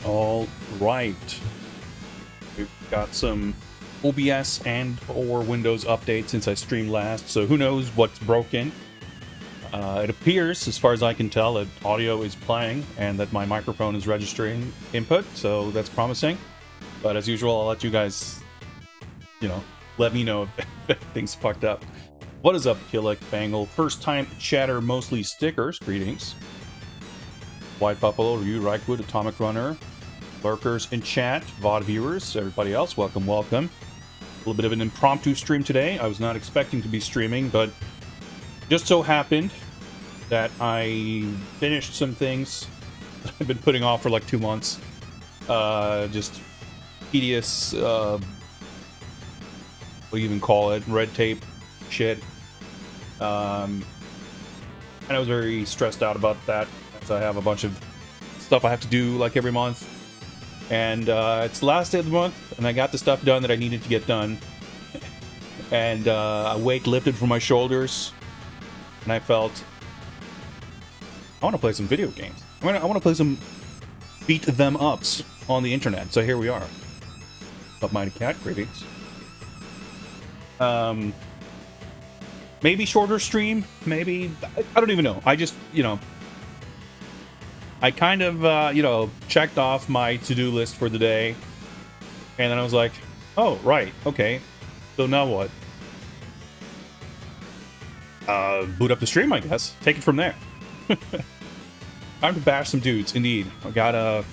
All right. We've got some OBS and or Windows updates since I streamed last, so who knows what's broken. It appears, as far as I can tell, that audio is playing and that my microphone is registering input, so that's promising. But as usual, I'll let you guys, let me know if things fucked up. What is up, Killick Bangle? First time chatter, mostly stickers. Greetings. White Buffalo, Ryu, Reichwood, Atomic Runner, lurkers in chat, VOD viewers, everybody else, welcome, welcome. A little bit of an impromptu stream today. I was not expecting to be streaming, but just so happened that I finished some things that I've been putting off for like 2 months. Just tedious, what do you even call it, red tape shit. And I was very stressed out about that, as I have a bunch of stuff I have to do like every month. And it's the last day of the month, and I got the stuff done that I needed to get done. And a weight lifted from my shoulders, and I felt, I want to play some video games. I want to play some beat them ups on the internet. So here we are. Up Mighty Cat, greetings. Maybe shorter stream, maybe, I don't even know. I just, I kind of, checked off my to-do list for the day, and then I was like, oh, right, okay, so now what? Boot up the stream, I guess. Take it from there. Time to bash some dudes, indeed. I got a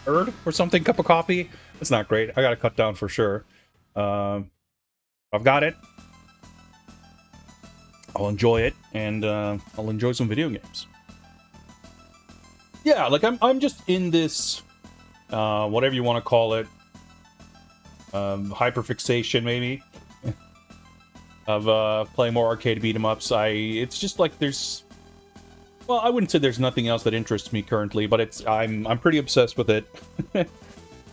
third or something cup of coffee. It's not great. I gotta cut down for sure. I've got it. I'll enjoy it, and I'll enjoy some video games. Yeah, like I'm just in this, whatever you want to call it, hyperfixation maybe, of playing more arcade beat 'em ups. It's just like there's, well, I wouldn't say there's nothing else that interests me currently, but I'm pretty obsessed with it.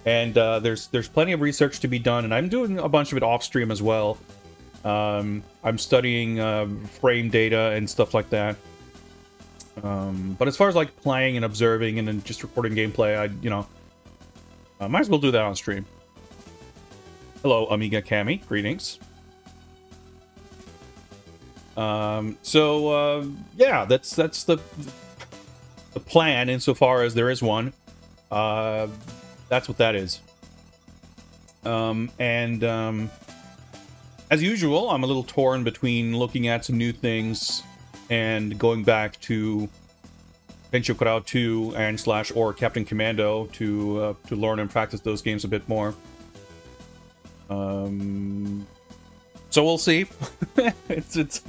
And there's plenty of research to be done, and I'm doing a bunch of it off stream as well. I'm studying frame data and stuff like that. But as far as like playing and observing and then just recording gameplay, I might as well do that on stream. Hello, Amiga Cami, greetings. Yeah, that's the plan insofar as there is one. That's what that is. As usual, I'm a little torn between looking at some new things and going back to Tenchi Kurau 2 and / or Captain Commando to learn and practice those games a bit more. So we'll see. it's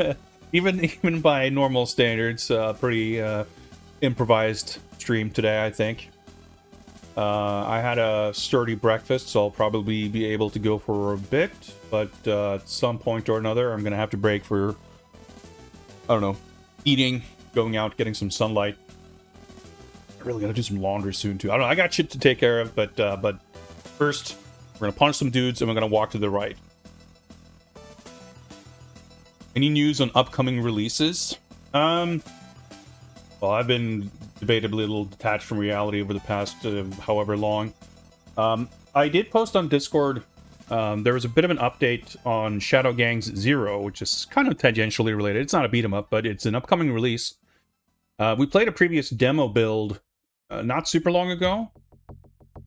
even by normal standards, pretty improvised stream today, I think. I had a sturdy breakfast, so I'll probably be able to go for a bit, but at some point or another, I'm gonna have to break for, I don't know, eating, going out, getting some sunlight. I really gotta do some laundry soon too. I don't know, I got shit to take care of, but first, we're gonna punch some dudes and we're gonna walk to the right. Any news on upcoming releases? Well, I've been debatably a little detached from reality over the past however long. I did post on Discord. There was a bit of an update on Shadow Gangs 0, which is kind of tangentially related. It's not a beat 'em up, but it's an upcoming release. We played a previous demo build not super long ago.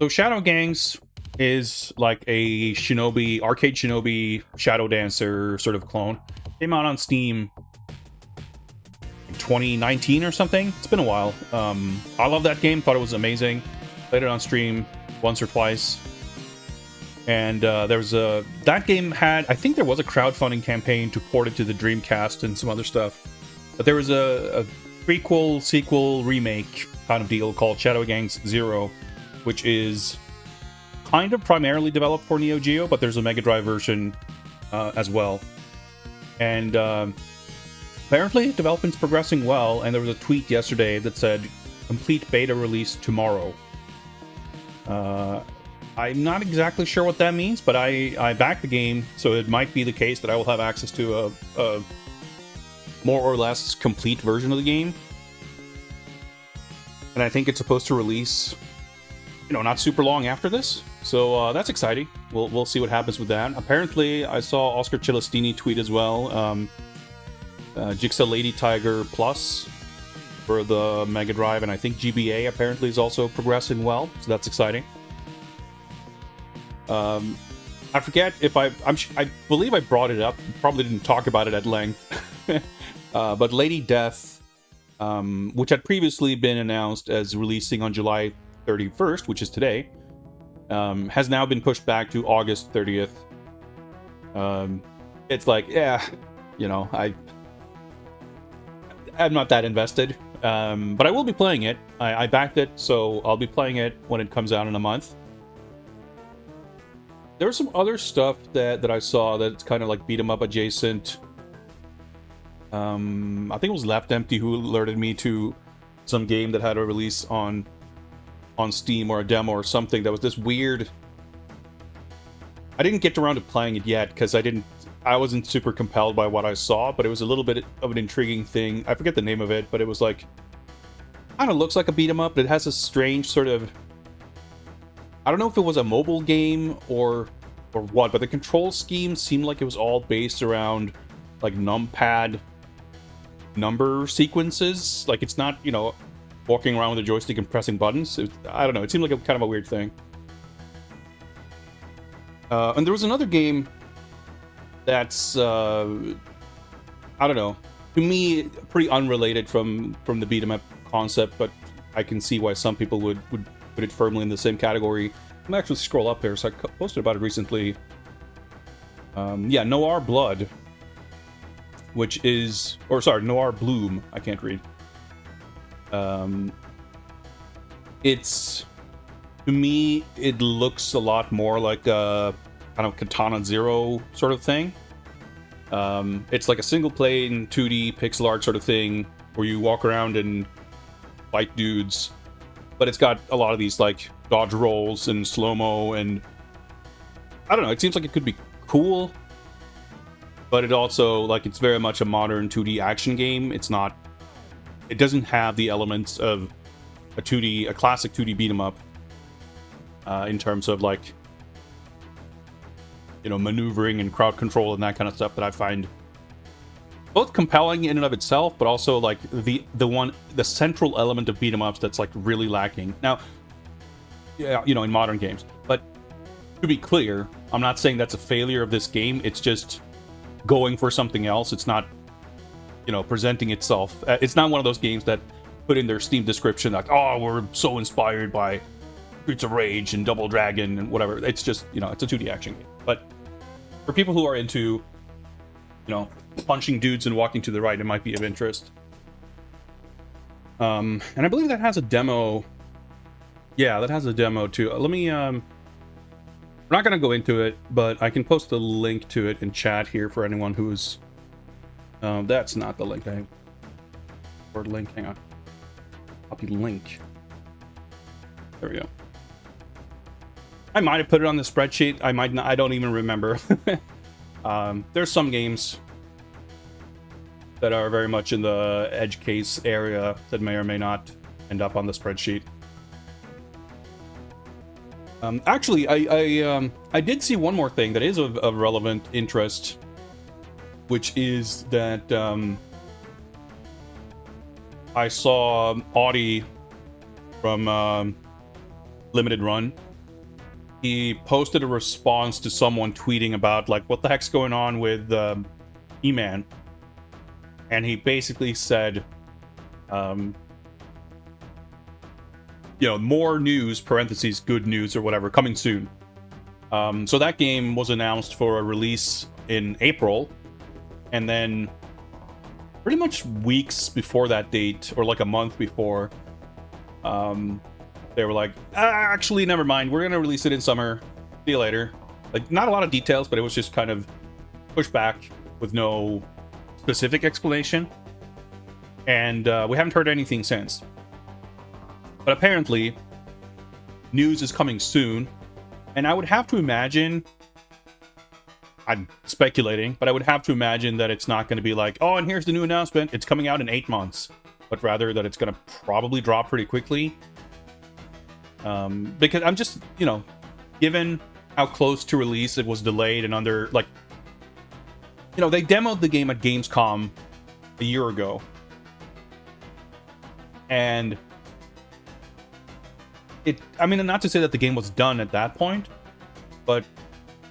So Shadow Gangs is like a shinobi, arcade shinobi, Shadow Dancer sort of clone. Came out on Steam 2019 or something. It's been a while. I love that game. Thought it was amazing. Played it on stream once or twice. And that game had, I think there was a crowdfunding campaign to port it to the Dreamcast and some other stuff. But there was a prequel, sequel, remake kind of deal called Shadow Gangs 0, which is kind of primarily developed for Neo Geo, but there's a Mega Drive version as well. And apparently, development's progressing well, and there was a tweet yesterday that said, complete beta release tomorrow. I'm not exactly sure what that means, but I backed the game, so it might be the case that I will have access to a more or less complete version of the game. and I think it's supposed to release, not super long after this. So that's exciting. We'll see what happens with that. Apparently, I saw Oscar Celestini tweet as well. Jigsaw Lady Tiger Plus for the Mega Drive, and I think GBA apparently is also progressing well, so that's exciting. I forget if I believe I brought it up. Probably didn't talk about it at length, but Lady Death, which had previously been announced as releasing on July 31st, which is today, has now been pushed back to August 30th. It's like, yeah, I'm not that invested, but I will be playing it. I backed it, so I'll be playing it when it comes out in a month. There was some other stuff that I saw that's kind of like beat 'em up adjacent. I think it was Left Empty who alerted me to some game that had a release on Steam or a demo or something that was this weird. I didn't get around to playing it yet because I wasn't super compelled by what I saw, but it was a little bit of an intriguing thing. I forget the name of it, but it was like, I don't know, looks like a beat 'em up, but it has a strange sort of, I don't know if it was a mobile game or what, but the control scheme seemed like it was all based around like numpad number sequences. Like it's not, walking around with a joystick and pressing buttons. I don't know. It seemed like kind of a weird thing. And there was another game that's, I don't know, to me, pretty unrelated from the beat 'em up concept, but I can see why some people would put it firmly in the same category. I'm gonna actually scroll up here, so I posted about it recently. Noir Blood, which is, Noir Bloom. I can't read. It's, to me, it looks a lot more like a kind of Katana Zero sort of thing. It's like a single plane 2D pixel art sort of thing where you walk around and fight dudes, but it's got a lot of these like dodge rolls and slow-mo, and I don't know, it seems like it could be cool, but it also, like, it's very much a modern 2D action game. It doesn't have the elements of a classic 2D beat 'em up, in terms of like, maneuvering and crowd control and that kind of stuff that I find both compelling in and of itself, but also like the central element of beat 'em ups that's like really lacking. Now, yeah, in modern games. But to be clear, I'm not saying that's a failure of this game. It's just going for something else. It's not, presenting itself. It's not one of those games that put in their Steam description like, oh, we're so inspired by Streets of Rage and Double Dragon and whatever. It's just, it's a 2D action game. But for people who are into, punching dudes and walking to the right, it might be of interest. And I believe that has a demo. Yeah, that has a demo too. Let me, we're not going to go into it, but I can post a link to it in chat here for anyone who's, that's not the link. Word link, hang on. Copy link. There we go. I might have put it on the spreadsheet. I might not. I don't even remember. There's some games that are very much in the edge case area that may or may not end up on the spreadsheet. Actually, I did see one more thing that is of relevant interest, which is that I saw Audie from Limited Run. He posted a response to someone tweeting about, like, what the heck's going on with E-Man. And he basically said, more news, parentheses, good news or whatever, coming soon. So that game was announced for a release in April. And then pretty much weeks before that date, or like a month before, they were like, actually, never mind. We're going to release it in summer. See you later. Like, not a lot of details, but it was just kind of pushed back with no specific explanation. And we haven't heard anything since. But apparently, news is coming soon. And I would have to imagine, I'm speculating, but I would have to imagine that it's not going to be like, oh, and here's the new announcement. It's coming out in 8 months. but rather that it's going to probably drop pretty quickly. Because I'm just, given how close to release it was delayed and under, like, they demoed the game at Gamescom a year ago. And not to say that the game was done at that point, but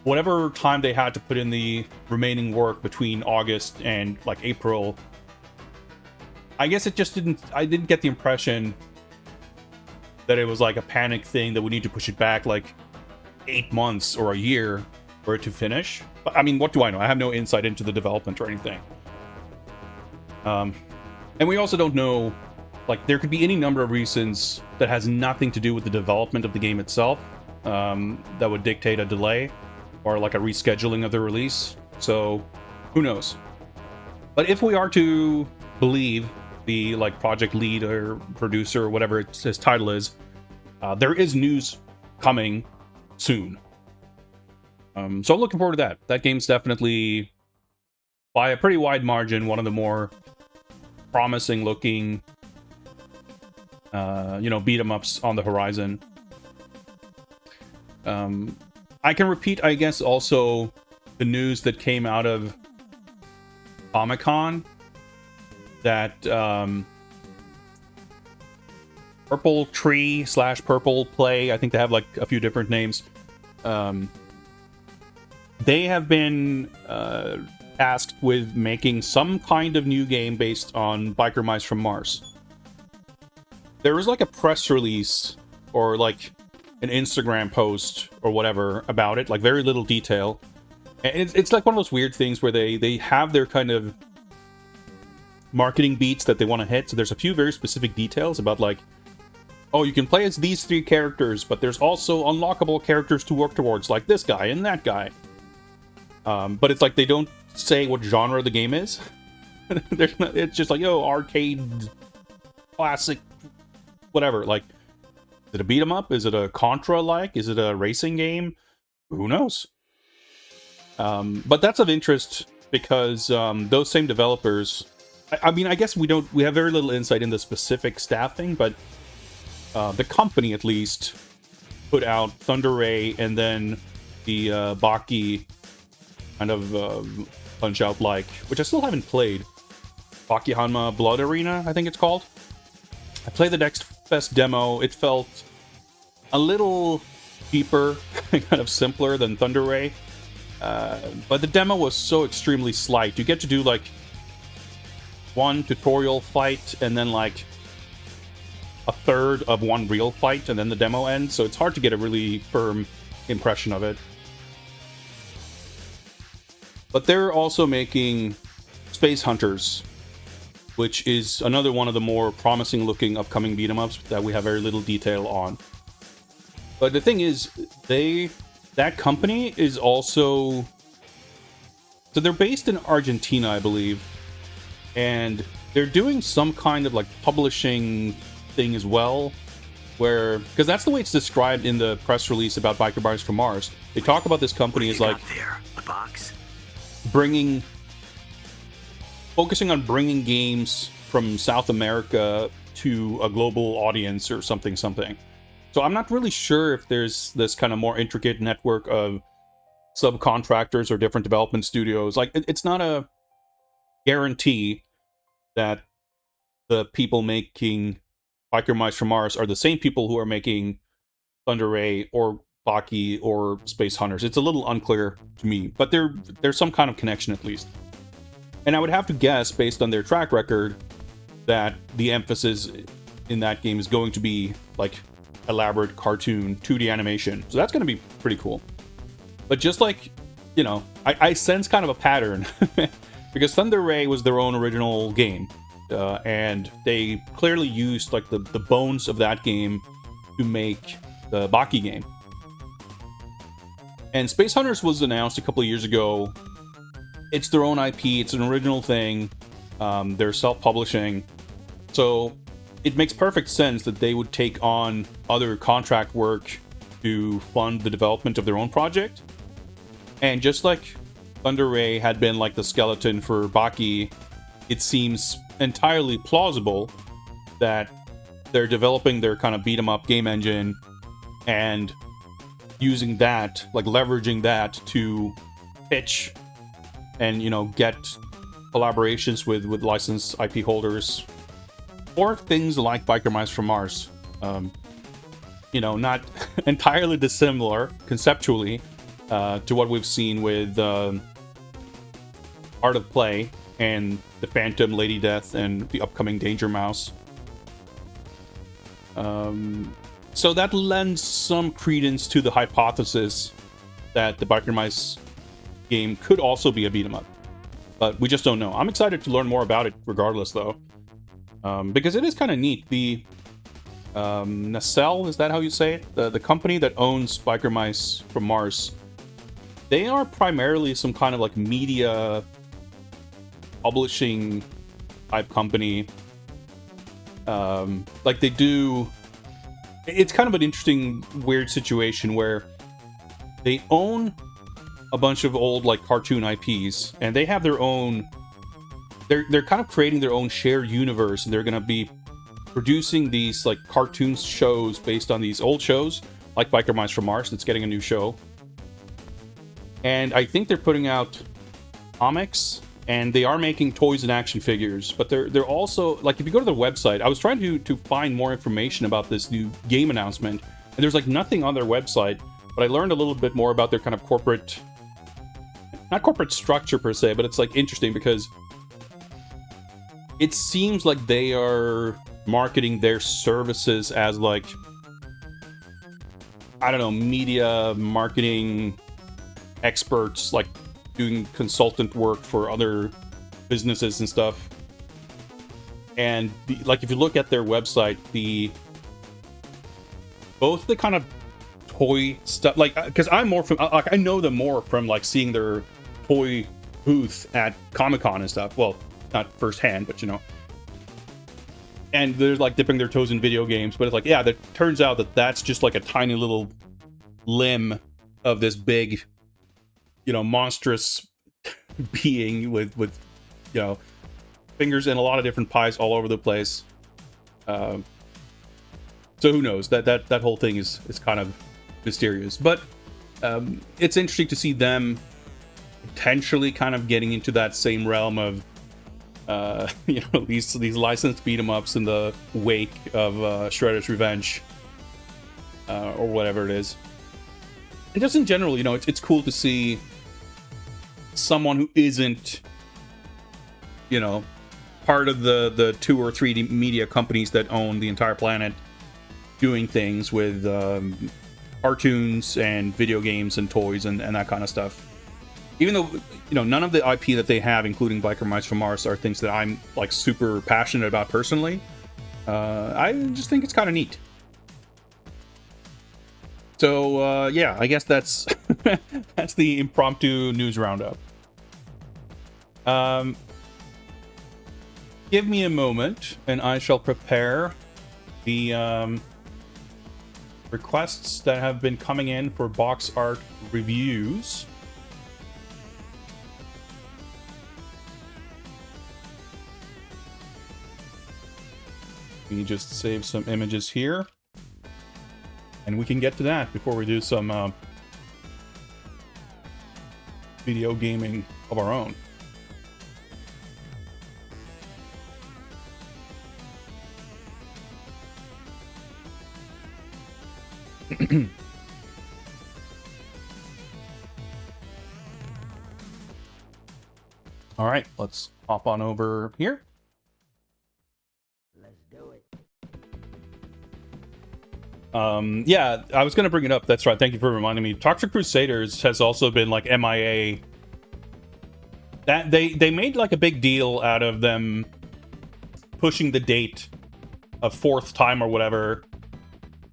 whatever time they had to put in the remaining work between August and like April, I guess I didn't get the impression that it was like a panic thing that we need to push it back like 8 months or a year for it to finish. But I mean, what do I know? I have no insight into the development or anything. And we also don't know, like, there could be any number of reasons that has nothing to do with the development of the game itself that would dictate a delay or like a rescheduling of the release. So who knows? But if we are to believe the like project lead or producer or whatever his title is, there is news coming soon. So I'm looking forward to that. That game's definitely, by a pretty wide margin, one of the more promising looking beat 'em ups on the horizon. I can repeat, I guess, also the news that came out of Comic-Con that Purple Tree / Purple Play, I think they have like a few different names. They have been tasked with making some kind of new game based on Biker Mice from Mars. There was like a press release or like an Instagram post or whatever about it, like very little detail. And it's like one of those weird things where they have their kind of marketing beats that they want to hit. So there's a few very specific details about like, oh, you can play as these 3 characters, but there's also unlockable characters to work towards, like this guy and that guy. But it's like they don't say what genre the game is. It's just like, arcade, classic, whatever. Like, is it a beat 'em up? Is it a Contra-like? Is it a racing game? Who knows? But that's of interest because those same developers, I guess we have very little insight into specific staffing, but the company at least put out Thunder Ray and then the Baki kind of Punch-Out like, which I still haven't played. Baki Hanma Blood Arena, I think it's called. I played the Next Fest demo. It felt a little deeper, kind of simpler than Thunder Ray. But the demo was so extremely slight. You get to do like one tutorial fight and then like a third of one real fight and then the demo ends. So it's hard to get a really firm impression of it. But they're also making Space Hunters, which is another one of the more promising looking upcoming beat 'em ups that we have very little detail on. But the thing is, that company is also, so they're based in Argentina, I believe, and they're doing some kind of like publishing thing as well, where, because that's the way it's described in the press release about Biker Mice from Mars. They talk about this company as like a box, focusing on bringing games from South America to a global audience or something. So I'm not really sure if there's this kind of more intricate network of subcontractors or different development studios. Like, it's not a guarantee that the people making Biker Mice from Mars are the same people who are making Thunder Ray or Baki or Space Hunters. It's a little unclear to me, but there's some kind of connection at least. And I would have to guess, based on their track record, that the emphasis in that game is going to be like elaborate cartoon 2D animation. So that's going to be pretty cool. But just like, I sense kind of a pattern because Thunder Ray was their own original game, and they clearly used like the bones of that game to make the Baki game. And Space Hunters was announced a couple of years ago. It's their own IP. It's an original thing. They're self-publishing. So it makes perfect sense that they would take on other contract work to fund the development of their own project. And just like Thunder Ray had been like the skeleton for Baki, it seems entirely plausible that they're developing their kind of beat 'em up game engine and using that, like leveraging that to pitch and, you know, get collaborations with licensed IP holders or things like Biker Mice from Mars. You know, not entirely dissimilar conceptually to what we've seen with Art of Play and the Phantom, Lady Death, and the upcoming Danger Mouse. So that lends some credence to the hypothesis that the Biker Mice game could also be a beat 'em up, but we just don't know. I'm excited to learn more about it regardless, though, because it is kind of neat. The Nacelle, is that how you say it? The company that owns Biker Mice from Mars, they are primarily some kind of like media publishing type company. Like they do, it's kind of an interesting, weird situation where they own a bunch of old like cartoon IPs, and they have their own. They're kind of creating their own shared universe, and they're going to be producing these like cartoon shows based on these old shows, like Biker Mice from Mars, that's getting a new show. And I think they're putting out comics, and they are making toys and action figures, but they're also, like, if you go to their website, I was trying to find more information about this new game announcement, and there's like nothing on their website, but I learned a little bit more about their kind of corporate, not corporate structure per se, but it's like interesting because it seems like they are marketing their services as like, I don't know, media marketing experts, like doing consultant work for other businesses and stuff. And like, if you look at their website, both the kind of toy stuff, like, because I'm more from, I know them more from like seeing their toy booth at Comic-Con and stuff. Well, not firsthand, but you know. And they're like dipping their toes in video games, but it's like, yeah, that turns out that that's just like a tiny little limb of this big, you know, monstrous being with you know, fingers in a lot of different pies all over the place. So who knows? That whole thing is kind of mysterious, but it's interesting to see them potentially kind of getting into that same realm of you know, these licensed beat 'em ups in the wake of Shredder's Revenge, or whatever it is. And just in general, you know, it's cool to see someone who isn't, you know, part of the 2 or 3 media companies that own the entire planet doing things with cartoons and video games and toys and that kind of stuff. Even though, you know, none of the IP that they have, including Biker Mice from Mars, are things that I'm like super passionate about personally. I just think it's kind of neat. So yeah, I guess that's that's the impromptu news roundup. Give me a moment, and I shall prepare the requests that have been coming in for box art reviews. Let me just save some images here, and we can get to that before we do some video gaming of our own. All right, let's hop on over here. Yeah, I was gonna bring it up. That's right. Thank you for reminding me. Toxic Crusaders has also been like MIA. That they made like a big deal out of them pushing the date a 4th time or whatever.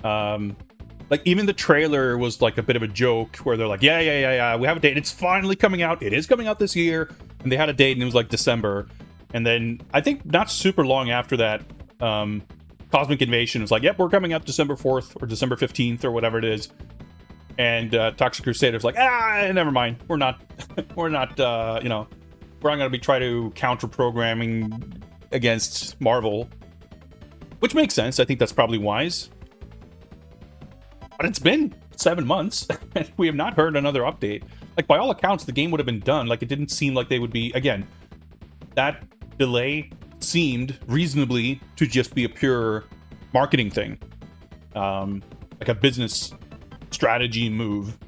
Like even the trailer was like a bit of a joke where they're like, yeah, we have a date. It's finally coming out. It is coming out this year. And they had a date and it was like December. And then I think not super long after that, Cosmic Invasion was like, yep, we're coming out December 4th or December 15th or whatever it is. And Toxic Crusaders like, never mind. We're not, you know, we're not going to be trying to counter programming against Marvel. which makes sense. I think that's probably wise. But it's been 7 months, and we have not heard another update. Like, by all accounts, the game would have been done. Like, it didn't seem like they would be... Again, that delay seemed reasonably to just be a pure marketing thing. Like a business strategy move.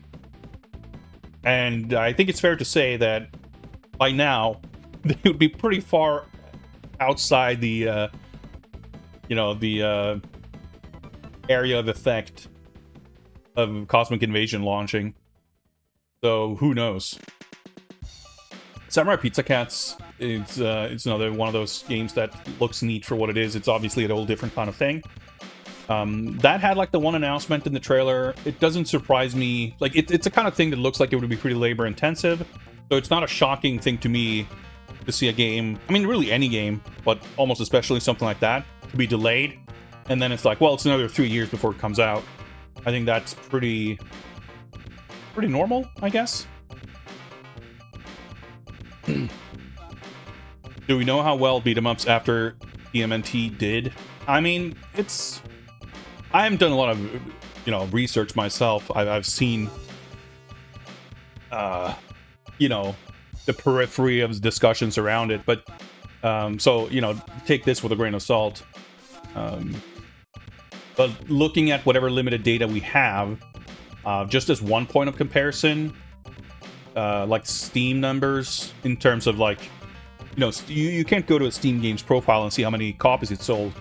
And I think it's fair to say that by now, they would be pretty far outside the, area of effect of Cosmic Invasion launching. So who knows? Samurai Pizza Cats it's another one of those games that looks neat for what it is. It's obviously a whole different kind of thing. That had like the one announcement in the trailer. It doesn't surprise me. Like it's a kind of thing that looks like it would be pretty labor intensive. So it's not a shocking thing to me to see a game, I mean really any game, but almost especially something like that, to be delayed. And then it's like, well, it's another 3 years before it comes out. I think that's pretty normal, I guess. Do we know how well beat 'em ups after TMNT did? I mean, I haven't done a lot of, research myself. I've seen, the periphery of discussions around it, but, so, take this with a grain of salt. But looking at whatever limited data we have, just as one point of comparison, like Steam numbers in terms of like, you can't go to a Steam games profile and see how many copies it sold.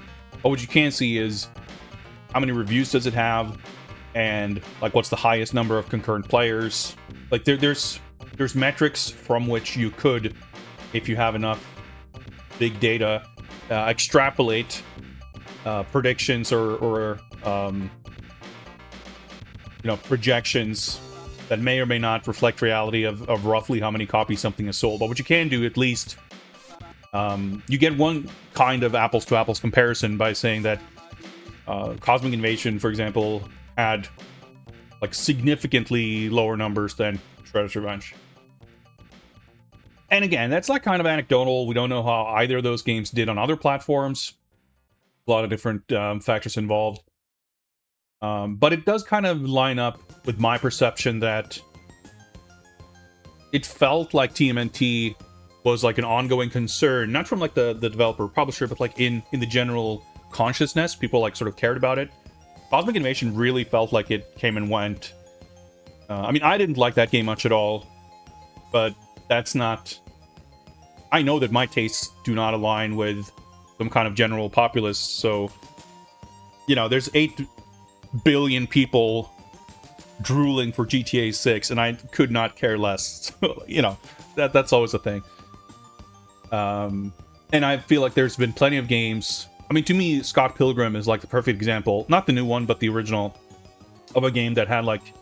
But what you can see is how many reviews does it have, and like what's the highest number of concurrent players. Like there's metrics from which you could, if you have enough big data, extrapolate predictions or projections that may or may not reflect reality of roughly how many copies something is sold. But what you can do, at least, you get one kind of apples to apples comparison by saying that Cosmic Invasion, for example, had like significantly lower numbers than Shredder's Revenge. And again, that's like kind of anecdotal. We don't know how either of those games did on other platforms. A lot of different factors involved. But it does kind of line up with my perception that it felt like TMNT was like an ongoing concern, not from like the developer publisher, but like in the general consciousness. People like sort of cared about it. Cosmic Invasion really felt like it came and went. I mean, I didn't like that game much at all, but that's not... I know that my tastes do not align with some kind of general populace, so... there's 8 billion people drooling for GTA 6, and I could not care less. So, that's always a thing. And I feel like there's been plenty of games... I mean, to me, Scott Pilgrim is like the perfect example. Not the new one, but the original. Of a game that had like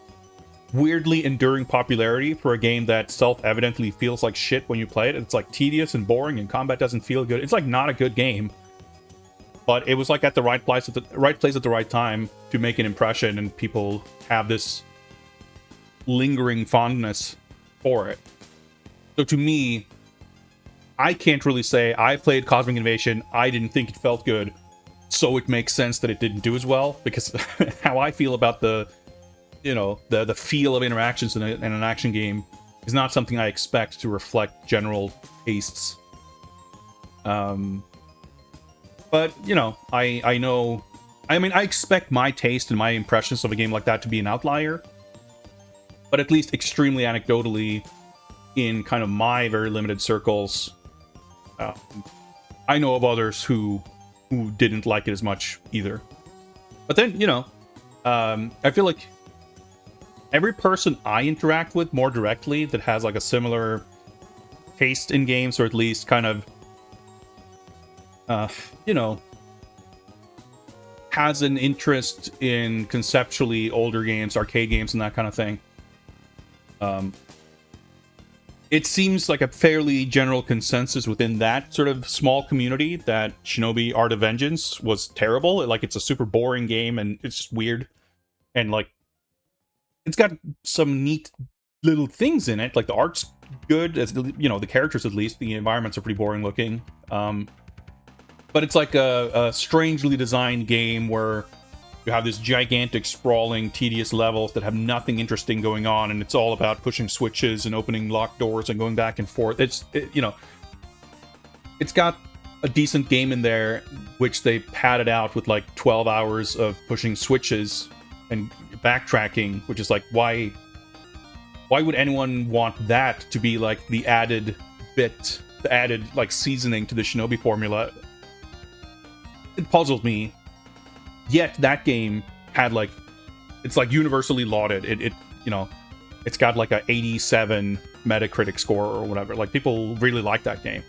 weirdly enduring popularity for a game that self-evidently feels like shit when you play it. It's like tedious and boring, and combat doesn't feel good. It's like not a good game. But it was like at the right place at the right time to make an impression, and people have this lingering fondness for it. So to me, I can't really say I played Cosmic Invasion, I didn't think it felt good, so it makes sense that it didn't do as well, because how I feel about the feel of interactions in an action game is not something I expect to reflect general tastes. But, I know... I mean, I expect my taste and my impressions of a game like that to be an outlier. But at least extremely anecdotally, in kind of my very limited circles, I know of others who didn't like it as much either. But then, I feel like every person I interact with more directly that has like a similar taste in games, or at least kind of has an interest in conceptually older games, arcade games, and that kind of thing. It seems like a fairly general consensus within that sort of small community that Shinobi Art of Vengeance was terrible. Like, it's a super boring game, and it's just weird. And, like, it's got some neat little things in it. Like, the art's good, as the characters at least. The environments are pretty boring looking. But but it's like a strangely designed game where you have this gigantic, sprawling, tedious levels that have nothing interesting going on, and it's all about pushing switches and opening locked doors and going back and forth. It's got a decent game in there, which they padded out with like 12 hours of pushing switches and backtracking, which is like, why would anyone want that to be like the added bit, the added like seasoning to the Shinobi formula? It puzzles me. Yet that game had like, it's like universally lauded. It's got like a 87 Metacritic score or whatever. Like, people really like that game.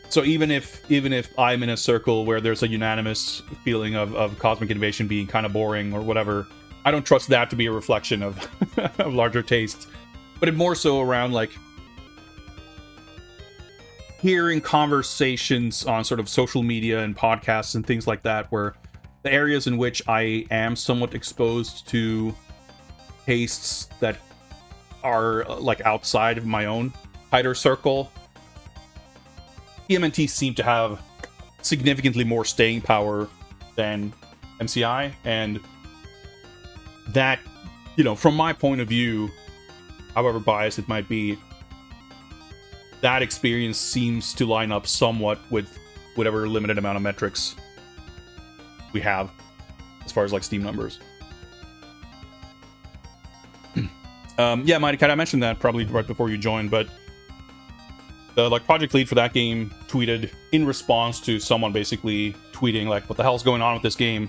So even if I'm in a circle where there's a unanimous feeling of Cosmic Invasion being kind of boring or whatever, I don't trust that to be a reflection of of larger tastes. But it more so around like hearing conversations on sort of social media and podcasts and things like that, where the areas in which I am somewhat exposed to tastes that are like outside of my own tighter circle, TMNT seem to have significantly more staying power than MCI, and that, from my point of view, however biased it might be, that experience seems to line up somewhat with whatever limited amount of metrics we have as far as like Steam numbers. Yeah, Mighty Cat, I mentioned that probably right before you joined, but the like project lead for that game tweeted in response to someone basically tweeting like, what the hell's going on with this game,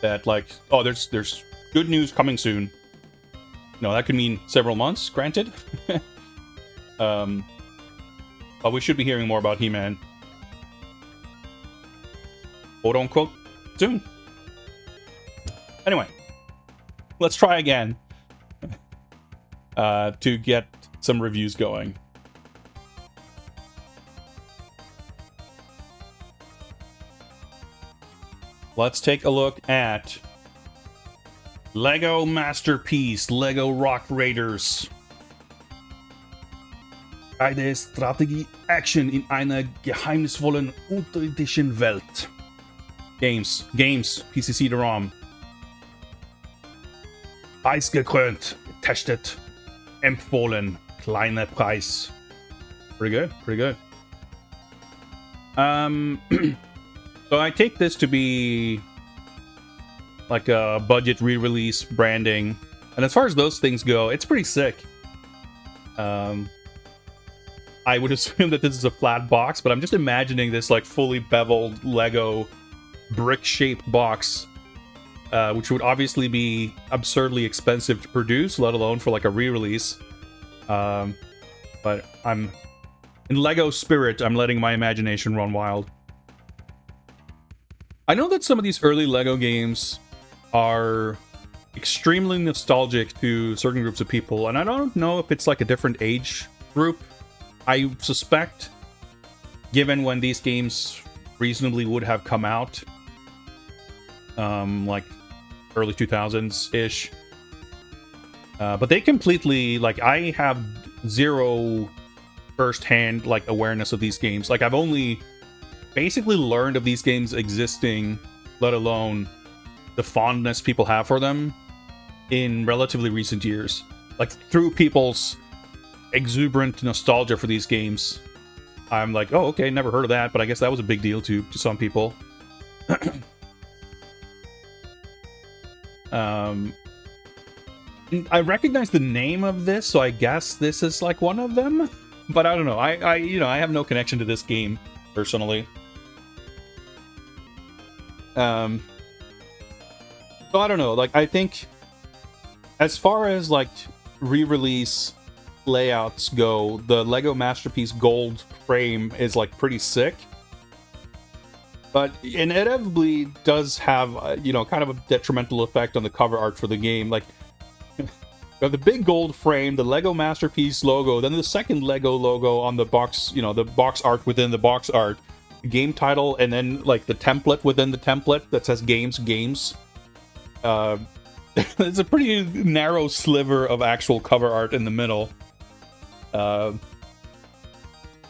that like, oh, there's good news coming soon. That could mean several months, granted. But we should be hearing more about He-Man, quote unquote, soon. Anyway, let's try again to get some reviews going. Let's take a look at Lego Masterpiece, Lego Rock Raiders. Eine Strategie-Action in einer geheimnisvollen, unterirdischen Welt. Games, PC CD-ROM. Preisgekrönt, getestet, empfohlen, kleiner Preis. Pretty good. So I take this to be like a budget re-release branding, and as far as those things go, it's pretty sick. I would assume that this is a flat box, but I'm just imagining this like fully beveled Lego brick-shaped box, which would obviously be absurdly expensive to produce, let alone for like a re-release. But I'm in Lego spirit, I'm letting my imagination run wild. I know that some of these early Lego games are extremely nostalgic to certain groups of people, and I don't know if it's like a different age group. I suspect, given when these games reasonably would have come out, like early 2000s-ish, but they completely, like, I have zero first-hand, like, awareness of these games. Like, I've only basically learned of these games existing, let alone the fondness people have for them, in relatively recent years. Like, through people's exuberant nostalgia for these games, I'm like, oh, okay, never heard of that, but I guess that was a big deal to some people. I recognize the name of this, so I guess this is like one of them, but I don't know. I have no connection to this game personally. So I don't know. Like, I think as far as like re-release layouts go, the Lego Masterpiece Gold frame is like pretty sick, but inevitably does have kind of a detrimental effect on the cover art for the game. Like, you have the big gold frame, the Lego Masterpiece logo, then the second Lego logo on the box, the box art within the box art, game title, and then like the template within the template that says games. It's a pretty narrow sliver of actual cover art in the middle.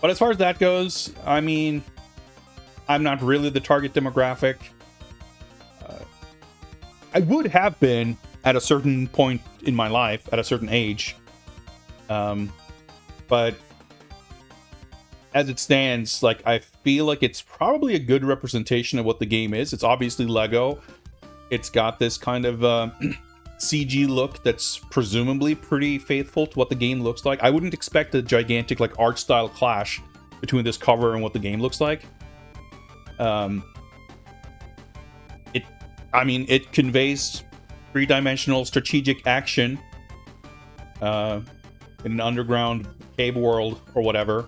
But as far as that goes, I mean, I'm not really the target demographic. I would have been at a certain point in my life, at a certain age. But as it stands, like, I feel like it's probably a good representation of what the game is. It's obviously Lego. It's got this kind of CG look that's presumably pretty faithful to what the game looks like. I wouldn't expect a gigantic, like, art style clash between this cover and what the game looks like. It conveys three-dimensional strategic action in an underground cave world or whatever.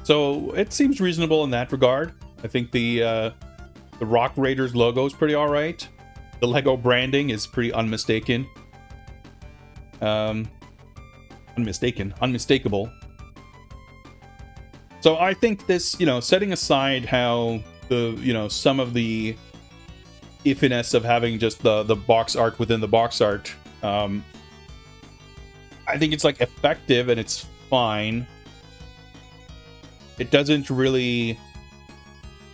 So it seems reasonable in that regard. I think the Rock Raiders logo is pretty alright. The Lego branding is pretty unmistakable. So I think this, setting aside how some of the iffiness of having just the box art within the box art, I think it's like effective and it's fine. It doesn't really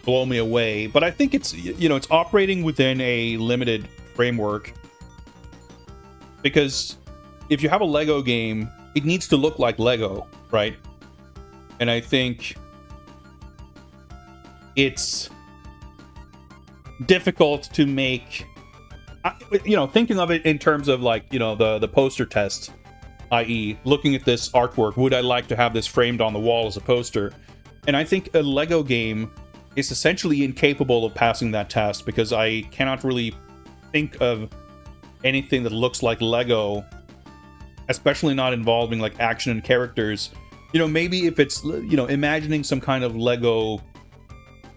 blow me away, but I think it's it's operating within a limited framework, because if you have a Lego game, it needs to look like Lego, right? And I think it's difficult to make, thinking of it in terms of, like, the poster test, i.e. looking at this artwork, would I like to have this framed on the wall as a poster? And I think a Lego game is essentially incapable of passing that test, because I cannot really think of anything that looks like Lego, especially not involving, like, action and characters. Maybe if it's, imagining some kind of Lego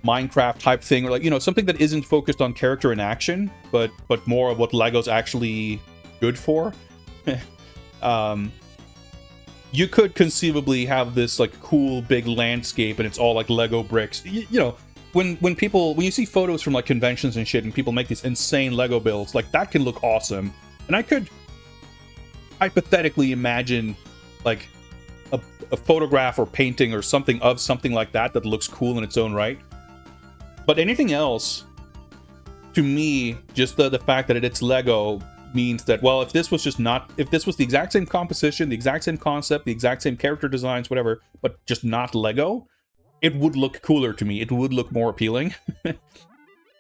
Minecraft type thing, or, like, something that isn't focused on character and action, but more of what Lego's actually good for. You could conceivably have this, like, cool big landscape and it's all like Lego bricks. When you see photos from, like, conventions and shit, and people make these insane Lego builds, like, that can look awesome. And I could hypothetically imagine, like, a photograph or painting or something of something like that looks cool in its own right. But anything else, to me, just the fact that it's Lego means that, well, if this was the exact same composition, the exact same concept, the exact same character designs, whatever, but just not Lego, it would look cooler to me. It would look more appealing.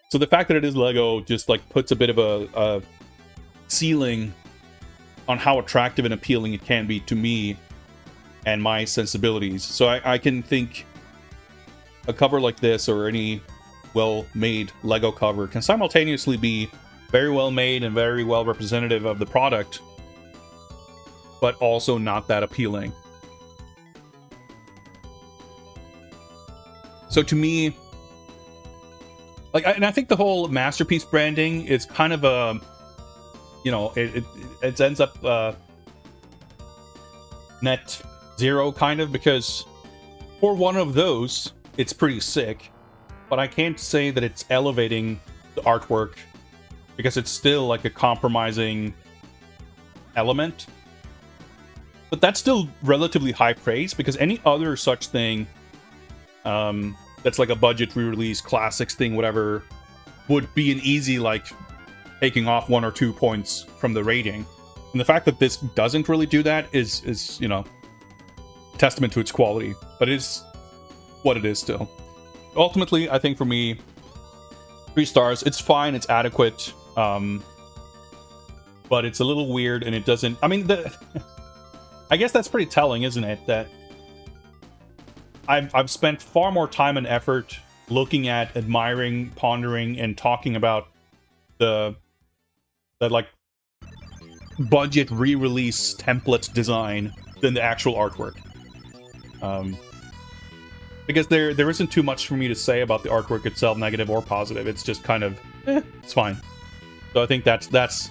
So the fact that it is Lego just, like, puts a bit of a ceiling on how attractive and appealing it can be to me and my sensibilities. So I can think a cover like this, or any well-made Lego cover, can simultaneously be very well made and very well representative of the product, but also not that appealing. So to me, like, and I think the whole masterpiece branding is kind of a, it ends up net zero, kind of, because for one of those, it's pretty sick, but I can't say that it's elevating the artwork, because it's still, like, a compromising element. But that's still relatively high praise, because any other such thing that's like a budget re-release, classics thing, whatever, would be an easy, like, taking off 1 or 2 points from the rating. And the fact that this doesn't really do that is testament to its quality. But it is what it is still. Ultimately, I think for me, 3 stars. It's fine, it's adequate. But it's a little weird, and it doesn't... I mean, I guess that's pretty telling, isn't it? That I've spent far more time and effort looking at, admiring, pondering, and talking about the like, budget re-release template design than the actual artwork. Because there isn't too much for me to say about the artwork itself, negative or positive. It's just kind of, it's fine. So I think that's...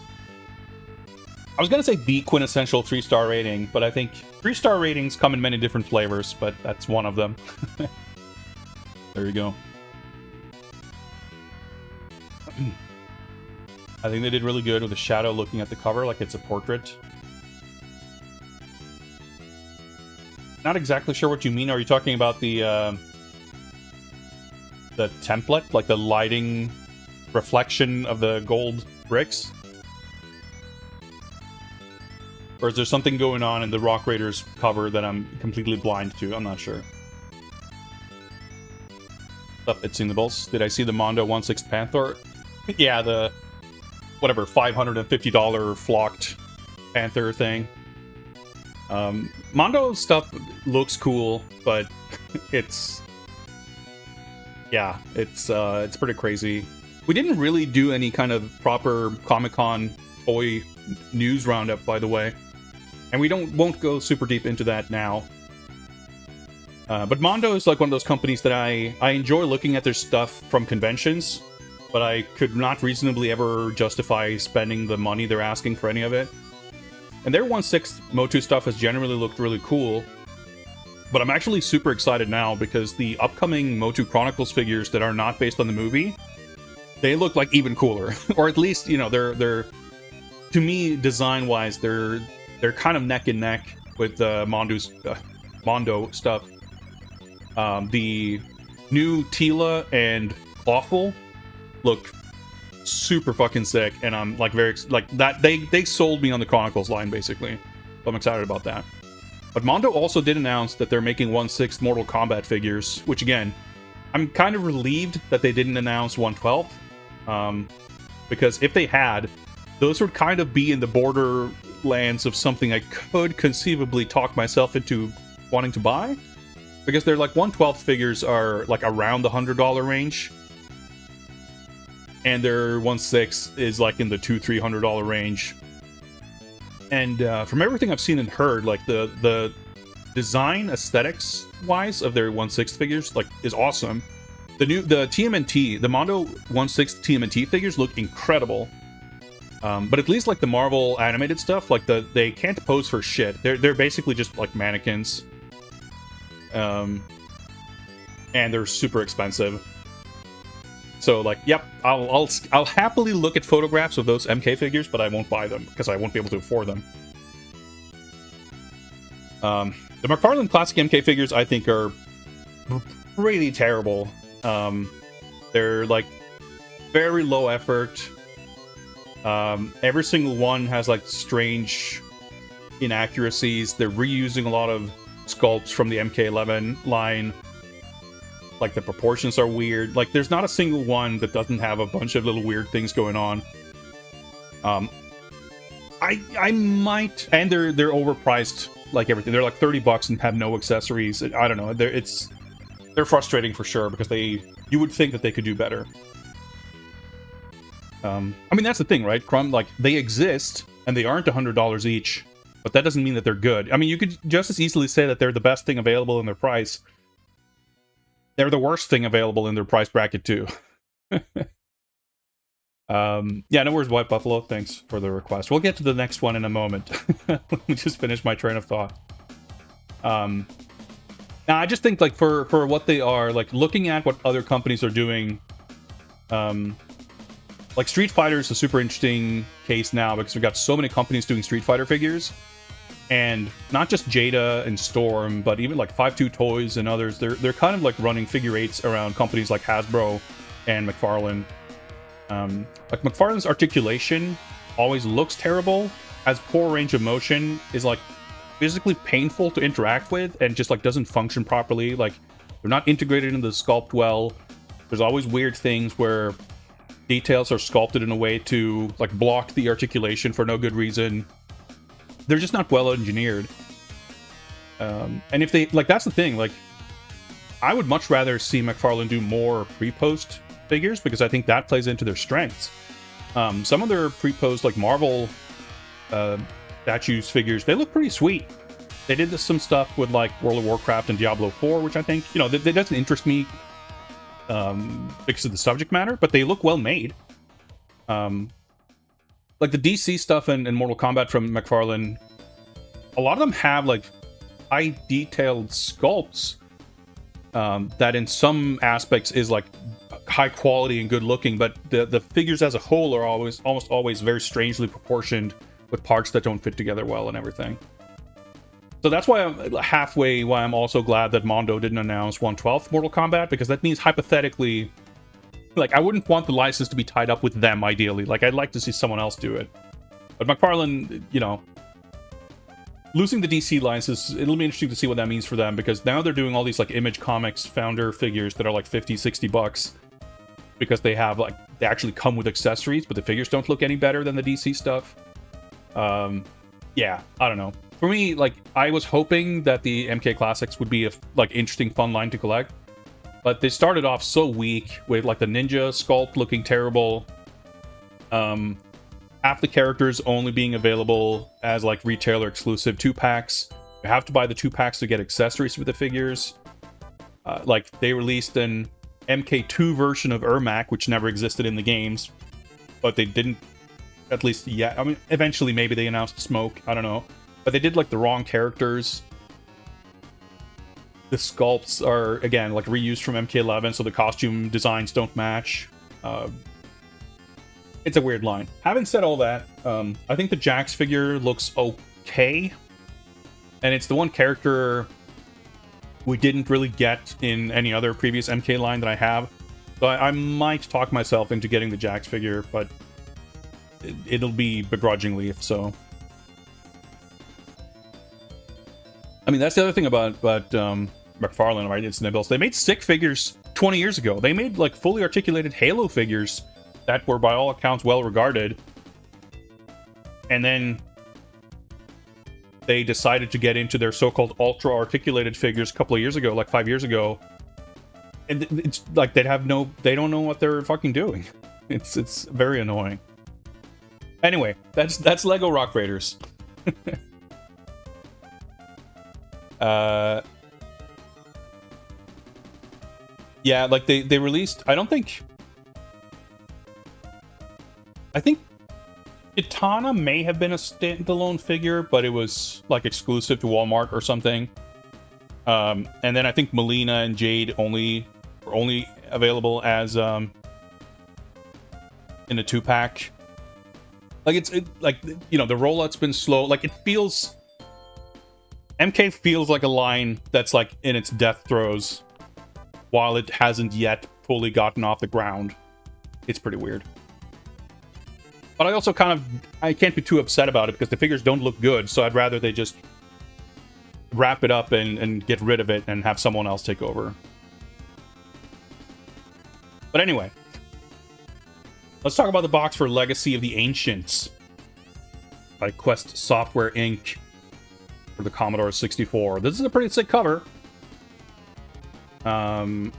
I was gonna say the quintessential 3-star rating, but I think 3-star ratings come in many different flavors, but that's one of them. There you go. I think they did really good with the shadow looking at the cover like it's a portrait. Not exactly sure what you mean. Are you talking about the template, like the lighting reflection of the gold bricks? Or is there something going on in the Rock Raiders cover that I'm completely blind to? I'm not sure. Up at Cinnables. Did I see the Mondo 1/6 Panther? Yeah, the whatever $550 flocked Panther thing. Mondo stuff looks cool, but it's pretty crazy. We didn't really do any kind of proper Comic-Con toy news roundup, by the way, and we won't go super deep into that now. But Mondo is like one of those companies that I enjoy looking at their stuff from conventions, but I could not reasonably ever justify spending the money they're asking for any of it. And their 1/6 Motu stuff has generally looked really cool, but I'm actually super excited now because the upcoming Motu Chronicles figures that are not based on the movie, they look like even cooler. Or at least, you know, they're to me, design-wise, they're kind of neck and neck with Mondo stuff. The new Tila and Clawful look super fucking sick, and I'm like they sold me on the Chronicles line basically. So I'm excited about that. But Mondo also did announce that they're making 1/6 Mortal Kombat figures, which again, I'm kind of relieved that they didn't announce 1/12, because if they had, those would kind of be in the borderlands of something I could conceivably talk myself into wanting to buy, because they're like 1/12 figures are like around the $100 range. And their 1/6 is like in the $200-300 range. And from everything I've seen and heard, like the design aesthetics wise of their 1/6 figures like is awesome. The TMNT, the Mondo 1/6 TMNT figures look incredible. But at least like the Marvel animated stuff, like they can't pose for shit. They're basically just like mannequins. And they're super expensive. So, like, yep, I'll happily look at photographs of those MK figures, but I won't buy them because I won't be able to afford them. The McFarlane Classic MK figures, I think, are pretty terrible. They're like very low effort. Every single one has like strange inaccuracies. They're reusing a lot of sculpts from the MK11 line. Like, the proportions are weird. Like, there's not a single one that doesn't have a bunch of little weird things going on. I might... And they're overpriced, like everything. They're like $30 and have no accessories. I don't know. They're frustrating for sure, because you would think that they could do better. I mean, that's the thing, right? Like, they exist, and they aren't $100 each. But that doesn't mean that they're good. I mean, you could just as easily say that they're the best thing available in their price. They're the worst thing available in their price bracket, too. Yeah, no worries, White Buffalo. Thanks for the request. We'll get to the next one in a moment. Let me just finish my train of thought. Now, I just think, like, for what they are, like, looking at what other companies are doing, like, Street Fighter is a super interesting case now, because we've got so many companies doing Street Fighter figures. And not just Jada and Storm, but even like 5-2 Toys and others, they're kind of like running figure eights around companies like Hasbro and McFarlane. Like, McFarlane's articulation always looks terrible, has poor range of motion, is like physically painful to interact with, and just like doesn't function properly. Like, they're not integrated into the sculpt well. There's always weird things where details are sculpted in a way to like block the articulation for no good reason. They're just not well engineered. And if they, like, that's the thing, like, I would much rather see McFarlane do more pre-post figures, because I think that plays into their strengths. Some of their pre-post, like, Marvel statues figures, they look pretty sweet. They did some stuff with, like, World of Warcraft and Diablo 4, which I think, you know, that doesn't interest me because of the subject matter, but they look well made. Like, the DC stuff and Mortal Kombat from McFarlane, a lot of them have, like, high detailed sculpts that in some aspects is, like, high quality and good looking, but the figures as a whole are almost always very strangely proportioned with parts that don't fit together well and everything. So that's why I'm also glad that Mondo didn't announce 1/12 Mortal Kombat, because that means hypothetically, like, I wouldn't want the license to be tied up with them, ideally. Like, I'd like to see someone else do it. But McFarlane, you know, losing the DC license, it'll be interesting to see what that means for them, because now they're doing all these, like, Image Comics founder figures that are like 50, 60 bucks, because they have, like, they actually come with accessories, but the figures don't look any better than the DC stuff. Yeah, I don't know. For me, like, I was hoping that the MK Classics would be a, like, interesting, fun line to collect. But they started off so weak with, like, the ninja sculpt looking terrible. Half the characters only being available as, like, retailer exclusive 2-packs. You have to buy the 2-packs to get accessories with the figures. Like, they released an MK2 version of Ermac, which never existed in the games. But they didn't, at least yet. I mean, eventually maybe they announced Smoke. I don't know. But they did, like, the wrong characters. The sculpts are, again, like, reused from MK11, so the costume designs don't match. It's a weird line. Having said all that, I think the Jax figure looks okay. And it's the one character we didn't really get in any other previous MK line that I have. So I might talk myself into getting the Jax figure, but it'll be begrudgingly if so. I mean, that's the other thing about McFarlane, right? It's Nibbles. They made stick figures 20 years ago. They made, like, fully articulated Halo figures that were, by all accounts, well regarded. And then they decided to get into their so-called ultra articulated figures a couple of years ago, like 5 years ago. And it's like they don't know what they're fucking doing. It's very annoying. Anyway, that's Lego Rock Raiders. Yeah, like they released, I think Kitana may have been a standalone figure, but it was, like, exclusive to Walmart or something. And then I think Melina and Jade were only available as in a 2-pack. Like, like, you know, the rollout's been slow. Like, MK feels like a line that's, like, in its death throes while it hasn't yet fully gotten off the ground. It's pretty weird. But I also I can't be too upset about it because the figures don't look good, so I'd rather they just wrap it up and get rid of it and have someone else take over. But anyway, let's talk about the box for Legacy of the Ancients by Quest Software Inc. for the Commodore 64. This is a pretty sick cover. I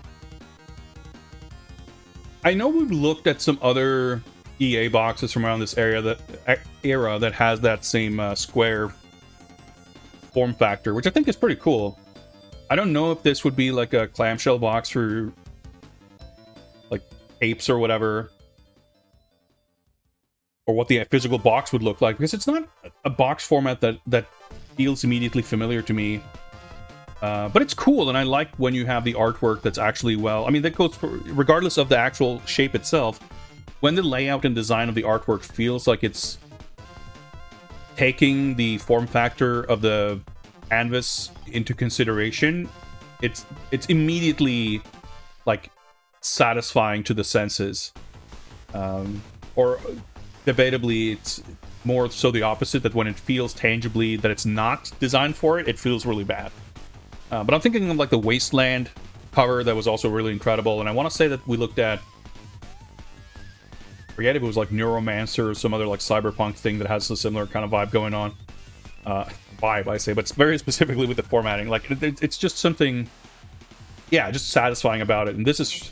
know we've looked at some other EA boxes from around this era that has that same square form factor, which I think is pretty cool. I don't know if this would be like a clamshell box for, like, apes or whatever, or what the physical box would look like, because it's not a box format that feels immediately familiar to me. But it's cool, and I like when you have the artwork that's actually well... I mean, that goes for... regardless of the actual shape itself, when the layout and design of the artwork feels like it's taking the form factor of the canvas into consideration, it's immediately, like, satisfying to the senses. Or debatably, it's more so the opposite, that when it feels tangibly that it's not designed for it, it feels really bad. But I'm thinking of, like, the Wasteland cover that was also really incredible, and I want to say that we looked at... I forget if it was, like, Neuromancer or some other, like, cyberpunk thing that has a similar kind of vibe going on. Vibe, I say, but very specifically with the formatting. Like, it's just something... yeah, just satisfying about it, and this is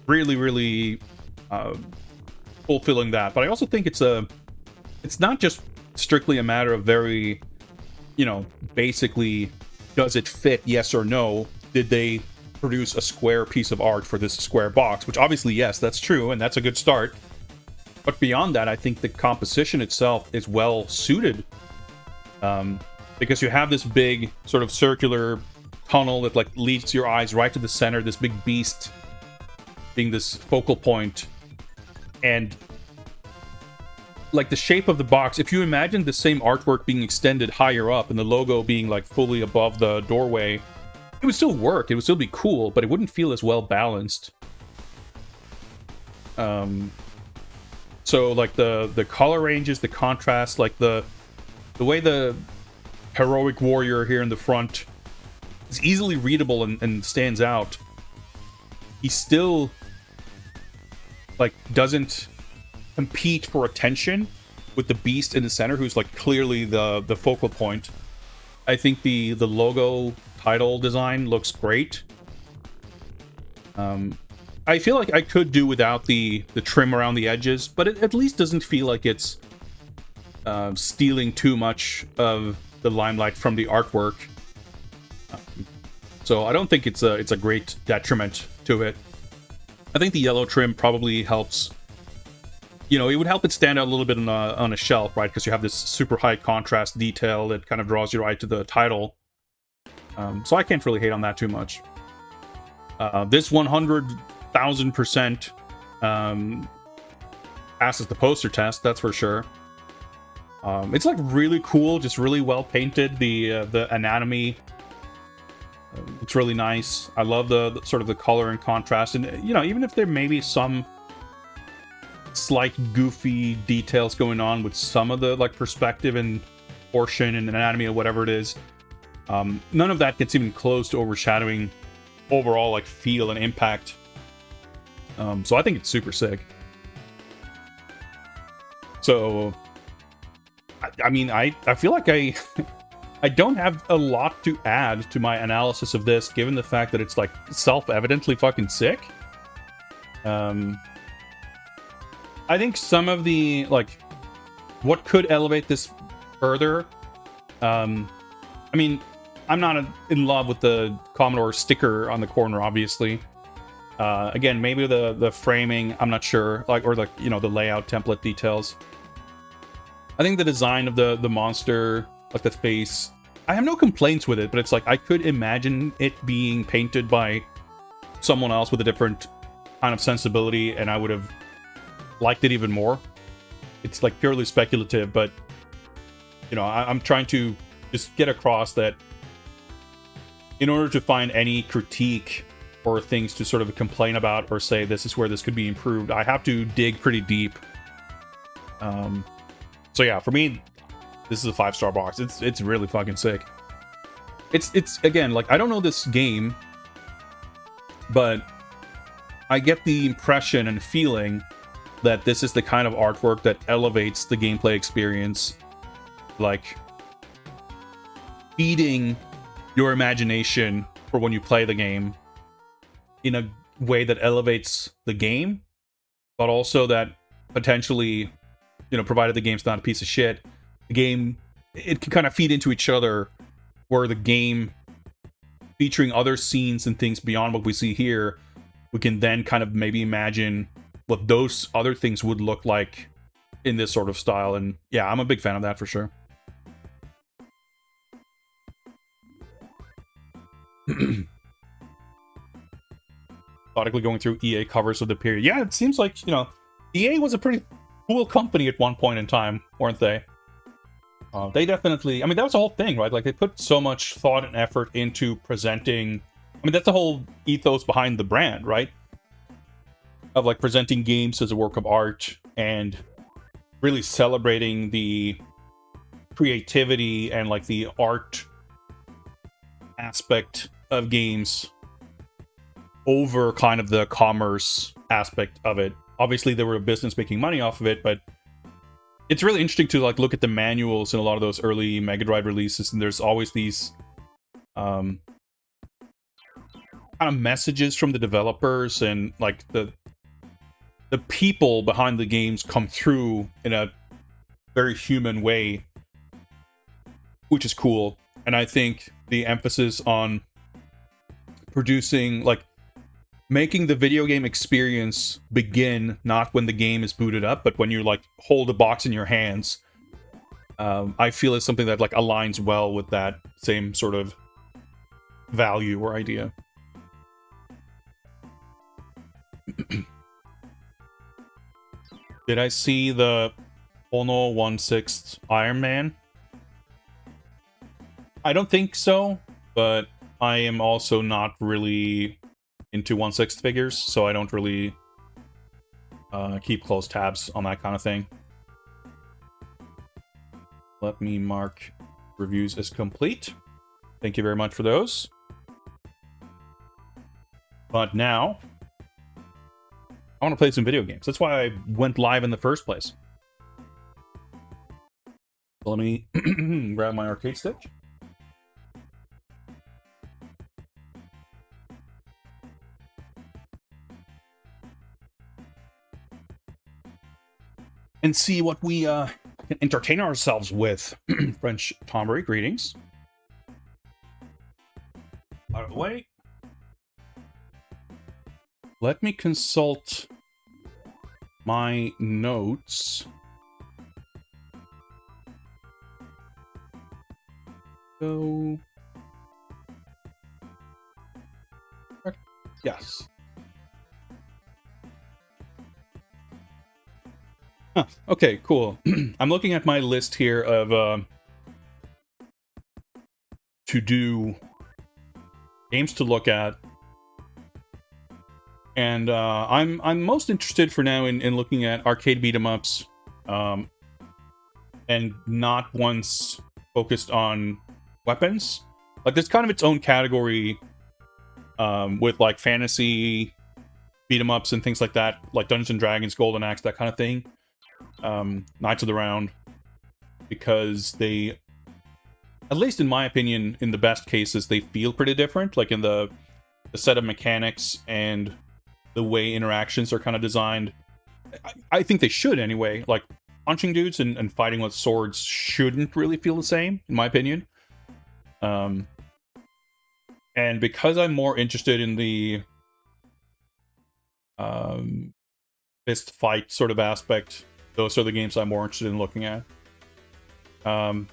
really, really fulfilling that. But I also think it's not just strictly a matter of very, you know, basically... does it fit, yes or no? Did they produce a square piece of art for this square box? Which obviously, yes, that's true, and that's a good start. But beyond that, I think the composition itself is well suited. Because you have this big sort of circular tunnel that, like, leads your eyes right to the center, this big beast being this focal point. And like the shape of the box, if you imagine the same artwork being extended higher up and the logo being like fully above the doorway, it would still work. It would still be cool, but it wouldn't feel as well balanced. So like the color ranges, the contrast, like the way the heroic warrior here in the front is easily readable and stands out. He still like doesn't compete for attention with the beast in the center, who's like clearly the focal point. I think the logo title design looks great. I feel like I could do without the trim around the edges, but it at least doesn't feel like it's stealing too much of the limelight from the artwork. So I don't think it's a great detriment to it. I think the yellow trim probably helps. You know, it would help it stand out a little bit on a shelf, right? Because you have this super high contrast detail that kind of draws your eye to the title. So I can't really hate on that too much. This 100,000% passes the poster test, that's for sure. It's like really cool, just really well painted. The anatomy, it's really nice. I love the sort of the color and contrast, and you know, even if there may be some slight goofy details going on with some of the like perspective and portion and anatomy or whatever it is, none of that gets even close to overshadowing overall like feel and impact. So I think it's super sick. So I mean, I feel like I don't have a lot to add to my analysis of this, given the fact that it's like self-evidently fucking sick. I think some of the like what could elevate this further. I mean, I'm not in love with the Commodore sticker on the corner, obviously. Again, maybe the framing, I'm not sure, like, or the, you know, the layout template details. I think the design of the monster, like the face, I have no complaints with it, but it's like I could imagine it being painted by someone else with a different kind of sensibility, and I would have liked it even more. It's like purely speculative, but you know, I'm trying to just get across that in order to find any critique or things to sort of complain about or say this is where this could be improved, I have to dig pretty deep. So yeah, for me, this is a 5-star box. It's really fucking sick. It's again, like, I don't know this game, but I get the impression and feeling that this is the kind of artwork that elevates the gameplay experience, like feeding your imagination for when you play the game in a way that elevates the game, but also that potentially, you know, provided the game's not a piece of shit, the game, it can kind of feed into each other, where the game featuring other scenes and things beyond what we see here, we can then kind of maybe imagine what those other things would look like in this sort of style. And yeah, I'm a big fan of that for sure. Methodically going through EA covers of the period. Yeah, it seems like, you know, EA was a pretty cool company at one point in time, weren't they? They definitely, I mean, that was the whole thing, right? Like, they put so much thought and effort into presenting, I mean, that's the whole ethos behind the brand, right? Of like presenting games as a work of art and really celebrating the creativity and like the art aspect of games over kind of the commerce aspect of it. Obviously, there were a business making money off of it, but it's really interesting to like look at the manuals in a lot of those early Mega Drive releases, and there's always these kind of messages from the developers, and like the people behind the games come through in a very human way, which is cool. And I think the emphasis on producing, like, making the video game experience begin not when the game is booted up, but when you like hold a box in your hands, I feel is something that like aligns well with that same sort of value or idea. Did I see the Ono 1/6 Iron Man. I don't think so, but I am also not really into 1/6 figures, so I don't really keep close tabs on that kind of thing. Let me mark reviews as complete. Thank you very much for those. But now, I want to play some video games. That's why I went live in the first place. So let me grab my arcade stick. And see what we can entertain ourselves with. French Tombery, greetings. Out of the way. Let me consult my notes. So, yes. Huh, okay, cool. I'm looking at my list here of to-do games to look at. And I'm most interested for now in looking at arcade beat-em-ups, and not once focused on weapons. Like, there's kind of its own category with like fantasy beat-em-ups and things like that, like Dungeons and Dragons, Golden Axe, that kind of thing. Knights of the Round, because they, at least in my opinion, in the best cases, they feel pretty different. Like in the set of mechanics and the way interactions are kind of designed. I think they should anyway. Like, punching dudes and fighting with swords shouldn't really feel the same, in my opinion. And because I'm more interested in the fist fight sort of aspect, those are the games I'm more interested in looking at. I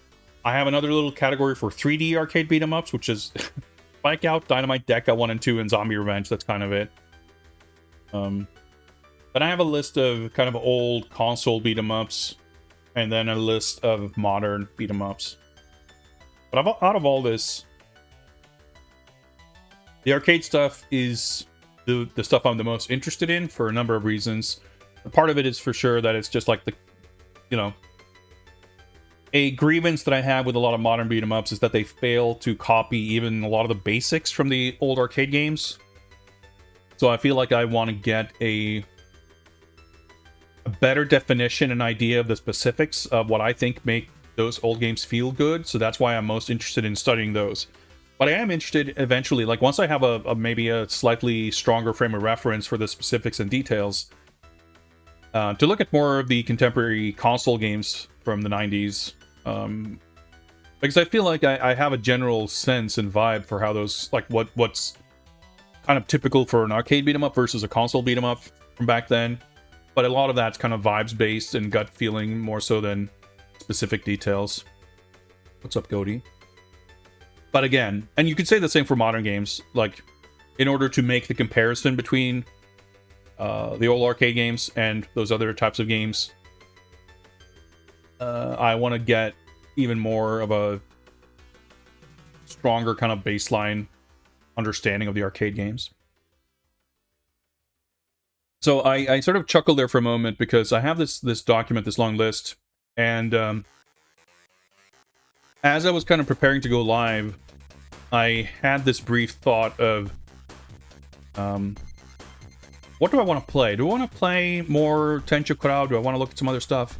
have another little category for 3D arcade beat-em-ups, which is Spike Out, Dynamite Deca 1 and 2, and Zombie Revenge. That's kind of it. Then I have a list of kind of old console beat-em-ups, and then a list of modern beat-em-ups. But out of all this, the arcade stuff is the stuff I'm the most interested in for a number of reasons. Part of it is for sure that it's just like the, a grievance that I have with a lot of modern beat-em-ups is that they fail to copy even a lot of the basics from the old arcade games. So I feel like I want to get a better definition and idea of the specifics of what I think make those old games feel good. So that's why I'm most interested in studying those. But I am interested eventually, like once I have maybe a slightly stronger frame of reference for the specifics and details, to look at more of the contemporary console games from the 90s. Because I feel like I have a general sense and vibe for how those, like what's kind of typical for an arcade beat 'em up versus a console beat 'em up from back then. But a lot of that's kind of vibes based and gut feeling more so than specific details. What's up, Cody? But again, and you could say the same for modern games, like in order to make the comparison between the old arcade games and those other types of games, I want to get even more of a stronger kind of baseline understanding of the arcade games. So I sort of chuckled there for a moment because I have this document, this long list, and as I was kind of preparing to go live, I had this brief thought of what do I want to play? Do I want to play more Tenchi Kurau? Do I want to look at some other stuff?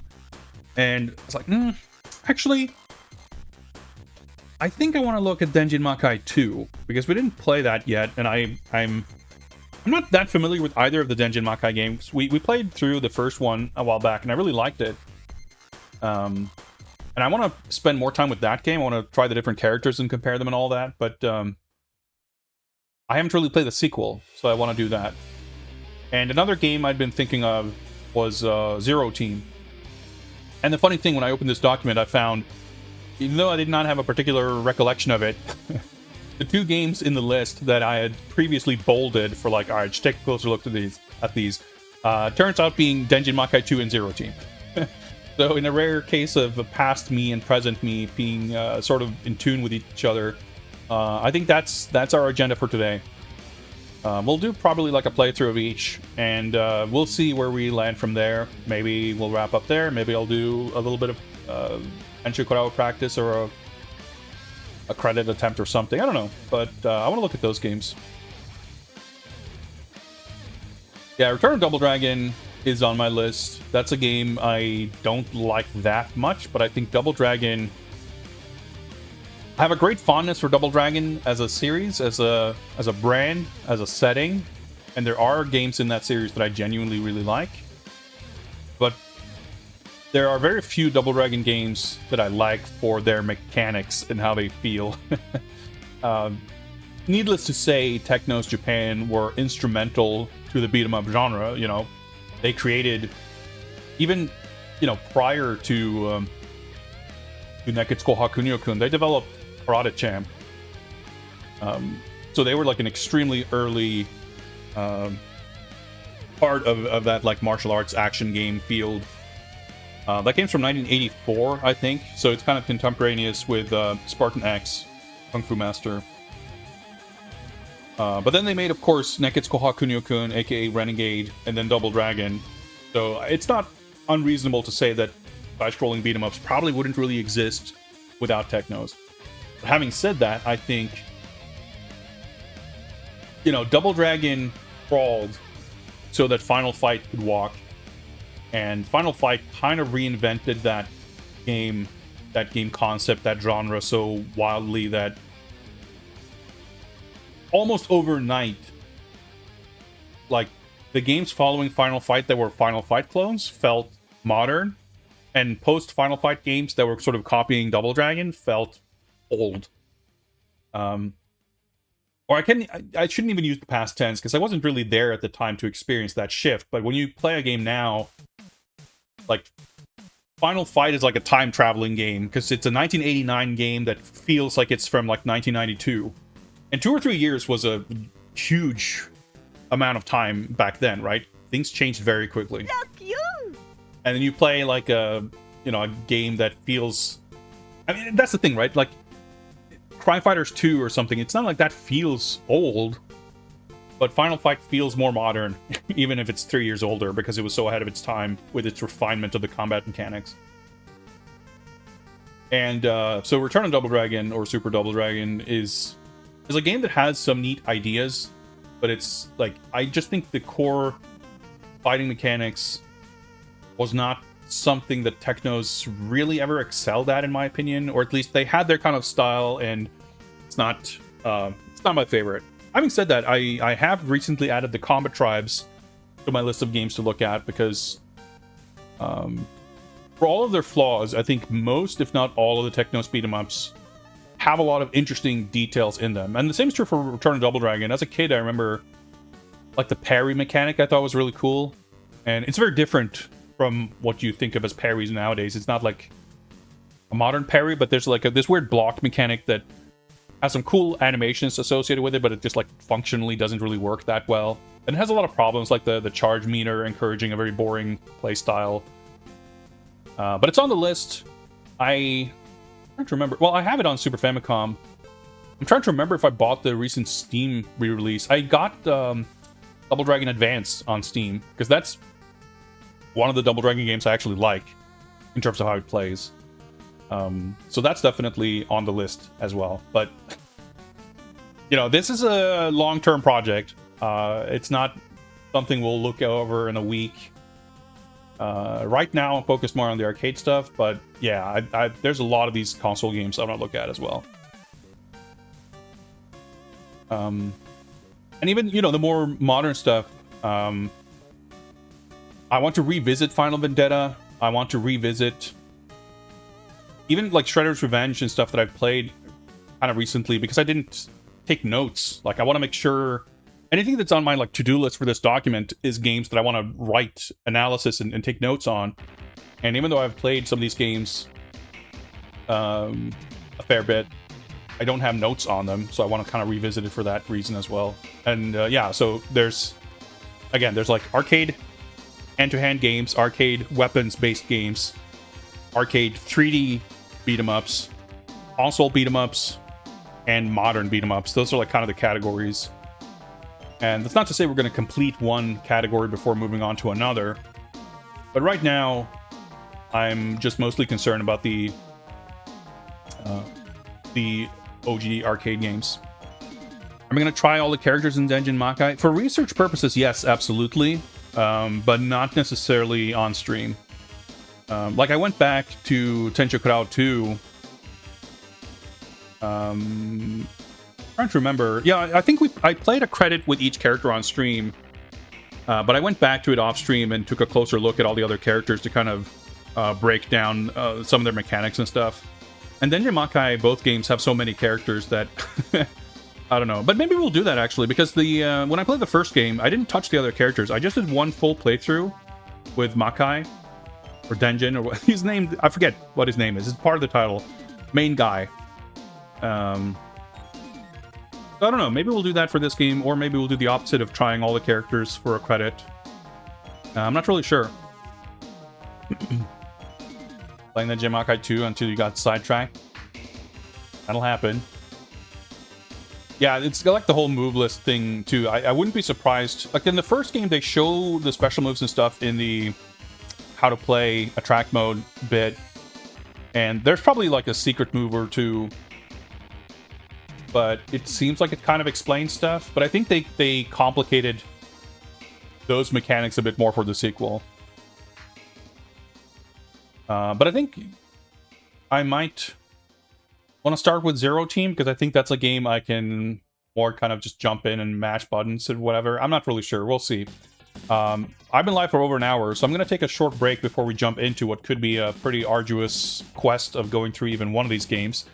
And it's like, actually, I think I want to look at Denjin Makai 2, because we didn't play that yet, and I'm not that familiar with either of the Denjin Makai games. We played through the first one a while back, and I really liked it. And I want to spend more time with that game. I want to try the different characters and compare them and all that, but I haven't really played the sequel, so I want to do that. And another game I'd been thinking of was Zero Team. And the funny thing, when I opened this document, I found, even though I did not have a particular recollection of it, the two games in the list that I had previously bolded for, like, alright, just take a closer look at these, turns out being Denjin Makai 2 and Zero Team. So in a rare case of a past me and present me being sort of in tune with each other, I think that's our agenda for today. We'll do probably like a playthrough of each, and we'll see where we land from there. Maybe we'll wrap up there. Maybe I'll do a little bit of Tenchi Kurau practice or a credit attempt or something. I don't know, but I want to look at those games. Yeah, Return of Double Dragon is on my list. That's a game I don't like that much, but I think Double Dragon... I have a great fondness for Double Dragon as a series, as a brand, as a setting, and there are games in that series that I genuinely really like. But there are very few Double Dragon games that I like for their mechanics and how they feel. Needless to say, Technos Japan were instrumental to the beat 'em up genre. You know, they created, even, you know, prior to Neketsuko Hakunyo-kun, they developed Karate Champ. So they were like an extremely early part of that like martial arts action game field. That game's from 1984, I think, so it's kind of contemporaneous with Spartan X, Kung Fu Master. But then they made, of course, Neketsuko Hakunyo-kun, aka Renegade, and then Double Dragon. So it's not unreasonable to say that side-scrolling beat-em-ups probably wouldn't really exist without Technos. But having said that, I think, you know, Double Dragon crawled so that Final Fight could walk, and Final Fight kind of reinvented that game concept, that genre so wildly that almost overnight, like, the games following Final Fight that were Final Fight clones felt modern, and post-Final Fight games that were sort of copying Double Dragon felt old. Or I shouldn't even use the past tense, because I wasn't really there at the time to experience that shift, but when you play a game now, like, Final Fight is like a time-traveling game, because it's a 1989 game that feels like it's from, like, 1992. And 2 or 3 years was a huge amount of time back then, right? Things changed very quickly. And then you play like a game that feels... I mean, that's the thing, right? Like, Crime Fighters 2 or something, it's not like that feels old, but Final Fight feels more modern, even if it's 3 years older, because it was so ahead of its time with its refinement of the combat mechanics. And so Return of Double Dragon, or Super Double Dragon, is a game that has some neat ideas, but it's like, I just think the core fighting mechanics was not something that Technos really ever excelled at, in my opinion, or at least they had their kind of style, and it's not my favorite. Having said that, I have recently added the Combat Tribes to my list of games to look at, because for all of their flaws, I think most, if not all, of the Technos beat-em-ups have a lot of interesting details in them. And the same is true for Return of Double Dragon. As a kid, I remember, like, the parry mechanic I thought was really cool. And it's very different from what you think of as parries nowadays. It's not like a modern parry, but there's like this weird block mechanic that has some cool animations associated with it, but it just, like, functionally doesn't really work that well. And it has a lot of problems, like the charge meter encouraging a very boring playstyle. But it's on the list. I'm trying to remember. Well, I have it on Super Famicom. I'm trying to remember if I bought the recent Steam re-release. I got Double Dragon Advance on Steam, because that's one of the Double Dragon games I actually like in terms of how it plays. So that's definitely on the list as well. But, you know, this is a long-term project. It's not something we'll look over in a week. Right now, I'm focused more on the arcade stuff, but yeah, there's a lot of these console games I want to look at as well. And even, you know, the more modern stuff, I want to revisit Final Vendetta. I want to revisit even, like, Shredder's Revenge and stuff that I've played kind of recently, because I didn't take notes. Like, I want to make sure anything that's on my, like, to-do list for this document is games that I want to write analysis and take notes on. And even though I've played some of these games a fair bit, I don't have notes on them, so I want to kind of revisit it for that reason as well. And yeah, so there's like arcade hand-to-hand games, arcade weapons-based games, arcade 3D beat 'em ups, console beat 'em ups, and modern beat 'em ups. Those are like kind of the categories. And that's not to say we're going to complete one category before moving on to another. But right now, I'm just mostly concerned about the OG arcade games. I'm going to try all the characters in Denjin Makai. For research purposes, yes, absolutely. But not necessarily on stream. Like, I went back to Tenchi Kurau 2. Trying to remember. Yeah, I think I played a credit with each character on stream. But I went back to it off stream and took a closer look at all the other characters to kind of break down some of their mechanics and stuff. And Denjin Makai, both games have so many characters that... I don't know. But maybe we'll do that, actually, because when I played the first game, I didn't touch the other characters. I just did one full playthrough with Makai, or Denjin, or what he's named. I forget what his name is. It's part of the title. Main guy. I don't know. Maybe we'll do that for this game, or maybe we'll do the opposite of trying all the characters for a credit. I'm not really sure. Playing the Denjin Makai 2 until you got sidetracked. That'll happen. Yeah, it's like the whole move list thing, too. I wouldn't be surprised. Like, in the first game, they show the special moves and stuff in the how to play attract mode bit. And there's probably, like, a secret move or two. But it seems like it kind of explains stuff. But I think they complicated those mechanics a bit more for the sequel. But I think I might... want to start with Zero Team, because I think that's a game I can more kind of just jump in and mash buttons and whatever. I'm not really sure. We'll see. I've been live for over an hour, so I'm going to take a short break before we jump into what could be a pretty arduous quest of going through even one of these games.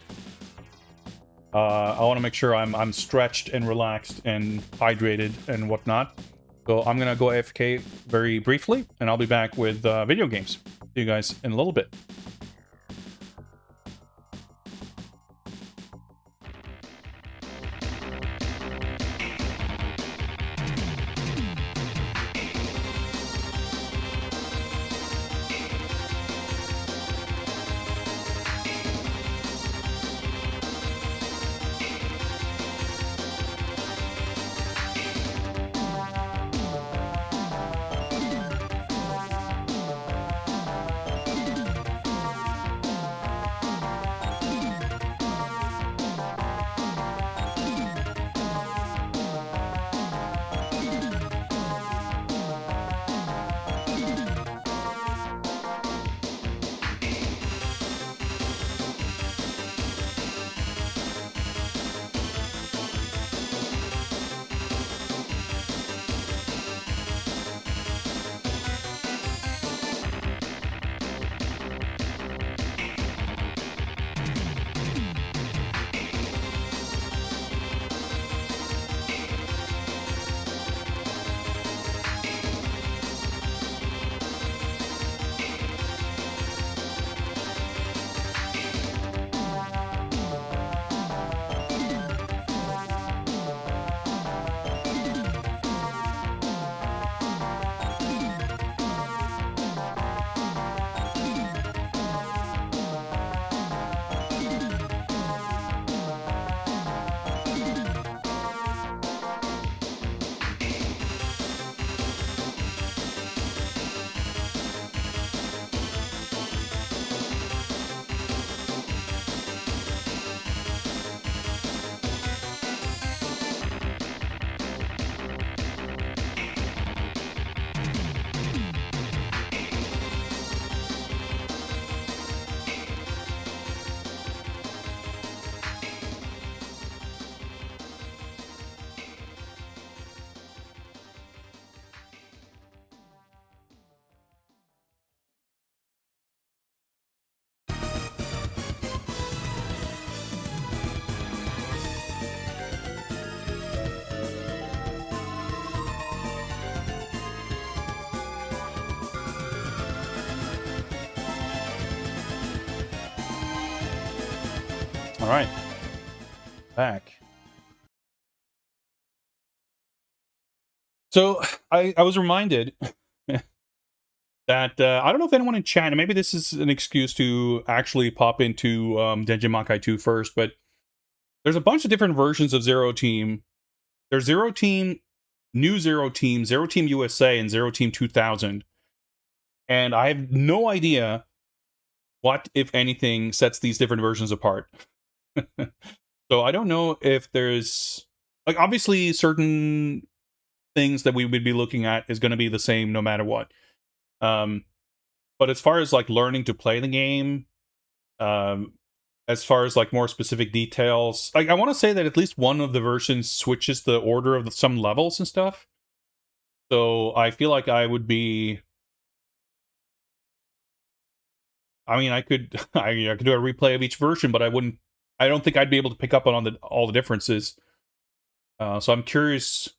I want to make sure I'm stretched and relaxed and hydrated and whatnot. So I'm going to go AFK very briefly, and I'll be back with video games. See you guys in a little bit. All right, back. So I was reminded that I don't know if anyone in chat, and maybe this is an excuse to actually pop into Denjin Makai 2 first, but there's a bunch of different versions of Zero Team. There's Zero Team, New Zero Team, Zero Team USA, and Zero Team 2000. And I have no idea what, if anything, sets these different versions apart. So I don't know if there's, like, obviously certain things that we would be looking at is going to be the same no matter what. But as far as like learning to play the game, um, as far as like more specific details, like I want to say that at least one of the versions switches the order of some levels and stuff. So I feel like I would be. I mean, I could I could do a replay of each version, but I wouldn't. I don't think I'd be able to pick up on all the differences. So I'm curious.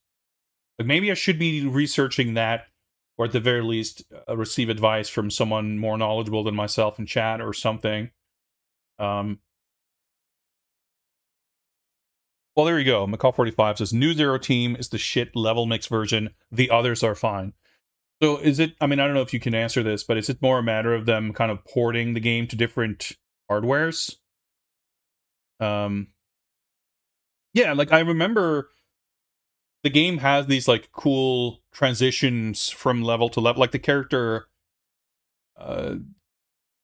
Like maybe I should be researching that, or at the very least, receive advice from someone more knowledgeable than myself in chat or something. Well, there you go. McCall45 says, New Zero Team is the shit level mix version. The others are fine. So is it, I mean, I don't know if you can answer this, but is it more a matter of them kind of porting the game to different hardwares? Yeah, like I remember the game has these like cool transitions from level to level. Like the character,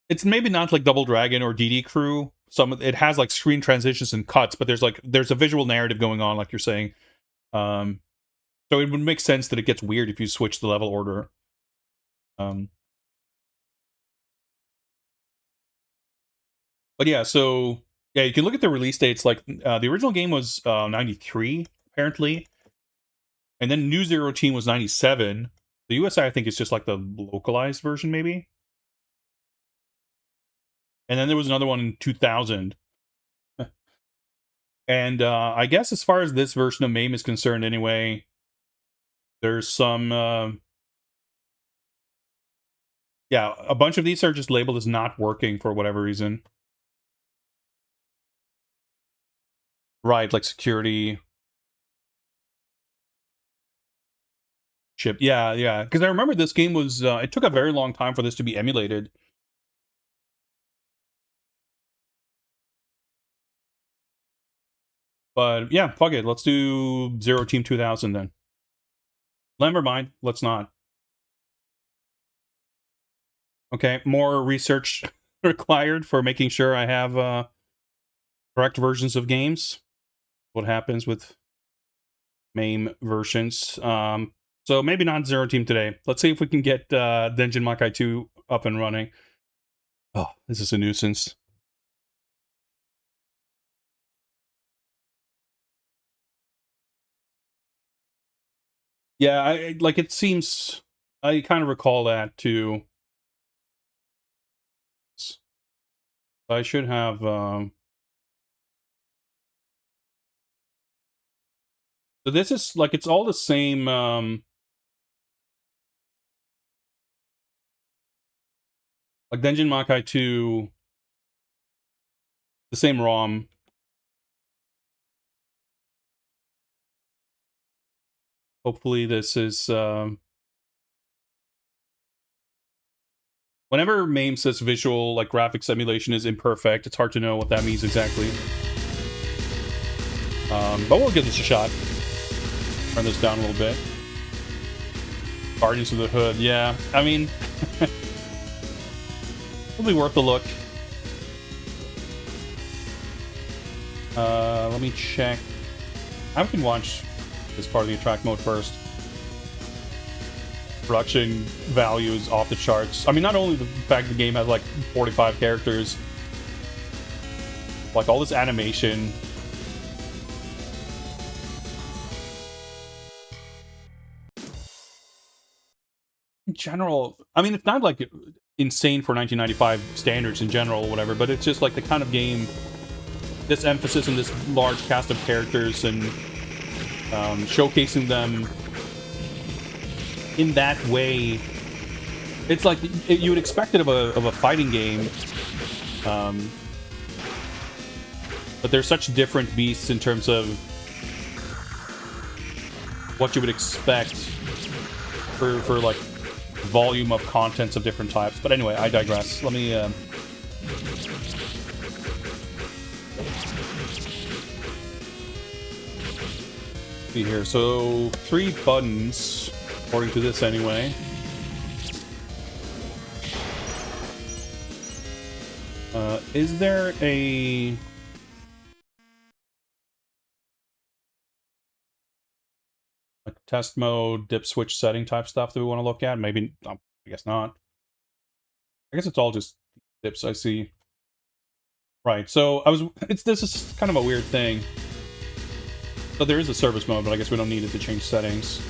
it's maybe not like Double Dragon or DD Crew. It has like screen transitions and cuts, but there's a visual narrative going on, like you're saying. So it would make sense that it gets weird if you switch the level order. But yeah, so yeah, you can look at the release dates. Like the original game was 93 apparently, and then New Zero Team was 97. The USA, I think, is just like the localized version, maybe. And then there was another one in 2000. And I guess as far as this version of MAME is concerned, anyway, there's some. Yeah, a bunch of these are just labeled as not working for whatever reason. Right, like security. Chip. Yeah, yeah. Because I remember this game was. It took a very long time for this to be emulated. But yeah, fuck it. Let's do Zero Team 2000 then. Never mind. Let's not. Okay, more research required for making sure I have correct versions of games. What happens with MAME versions. So maybe not Zero Team today. Let's see if we can get Denjin Makai 2 up and running. Oh, this is a nuisance. Yeah, I like it seems. I kind of recall that too. I should have. So this is like it's all the same. Like Denjin Makai 2, the same ROM. Hopefully this is. Whenever MAME says visual, like graphics emulation is imperfect, it's hard to know what that means exactly. But we'll give this a shot. Turn this down a little bit. Guardians of the Hood, yeah. I mean, it'll be worth a look. Let me check. I can watch this part of the attract mode first. Production value is off the charts. I mean, not only the fact the game has like 45 characters, like all this animation. In general, I mean, it's not like insane for 1995 standards in general or whatever, but it's just like the kind of game, this emphasis on this large cast of characters and showcasing them in that way. It's like you would expect it of a fighting game, but they're such different beasts in terms of what you would expect for like volume of contents of different types. But anyway, I digress. Let me see here. So 3 buttons, according to this anyway. Is there a like test mode, dip switch setting type stuff that we want to look at? Maybe, I guess not. I guess it's all just dips I see. Right, so this is kind of a weird thing. So there is a service mode, but I guess we don't need it to change settings.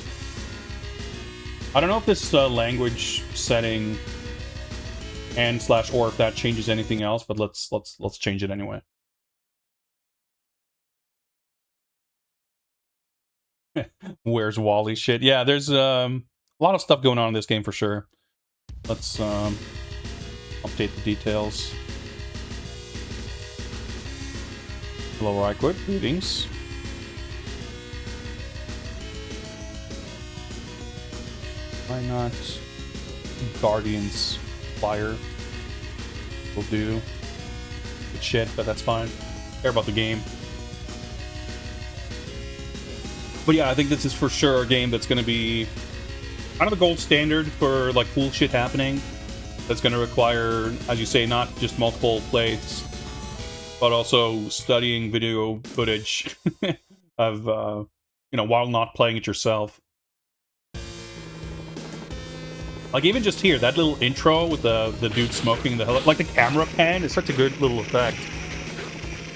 I don't know if this language setting and / or if that changes anything else, but let's change it anyway. Where's Wally shit? Yeah, there's a lot of stuff going on in this game for sure. Let's update the details. Hello, Ryquid. Greetings. Why not Guardians Fire? Will do. Good shit, but that's fine. Care about the game. But yeah, I think this is for sure a game that's going to be kind of a gold standard for like cool shit happening. That's going to require, as you say, not just multiple plays, but also studying video footage of, you know, while not playing it yourself. Like, even just here, that little intro with the dude smoking the hell, like the camera pan is such a good little effect.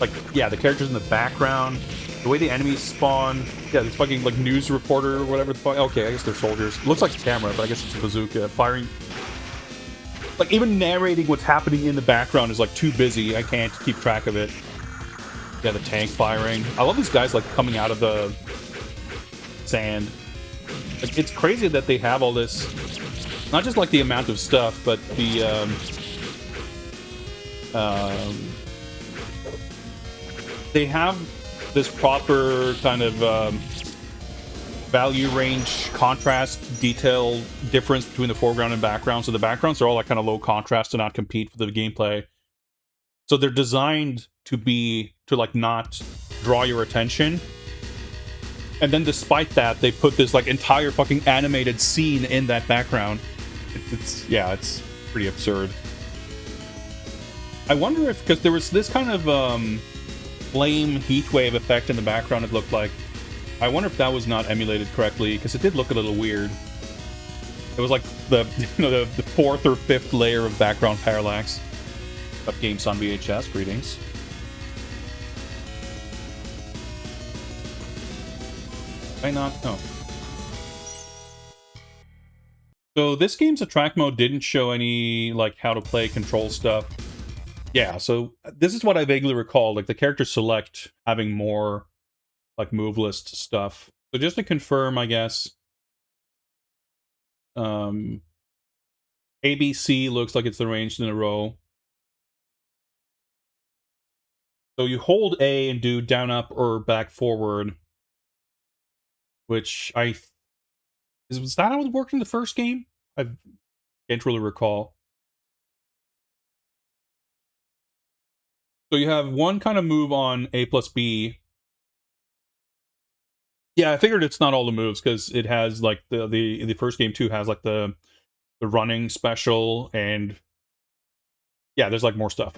Like, yeah, the characters in the background, the way the enemies spawn, yeah, this fucking, like, news reporter or whatever the fuck. Okay, I guess they're soldiers. It looks like a camera, but I guess it's a bazooka. Firing. Like, even narrating what's happening in the background is, like, too busy. I can't keep track of it. Yeah, the tank firing. I love these guys, like, coming out of the sand. Like, it's crazy that they have all this. Not just, like, the amount of stuff, but the, they have this proper kind of, value range, contrast, detail difference between the foreground and background. So the backgrounds are all, like, kind of low contrast to not compete with the gameplay. So they're designed to like, not draw your attention. And then despite that, they put this, like, entire fucking animated scene in that background. It's pretty absurd. I wonder if, because there was this kind of flame heatwave effect in the background, it looked like. I wonder if that was not emulated correctly, because it did look a little weird. It was like the, you know, the 4th or 5th layer of background parallax. Up games on VHS, greetings. Why not? No. So this game's attract mode didn't show any, like, how to play control stuff. Yeah, so this is what I vaguely recall, like the character select having more, like, move list stuff. So just to confirm, I guess, ABC looks like it's arranged in a row. So you hold A and do down, up, or back, forward, which was that how it worked in the first game? I can't really recall. So you have one kind of move on A plus B. Yeah, I figured it's not all the moves because it has, like, the first game too has, like, the running special, and yeah, there's, like, more stuff.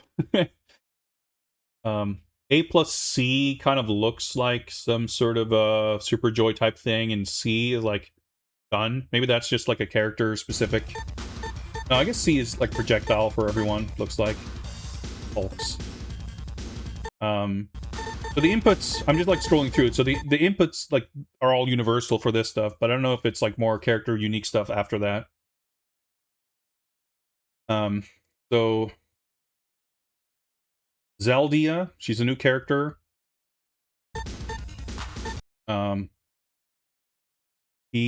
A plus C kind of looks like some sort of a Super Joy type thing, and C is like gun. Maybe that's just like a character specific. No, I guess C is like projectile for everyone, looks like. Folks. So the inputs, I'm just, like, scrolling through it. So the inputs, like, are all universal for this stuff, but I don't know if it's, like, more character unique stuff after that. So Zeldia, she's a new character.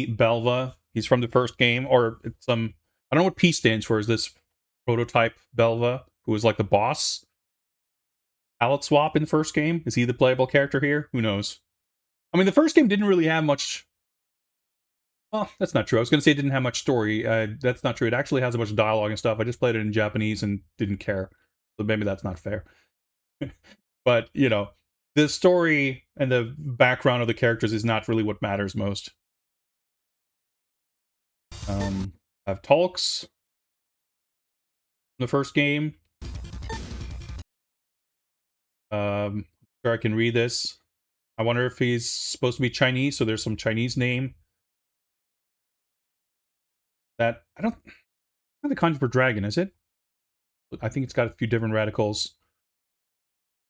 Belva, he's from the first game, or it's some, I don't know what P stands for. Is this prototype Belva, who was, like, the boss? Palette swap in the first game? Is he the playable character here? Who knows? I mean, the first game didn't really have much Well, that's not true. I was going to say it didn't have much story. That's not true. It actually has a bunch of dialogue and stuff. I just played it in Japanese and didn't care. So maybe that's not fair. But, you know, the story and the background of the characters is not really what matters most. I have Talks in the first game. Sure I can read this. I wonder if he's supposed to be Chinese, so there's some Chinese name. That, I don't, not the kanji for dragon, is it? I think it's got a few different radicals.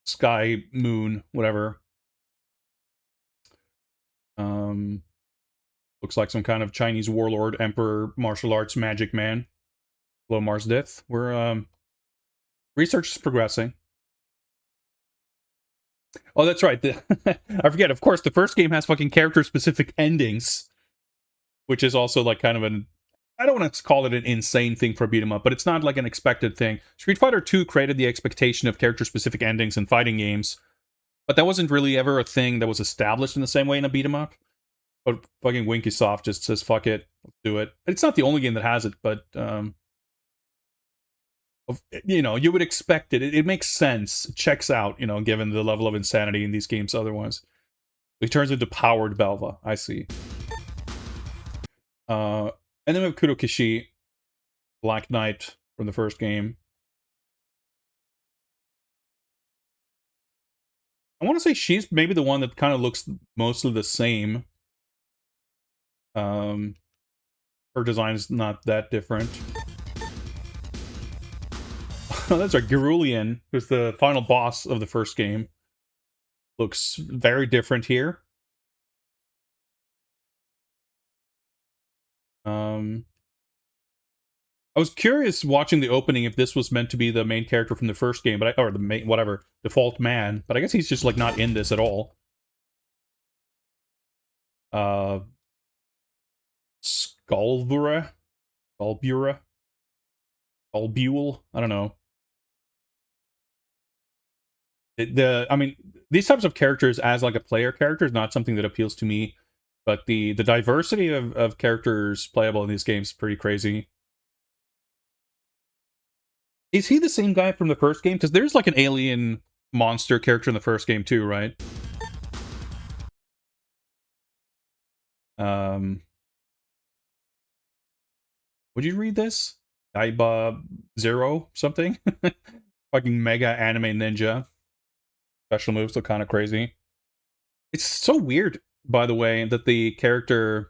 Sky, moon, whatever. Looks like some kind of Chinese warlord, emperor, martial arts, magic man. Hello, Mars Dith. We're, research is progressing. Oh, that's right. I forget, of course, the first game has fucking character-specific endings, which is also, like, kind of an... I don't want to call it an insane thing for a beat 'em up, but it's not like an expected thing. Street Fighter 2 created the expectation of character-specific endings in fighting games, but that wasn't really ever a thing that was established in the same way in a beat 'em up. But fucking Winkysoft just says, fuck it, let's do it. It's not the only game that has it, but, you know, you would expect it. It makes sense. It checks out, you know, given the level of insanity in these games otherwise. He turns into powered Belva. I see. And then we have Kurokishi, Black Knight from the first game. I want to say she's maybe the one that kind of looks mostly the same. Her design is not that different. That's right, Gerulian, who's the final boss of the first game. Looks very different here. I was curious watching the opening if this was meant to be the main character from the first game, but or the main, whatever, default man, but I guess he's just, like, not in this at all. Skullbura? Skullbura? Skullbule? I don't know. I mean, these types of characters as, like, a player character is not something that appeals to me, but the diversity of characters playable in these games is pretty crazy. Is he the same guy from the first game? Because there's, like, an alien monster character in the first game too, right? Would you read this? Daiba Zero something? Fucking mega anime ninja. Special moves look kind of crazy. It's so weird, by the way, that the character...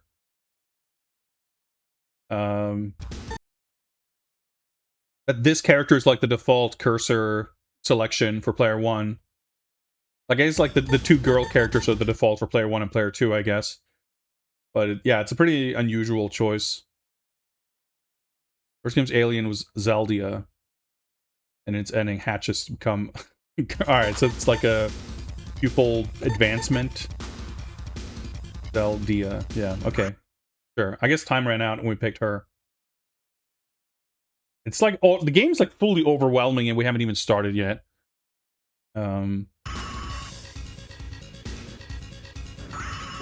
that this character is, like, the default cursor selection for player 1. Like, it's like the two girl characters are the default for player 1 and player 2, I guess. But yeah, it's a pretty unusual choice. First game's alien was Zeldia. And its ending hatches become... Alright, so it's like a pupil advancement. Zeldia. Yeah, okay. Sure. I guess time ran out and we picked her. It's like, oh, the game's, like, fully overwhelming and we haven't even started yet. Full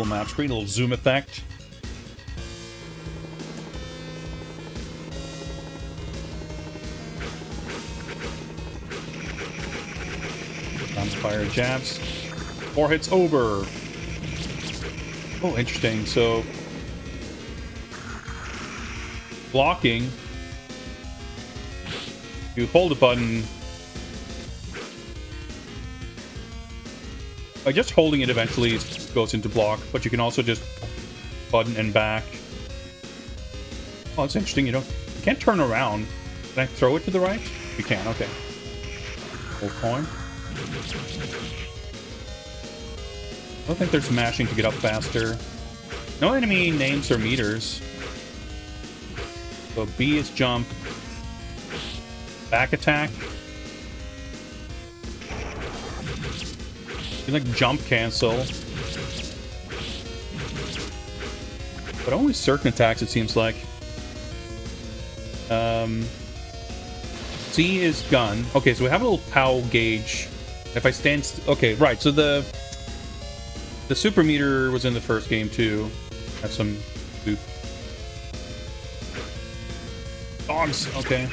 map screen, a little zoom effect. Fire jabs. 4 hits over. Oh, interesting. So, blocking. You hold a button. By just holding it eventually goes into block, but you can also just button and back. Oh, that's interesting. You can't turn around. Can I throw it to the right? You can, okay. Hold coin. I don't think there's mashing to get up faster. No enemy names or meters. So B is jump. Back attack. You can, like, jump cancel. But only certain attacks, it seems like. C is gun. Okay, so we have a little POW gauge. If I stand... okay, right, so the super meter was in the first game, too. Have some Boop. Dogs, okay.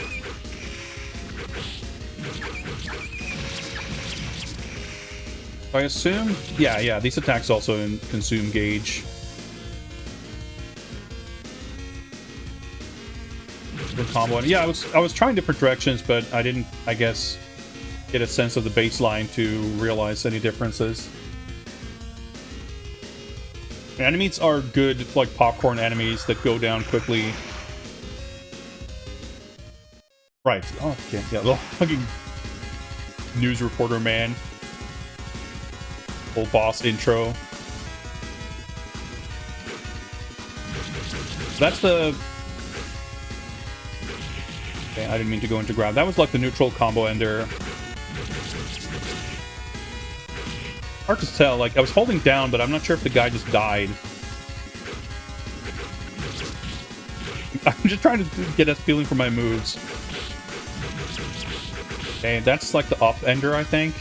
I assume, yeah, these attacks also consume gauge. For combo, yeah, I was trying different directions, but I didn't, I guess, get a sense of the baseline to realize any differences. Enemies are good, like popcorn enemies that go down quickly. Right. Oh, okay. Yeah, the fucking news reporter man. Full boss intro. That's the... Okay, I didn't mean to go into grab. That was like the neutral combo ender. Hard to tell. Like, I was holding down, but I'm not sure if the guy just died. I'm just trying to get a feeling for my moves. Okay, that's like the up ender, I think.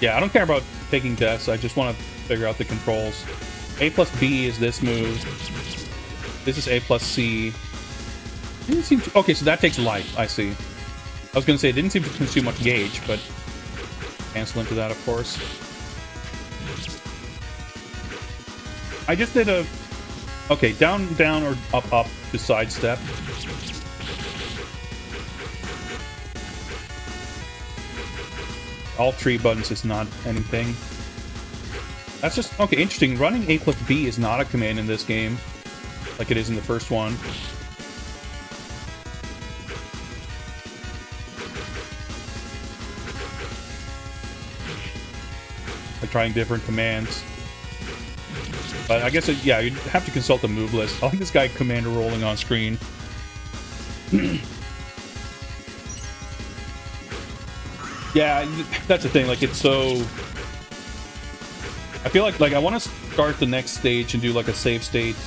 Yeah, I don't care about taking deaths. I just want to figure out the controls. A plus B is this move. This is A plus C. Didn't seem to... Okay, so that takes life. I see. I was going to say, it didn't seem to consume much gauge, but cancel into that, of course. I just did a... Okay, down, down, or up, up to sidestep. All three buttons is not anything. That's just... Okay, interesting. Running A plus B is not a command in this game, like it is in the first one. Like trying different commands. But I guess, yeah, you'd have to consult the move list. I like this guy commander rolling on screen. Yeah, that's the thing. Like, it's so... I feel like I want to start the next stage and do like a save state.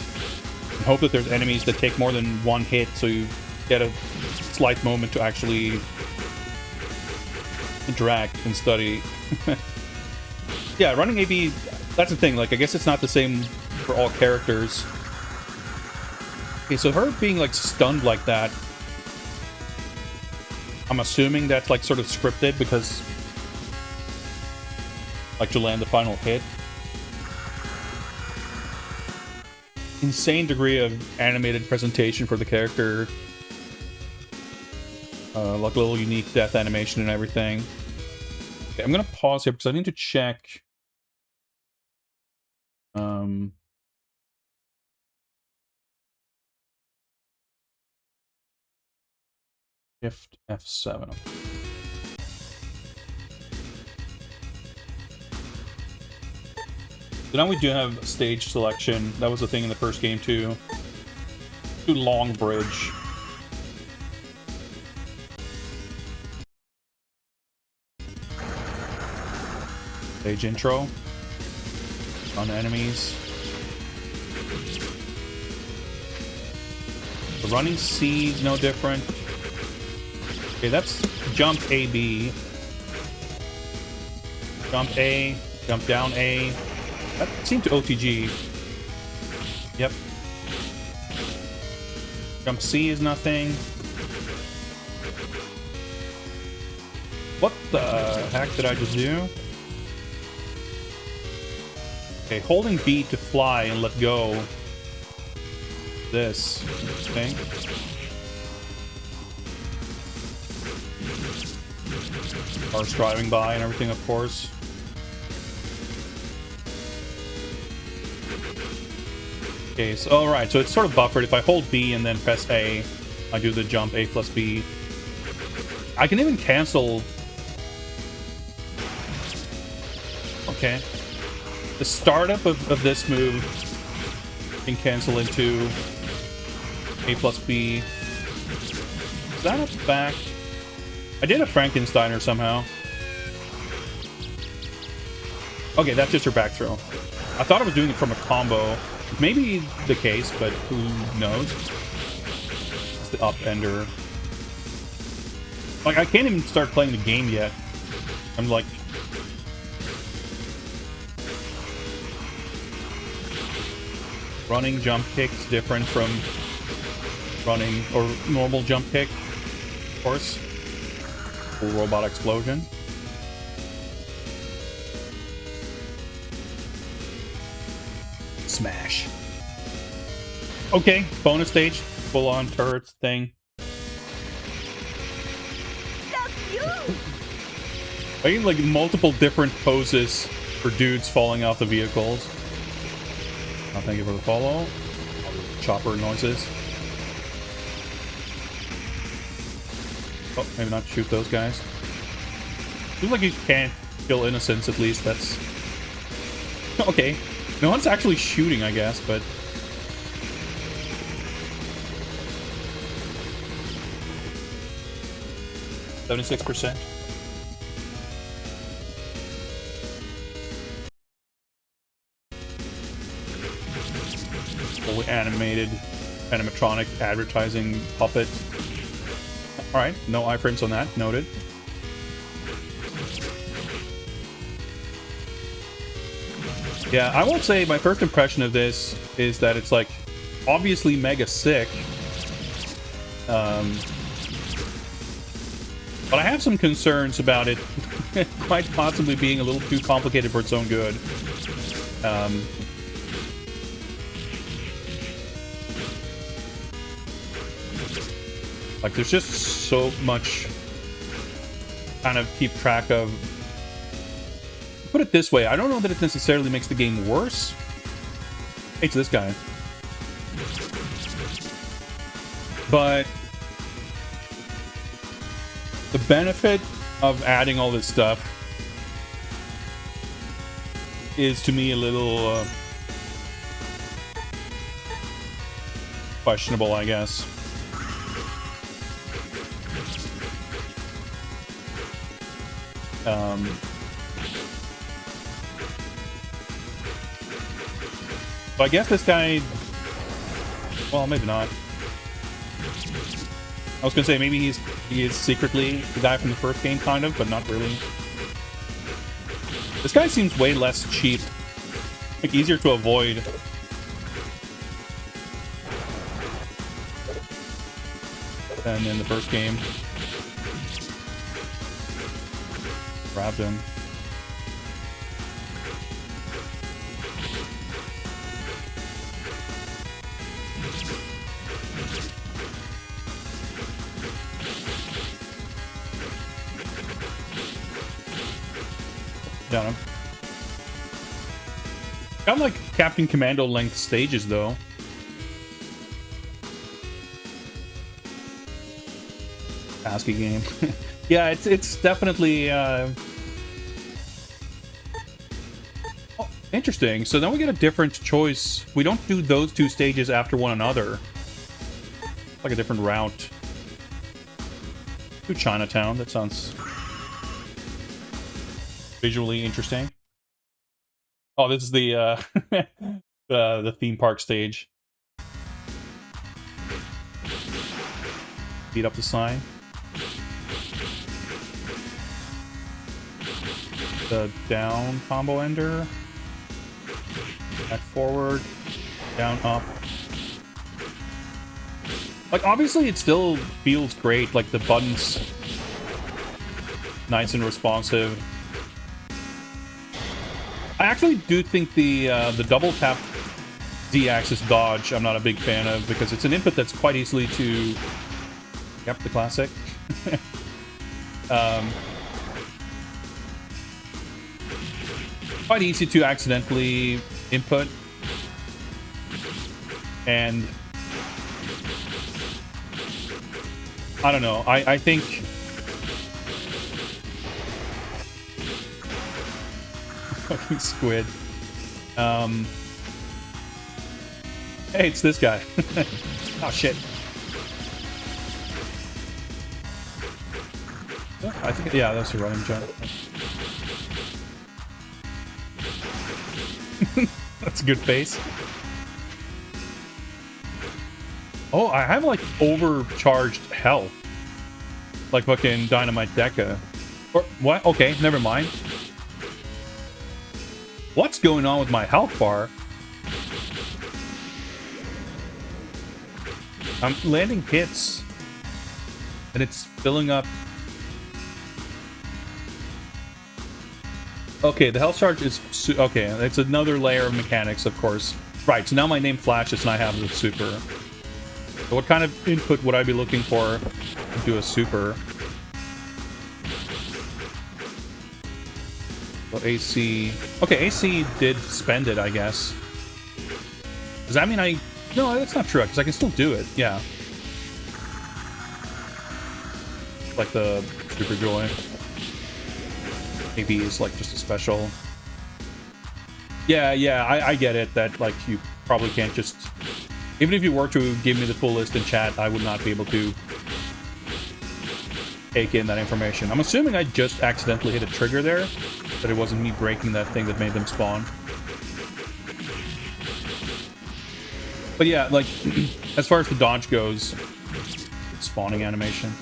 And hope that there's enemies that take more than one hit, so you get a slight moment to actually interact and study. Yeah, running AB, that's the thing. Like, I guess it's not the same for all characters. Okay, so her being like stunned like that, I'm assuming that's like sort of scripted because like to land the final hit. Insane degree of animated presentation for the character. Like a little unique death animation and everything. Okay, I'm gonna pause here because I need to check. Shift F7. So now we do have stage selection. That was a thing in the first game too. Do long bridge. Stage intro. On enemies. The running C is no different. Okay, that's jump A, B. Jump A, jump down A. That seemed to OTG. Yep. Jump C is nothing. What the heck did I just do? Okay, holding B to fly and let go. This thing. Cars driving by and everything, of course. Okay, so alright, so it's sort of buffered. If I hold B and then press A, I do the jump A plus B. I can even cancel. Okay. The startup of this move can cancel into A plus B. Is that a back? I did a Frankensteiner somehow. Okay, that's just her back throw. I thought I was doing it from a combo. Maybe the case, but who knows? It's the up ender. Like, I can't even start playing the game yet. I'm like... Running jump kick's different from running or normal jump kick, of course. Full robot explosion. Smash. Okay, bonus stage, full on turrets thing. I need like multiple different poses for dudes falling off the vehicles. Oh, thank you for the follow. Chopper noises. Oh, maybe not shoot those guys. Seems like you can't kill innocents, at least. That's... Okay. No one's actually shooting, I guess, but... $76%. Fully animated animatronic advertising puppet. Alright, no iframes on that. Noted. Yeah, I won't say my first impression of this is that it's like obviously mega sick. But I have some concerns about it quite possibly being a little too complicated for its own good. Like, there's just so much kind of keep track of. Put it this way, I don't know that it necessarily makes the game worse. Hey, it's this guy. But the benefit of adding all this stuff is, to me, a little questionable, I guess. So I guess this guy... Well, maybe not. I was gonna say, maybe he is secretly the guy from the first game, kind of, but not really. This guy seems way less cheap. Like, easier to avoid. Than in the first game. Grabbed him. Down him. Got like Captain Commando length stages though. ASCII game. Yeah, it's definitely oh, interesting. So then we get a different choice. We don't do those two stages after one another. Like a different route. To Chinatown. That sounds visually interesting. Oh, this is the the theme park stage. Beat up the sign. The down combo ender. Back forward. Down up. Like, obviously it still feels great. Like, the buttons nice and responsive. I actually do think the double tap Z-axis dodge I'm not a big fan of, because it's an input that's quite easily to... Yep, the classic. Quite easy to accidentally input. And... I don't know, I think... Fucking squid. Hey, it's this guy. Oh, shit. I think, yeah, that's a running jump. That's a good face. Oh, I have, like, overcharged health. Like fucking Dynamite Deca. Or, what? Okay, never mind. What's going on with my health bar? I'm landing hits, and it's filling up. Okay, the health charge is... okay, it's another layer of mechanics, of course. Right, so now my name flashes and I have the super. So what kind of input would I be looking for to do a super? So AC... okay, AC did spend it, I guess. Does that mean I... no, that's not true, because I can still do it, yeah. Like the Super Joy. Maybe is like just a special. Yeah, I get it, that like you probably can't just... even if you were to give me the full list in chat, I would not be able to take in that information. I'm assuming I just accidentally hit a trigger there, but it wasn't me breaking that thing that made them spawn. But yeah, like, as far as the dodge goes, it's spawning animation.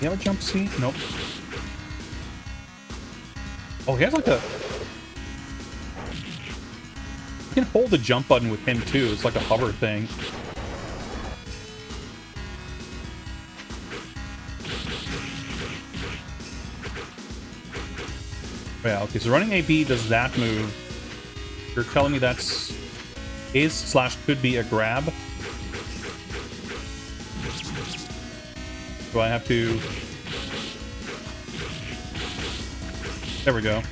You have a jump C? Nope. Oh, he has like a... you can hold the jump button with him too. It's like a hover thing. Yeah, okay, so running AB does that move. You're telling me that's is/could be a grab? Do I have to... there we go.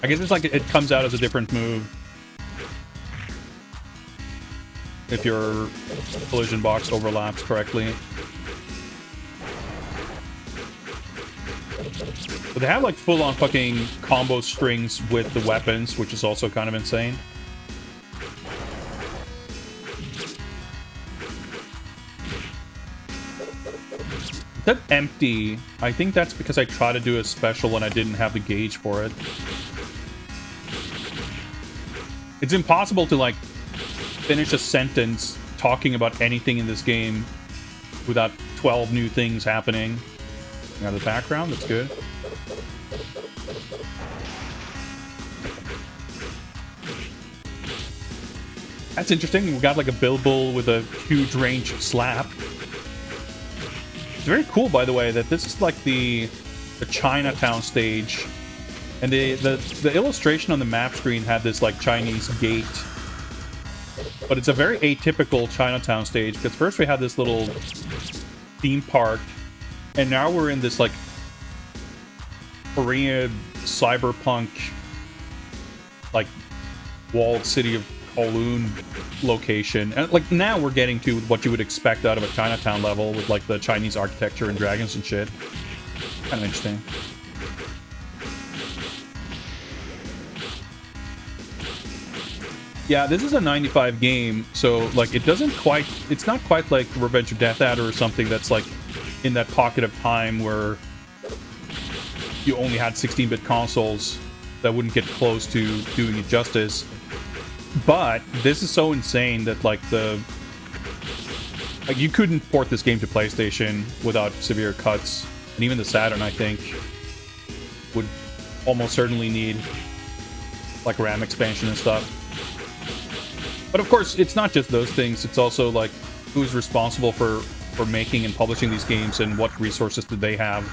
I guess it's like it comes out as a different move if your collision box overlaps correctly. But they have like full-on fucking combo strings with the weapons, which is also kind of insane. That empty, I think that's because I tried to do a special and I didn't have the gauge for it. It's impossible to like finish a sentence talking about anything in this game without 12 new things happening. Now the background, that's good. That's interesting. We got like a Bilbo with a huge range slap. It's very cool, by the way, that this is like the Chinatown stage, and the illustration on the map screen had this like Chinese gate, but it's a very atypical Chinatown stage because first we had this little theme park, and now we're in this like Korean cyberpunk like walled city of Kowloon location, and like now we're getting to what you would expect out of a Chinatown level with like the Chinese architecture and dragons and shit. Kind of interesting. Yeah, this is a 95 game, so like it doesn't quite, it's not quite like Revenge of Death Adder or something that's like in that pocket of time where you only had 16-bit consoles that wouldn't get close to doing it justice. But this is so insane that like you couldn't port this game to PlayStation without severe cuts, and even the Saturn I think would almost certainly need like RAM expansion and stuff. But of course, it's not just those things. It's also like who's responsible for making and publishing these games and what resources do they have.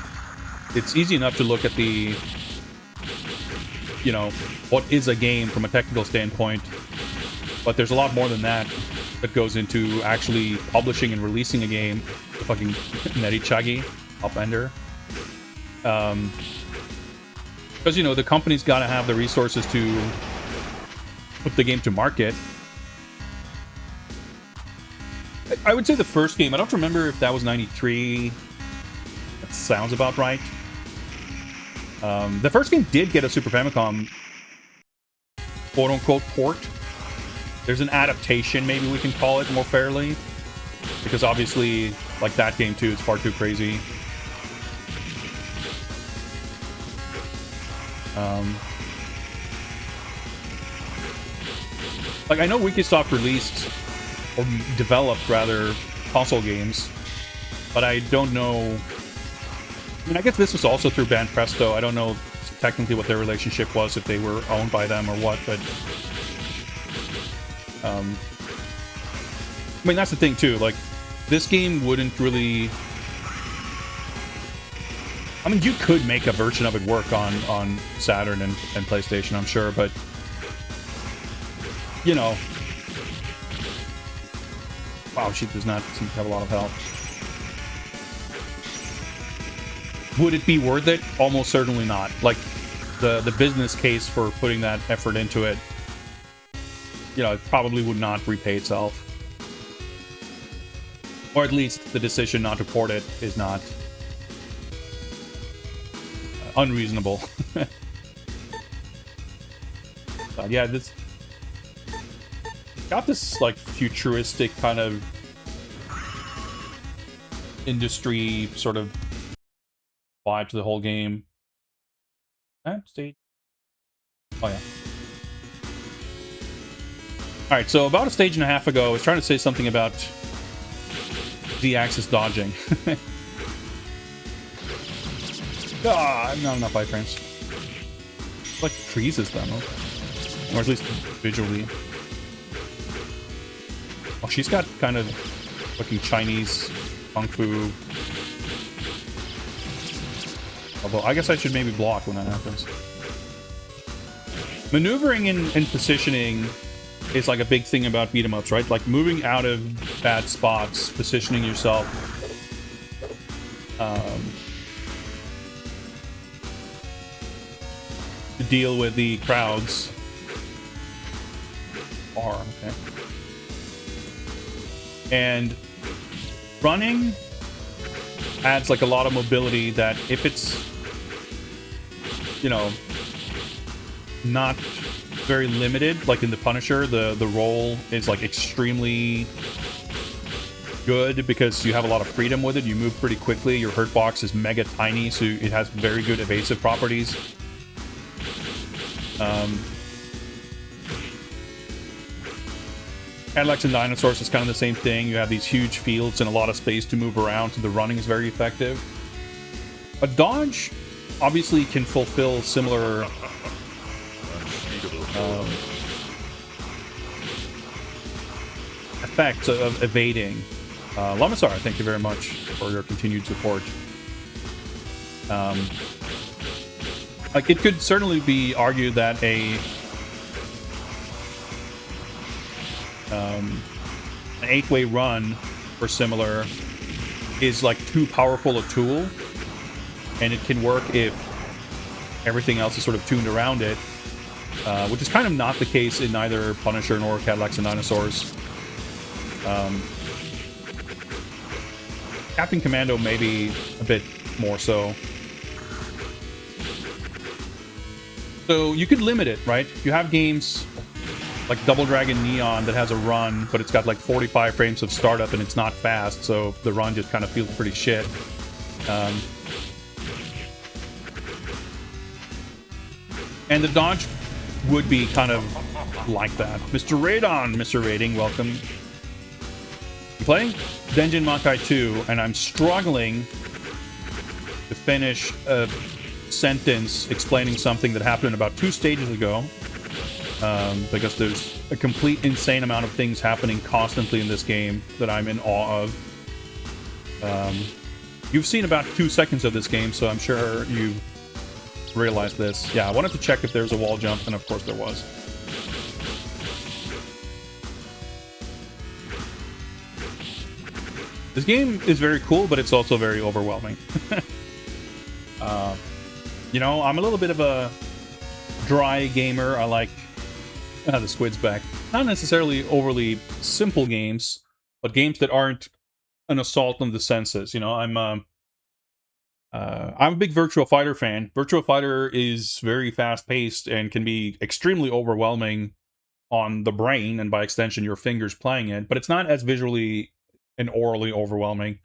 It's easy enough to look at the, you know, what is a game from a technical standpoint, but there's a lot more than that that goes into actually publishing and releasing a game. The fucking Nerichagi upender. Because, you know, the company's got to have the resources to put the game to market. I would say the first game, I don't remember if that was 93. That sounds about right. The first game did get a Super Famicom quote-unquote port. There's an adaptation, maybe we can call it more fairly, because obviously, like that game too, it's far too crazy. Like I know Wikisoft released, or developed rather, console games, but I don't know. I mean, I guess this was also through Banpresto. I don't know technically what their relationship was, if they were owned by them or what, but I mean, that's the thing too, like, this game wouldn't really... I mean, you could make a version of it work on Saturn and PlayStation, I'm sure, but, you know... Wow, she does not seem to have a lot of health. Would it be worth it? Almost certainly not. Like, the business case for putting that effort into it, you know, it probably would not repay itself. Or at least the decision not to port it is not unreasonable. But yeah, this got this like futuristic kind of industry sort of vibe to the whole game. Stage. Oh yeah. All right, so about a stage and a half ago, I was trying to say something about Z-axis dodging. Ah, not enough iframes. Like freezes them, or at least visually. Oh, she's got kind of looking Chinese kung fu. Although I guess I should maybe block when that happens. Maneuvering and positioning is like a big thing about beat 'em ups, right? Like moving out of bad spots, positioning yourself. To deal with the crowds. Okay. And running adds like a lot of mobility that if it's, you know, not very limited, like in the Punisher, the roll is like extremely good because you have a lot of freedom with it. You move pretty quickly. Your hurt box is mega tiny, so it has very good evasive properties. Cadillacs and Dinosaurs is kind of the same thing. You have these huge fields and a lot of space to move around, so the running is very effective. A dodge obviously can fulfill similar effects of evading. Lamasar, thank you very much for your continued support. Like, it could certainly be argued that an 8-way run or similar is like too powerful a tool, and it can work if everything else is sort of tuned around it, which is kind of not the case in neither Punisher nor Cadillacs and Dinosaurs. Captain Commando maybe a bit more so. So you could limit it, right? You have games like Double Dragon Neon that has a run, but it's got like 45 frames of startup and it's not fast, so the run just kind of feels pretty shit. And the dodge would be kind of like that. Mr. Radon, Mr. Rating, welcome. I'm playing Denjin Makai 2, and I'm struggling to finish a sentence explaining something that happened about 2 stages ago. Because there's a complete insane amount of things happening constantly in this game that I'm in awe of. You've seen about 2 seconds of this game, so I'm sure you realized this. Yeah, I wanted to check if there's a wall jump, and of course there was. This game is very cool, but it's also very overwhelming. You know, I'm a little bit of a dry gamer. I like... the squid's back. Not necessarily overly simple games, but games that aren't an assault on the senses. You know, I'm a big Virtua Fighter fan. Virtua Fighter is very fast-paced and can be extremely overwhelming on the brain, and by extension, your fingers playing it. But it's not as visually and orally overwhelming.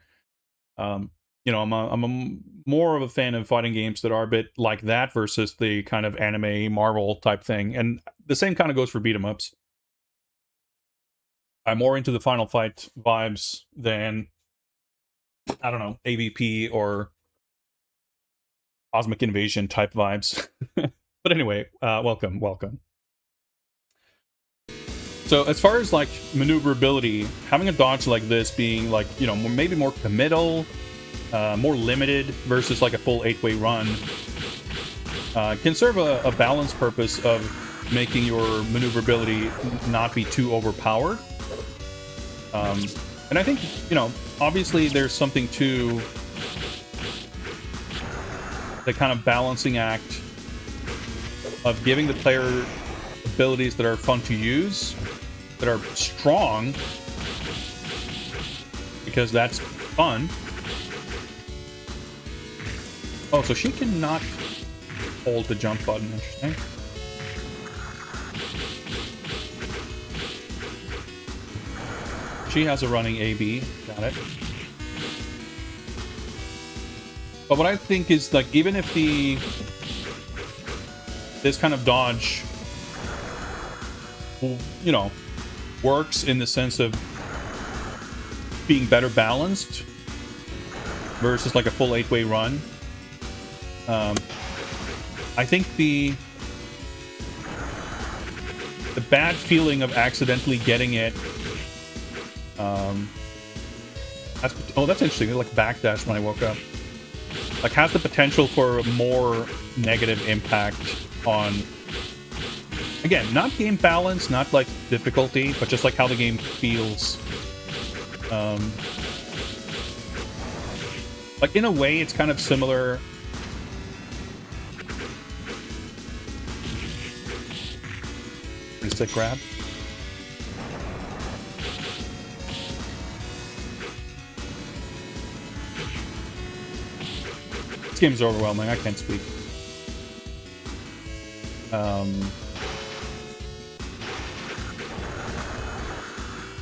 You know, I'm more of a fan of fighting games that are a bit like that versus the kind of anime Marvel type thing. And the same kind of goes for beat 'em ups. I'm more into the Final Fight vibes than, I don't know, AVP or cosmic invasion type vibes. But anyway, welcome, welcome. So as far as like maneuverability, having a dodge like this being like, you know, maybe more committal, more limited versus like a full 8-way run, can serve a balance purpose of making your maneuverability not be too overpowered. And I think, you know, obviously there's something to the kind of balancing act of giving the player abilities that are fun to use, that are strong, because that's fun. Oh, so she cannot hold the jump button. Interesting. She has a running AB. Got it. But what I think is, like, even if this kind of dodge, you know, works in the sense of being better balanced versus like a full 8-way run, I think the bad feeling of accidentally getting it, that's interesting. It like backdashed when I woke up. Like, has the potential for a more negative impact on, again, not game balance, not like difficulty, but just like how the game feels. Like, in a way, it's kind of similar. Stick grab. This game is overwhelming. I can't speak.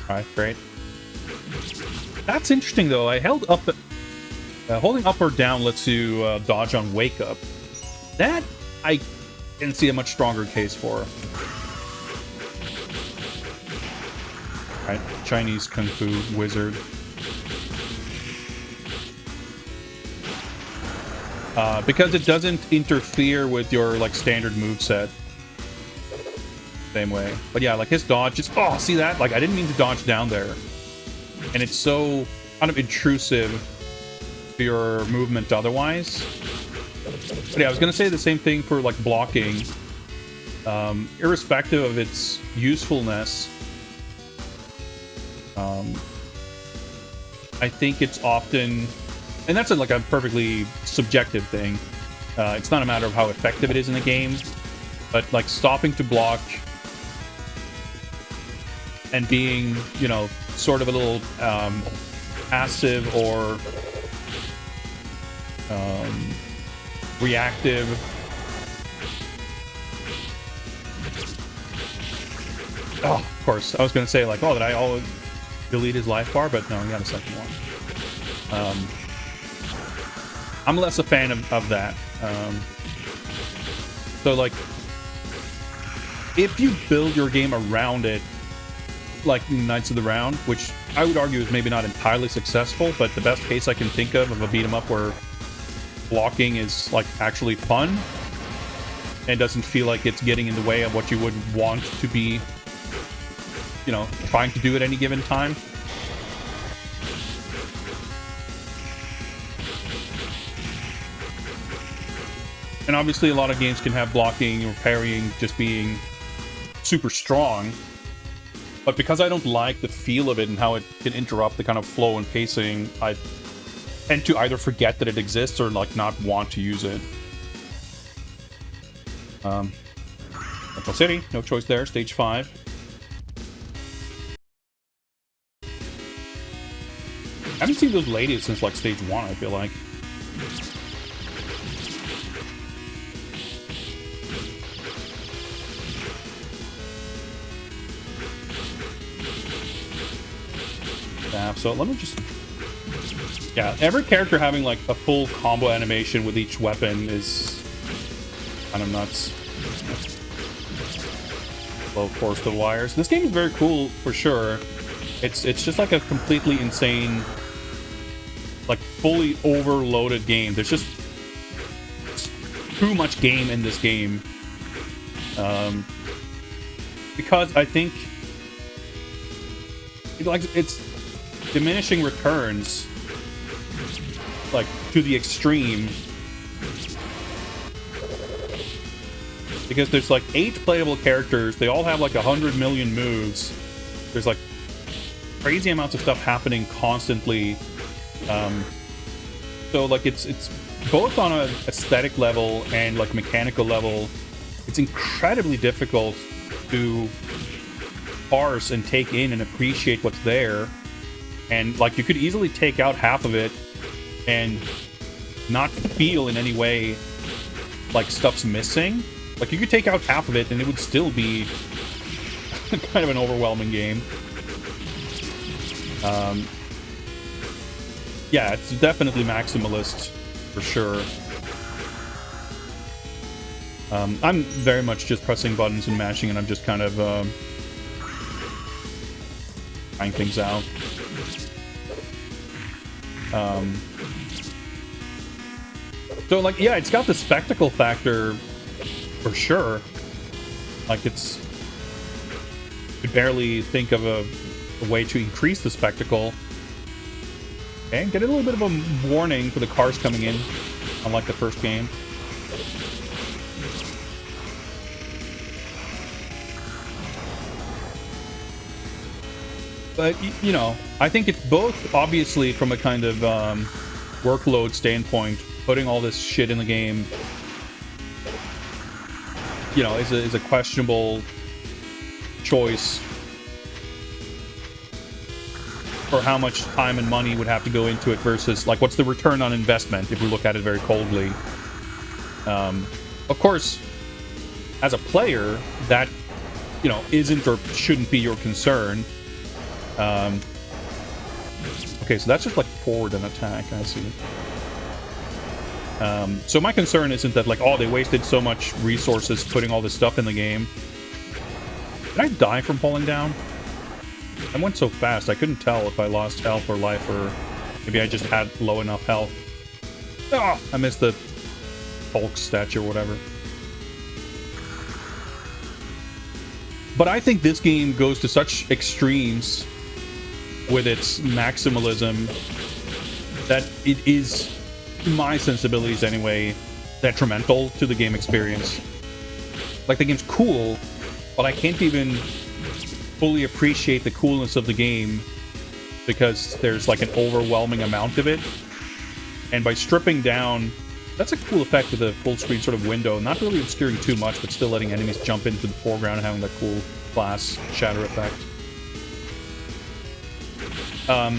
Alright, great. That's interesting, though. I held up... holding up or down lets you dodge on wake up. That I can see a much stronger case for. Alright, Chinese Kung Fu wizard. Because it doesn't interfere with your, like, standard moveset. Same way. But yeah, like, his dodge just... Oh, see that? Like, I didn't mean to dodge down there. And it's so kind of intrusive to your movement otherwise. But yeah, I was going to say the same thing for, like, blocking. Irrespective of its usefulness, I think it's often... And that's like a perfectly subjective thing. It's not a matter of how effective it is in the game, but like stopping to block and being, you know, sort of a little passive or reactive. Oh, of course. I was going to say, like, oh, did I always delete his life bar? But no, he got a second one. I'm less a fan of that. So, like, if you build your game around it, like Knights of the Round, which I would argue is maybe not entirely successful, but the best case I can think of a beat-em-up where blocking is, like, actually fun and doesn't feel like it's getting in the way of what you would want to be, you know, trying to do at any given time. And obviously a lot of games can have blocking or parrying just being super strong. But because I don't like the feel of it and how it can interrupt the kind of flow and pacing, I tend to either forget that it exists or, like, not want to use it. Central City, no choice there, stage 5. I haven't seen those ladies since, like, stage 1, I feel like. So let me just... Yeah, every character having, like, a full combo animation with each weapon is kind of nuts. Low force the wires. This game is very cool, for sure. It's just, like, a completely insane, like, fully overloaded game. There's just too much game in this game. Because I think it's diminishing returns like to the extreme, because there's like 8 playable characters. They all have like 100 million moves. There's like crazy amounts of stuff happening constantly. So like it's both on an aesthetic level and like mechanical level, it's incredibly difficult to parse and take in and appreciate what's there. And like you could easily take out half of it and not feel in any way like stuff's missing. Like you could take out half of it and it would still be kind of an overwhelming game. Yeah, it's definitely maximalist for sure. I'm very much just pressing buttons and mashing, and I'm just kind of trying things out. So like, yeah, it's got the spectacle factor for sure. Like you could barely think of a way to increase the spectacle. Okay, get a little bit of a warning for the cars coming in, unlike the first game. But, you know, I think it's both, obviously, from a kind of workload standpoint, putting all this shit in the game, you know, is a questionable choice for how much time and money would have to go into it versus, like, what's the return on investment if we look at it very coldly. Of course, as a player, that, you know, isn't or shouldn't be your concern. Okay, so that's just, like, forward and attack, I see. So my concern isn't that, like, oh, they wasted so much resources putting all this stuff in the game. Did I die from falling down? I went so fast, I couldn't tell if I lost health or life, or maybe I just had low enough health. Ah, I missed the Hulk statue or whatever. But I think this game goes to such extremes with its maximalism that it is, to my sensibilities anyway, detrimental to the game experience. Like, the game's cool, but I can't even fully appreciate the coolness of the game because there's like an overwhelming amount of it. And by stripping down, that's a cool effect with a full screen sort of window, not really obscuring too much, but still letting enemies jump into the foreground and having that cool glass shatter effect. How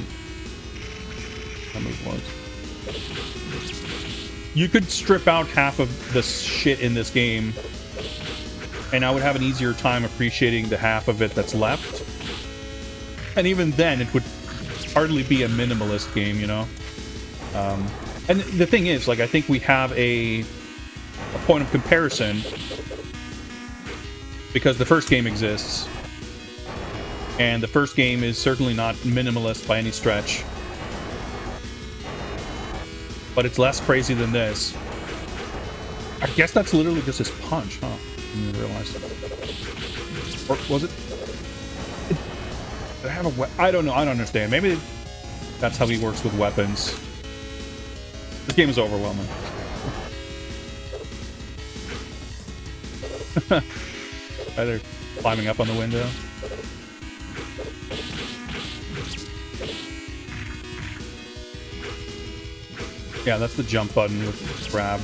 many was? You could strip out half of the shit in this game, and I would have an easier time appreciating the half of it that's left. And even then, it would hardly be a minimalist game, you know? And the thing is, like, I think we have a point of comparison because the first game exists. And the first game is certainly not minimalist by any stretch. But it's less crazy than this. I guess that's literally just his punch, huh? I didn't realize. Or was it? Did I have a weapon? I don't know. I don't understand. Maybe that's how he works with weapons. This game is overwhelming. Either climbing up on the window. Yeah, that's the jump button with grab.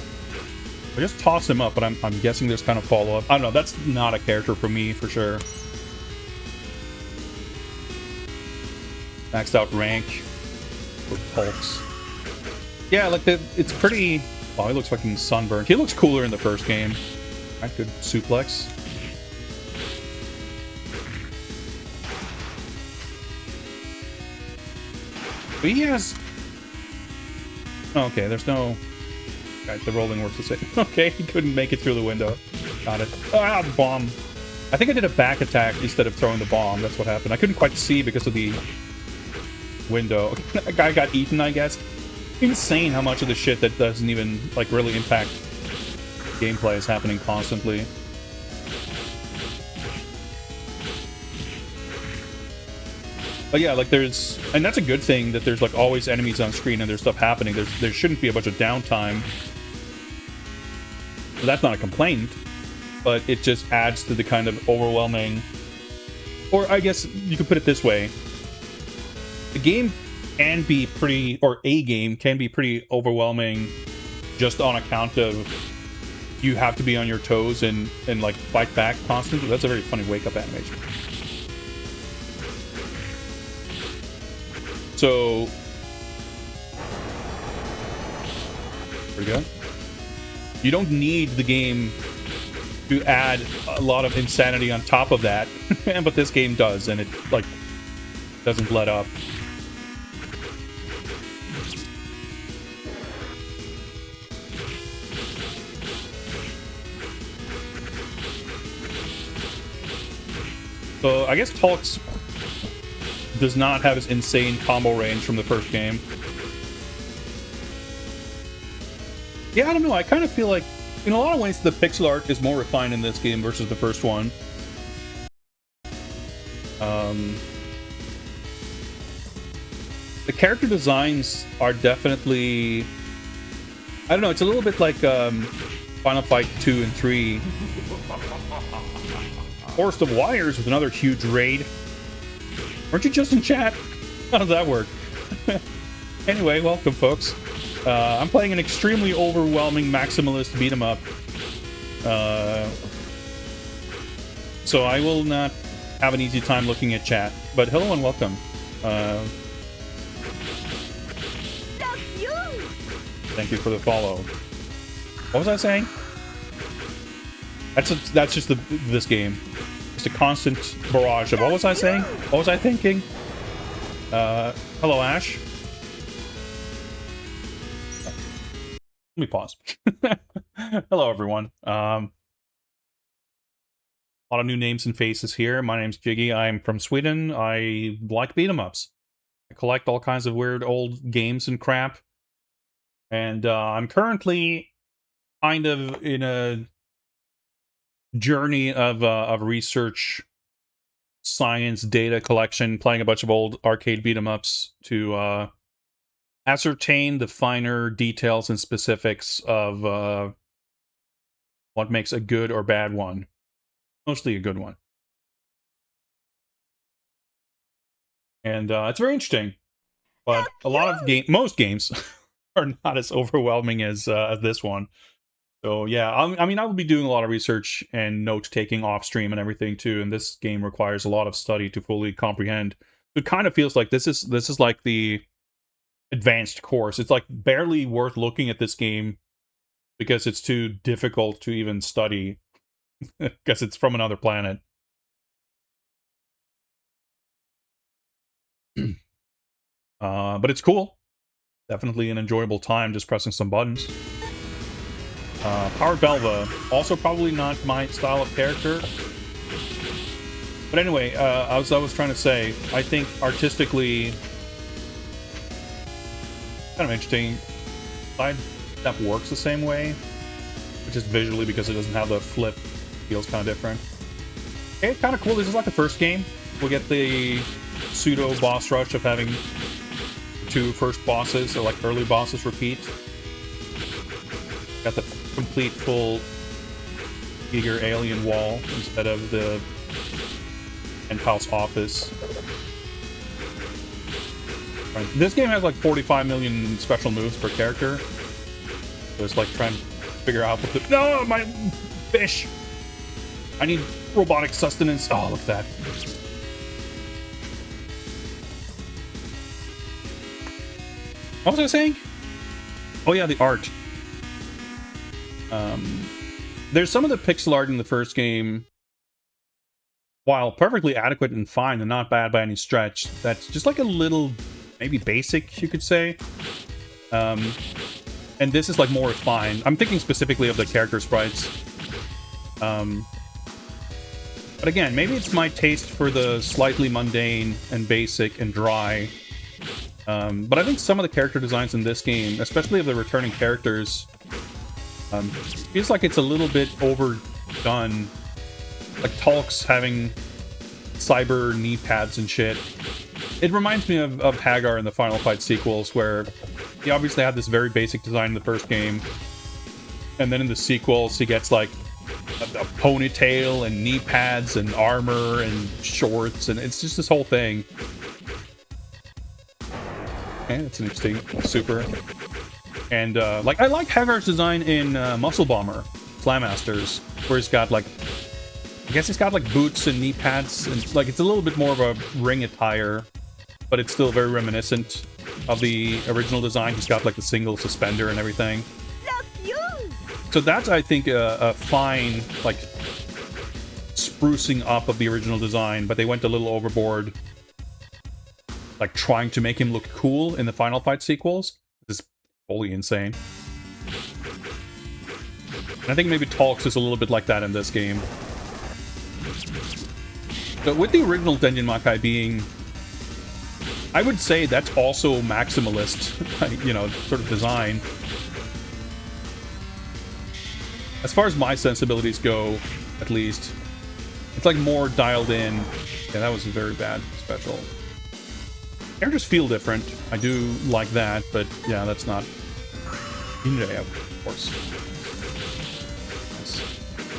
I just toss him up, but I'm guessing there's kind of follow-up. I don't know, that's not a character for me, for sure. Maxed out rank with Hulks. Yeah, like, it's pretty... Wow, he looks fucking sunburned. He looks cooler in the first game. Right, good suplex. But he has... Okay, there's no... Right, the rolling works the same. Okay, he couldn't make it through the window. Got it. Ah, bomb. I think I did a back attack instead of throwing the bomb. That's what happened. I couldn't quite see because of the window. A guy got eaten, I guess. Insane how much of the shit that doesn't even, like, really impact gameplay is happening constantly. But yeah, like there's, and that's a good thing that there's like always enemies on screen and there's stuff happening. There shouldn't be a bunch of downtime. So that's not a complaint, but it just adds to the kind of overwhelming, or I guess you could put it this way. The game can be pretty, or a game can be pretty overwhelming just on account of you have to be on your toes and like fight back constantly. That's a very funny wake-up animation. So, pretty good. You don't need the game to add a lot of insanity on top of that, but this game does, and it like doesn't let up. So I guess Talks does not have his insane combo range from the first game. Yeah, I don't know. I kind of feel like, in a lot of ways, the pixel art is more refined in this game versus the first one. The character designs are definitely... I don't know, it's a little bit like Final Fight 2 and 3. Forest of Wires with another huge raid. Weren't you just in chat? How does that work? Anyway, welcome, folks. I'm playing an extremely overwhelming maximalist beat 'em up. So I will not have an easy time looking at chat. But hello and welcome. Thank you for the follow. What was I saying? That's just this game. Just a constant barrage of what was I saying? What was I thinking? Hello, Ash. Let me pause. Hello, everyone. A lot of new names and faces here. My name's Jiggy. I'm from Sweden. I like beat 'em ups. I collect all kinds of weird old games and crap. And I'm currently kind of in a journey of research, science, data collection, playing a bunch of old arcade beat 'em ups to ascertain the finer details and specifics of what makes a good or bad one. Mostly a good one. And it's very interesting. But a lot of most games are not as overwhelming as this one. So yeah, I mean, I will be doing a lot of research and note-taking off-stream and everything too, and this game requires a lot of study to fully comprehend. It kind of feels like this is like the advanced course. It's like barely worth looking at this game because it's too difficult to even study because it's from another planet. But it's cool. Definitely an enjoyable time just pressing some buttons. Powered Belva, also probably not my style of character. But anyway, as I was trying to say, I think artistically, kind of interesting. Side step works the same way, which is visually because it doesn't have the flip. Feels kind of different. Okay, kind of cool. This is like the first game. We'll get the pseudo boss rush of having the two first bosses, or like early bosses, repeat. Got the complete full eager alien wall instead of the penthouse office. This game has like 45 million special moves per character. So it's like trying to figure out what the... No, my fish! I need robotic sustenance. Oh, look at that. What was I saying? Oh yeah, the art. There's some of the pixel art in the first game, while perfectly adequate and fine and not bad by any stretch, that's just like a little, maybe basic, you could say. And this is like more refined. I'm thinking specifically of the character sprites. But again, maybe it's my taste for the slightly mundane and basic and dry. But I think some of the character designs in this game, especially of the returning characters, Feels like it's a little bit overdone. Like Talk's having cyber knee pads and shit. It reminds me of Hagar in the Final Fight sequels, where he obviously had this very basic design in the first game, and then in the sequels he gets like a ponytail and knee pads and armor and shorts, and it's just this whole thing. And it's an interesting super. And like I like Hagar's design in Muscle Bomber Slam Masters, where he's got like, I guess he's got like boots and knee pads, and like it's a little bit more of a ring attire, but it's still very reminiscent of the original design. He's got like the single suspender and everything. So that's, I think, a fine like sprucing up of the original design, but they went a little overboard, like trying to make him look cool in the Final Fight sequels. This is wholly insane. And I think maybe Talks is a little bit like that in this game. But with the original Denjin Makai being, I would say that's also maximalist, you know, sort of design. As far as my sensibilities go, at least, it's like more dialed in. Yeah, that was a very bad special. Characters feel different. I do like that, but yeah, that's not Injay, of course.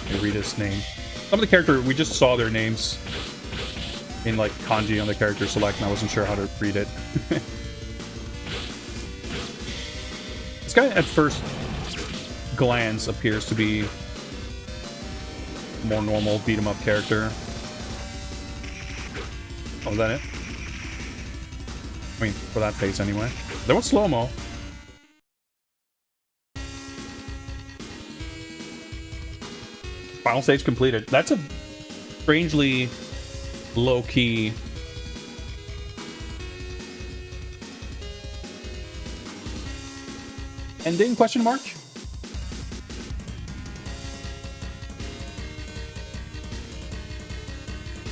Let me read his name. Some of the character, we just saw their names in like kanji on the character select, and I wasn't sure how to read it. This guy at first glance appears to be a more normal beat 'em up character. Oh, is that it? I mean, for that face anyway. There was slow-mo. Final stage completed. That's a strangely low-key ending, question mark?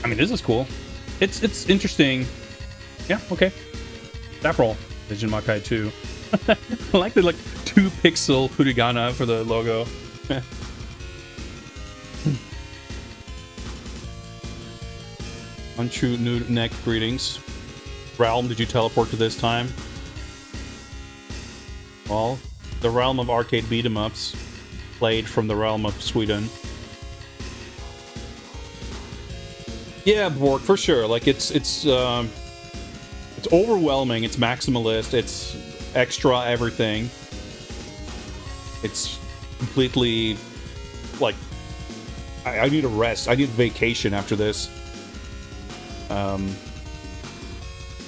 I mean, this is cool. It's interesting. Yeah, okay. That roll. Denjin Makai 2. I like the like 2-pixel furigana for the logo. Untrue nude neck greetings. Realm, did you teleport to this time? Well, the realm of arcade beat 'em ups, played from the realm of Sweden. Yeah, Bork, for sure. Like it's overwhelming. It's maximalist. It's extra everything. It's completely like I need a rest. I need a vacation after this.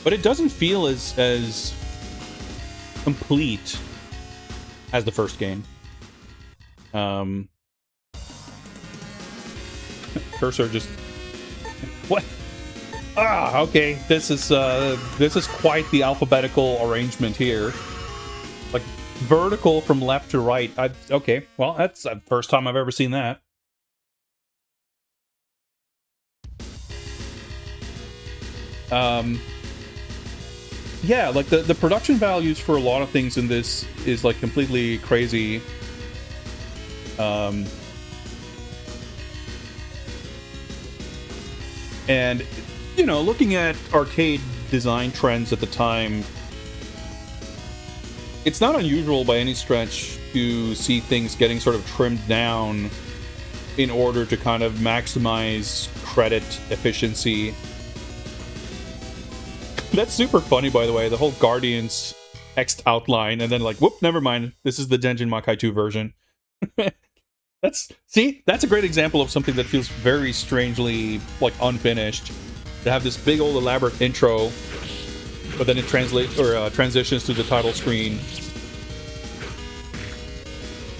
But it doesn't feel as complete as the first game. Cursor just what? Ah, okay. This is quite the alphabetical arrangement here. Like vertical from left to right. Okay. Well, that's the first time I've ever seen that. Yeah, like the production values for a lot of things in this is like completely crazy. And you know, looking at arcade design trends at the time, it's not unusual by any stretch to see things getting sort of trimmed down in order to kind of maximize credit efficiency. That's super funny, by the way, the whole Guardians text outline, and then like, whoop, never mind, this is the Denjin Makai 2 version. That's a great example of something that feels very strangely like unfinished. To have this big old elaborate intro, but then it transitions to the title screen.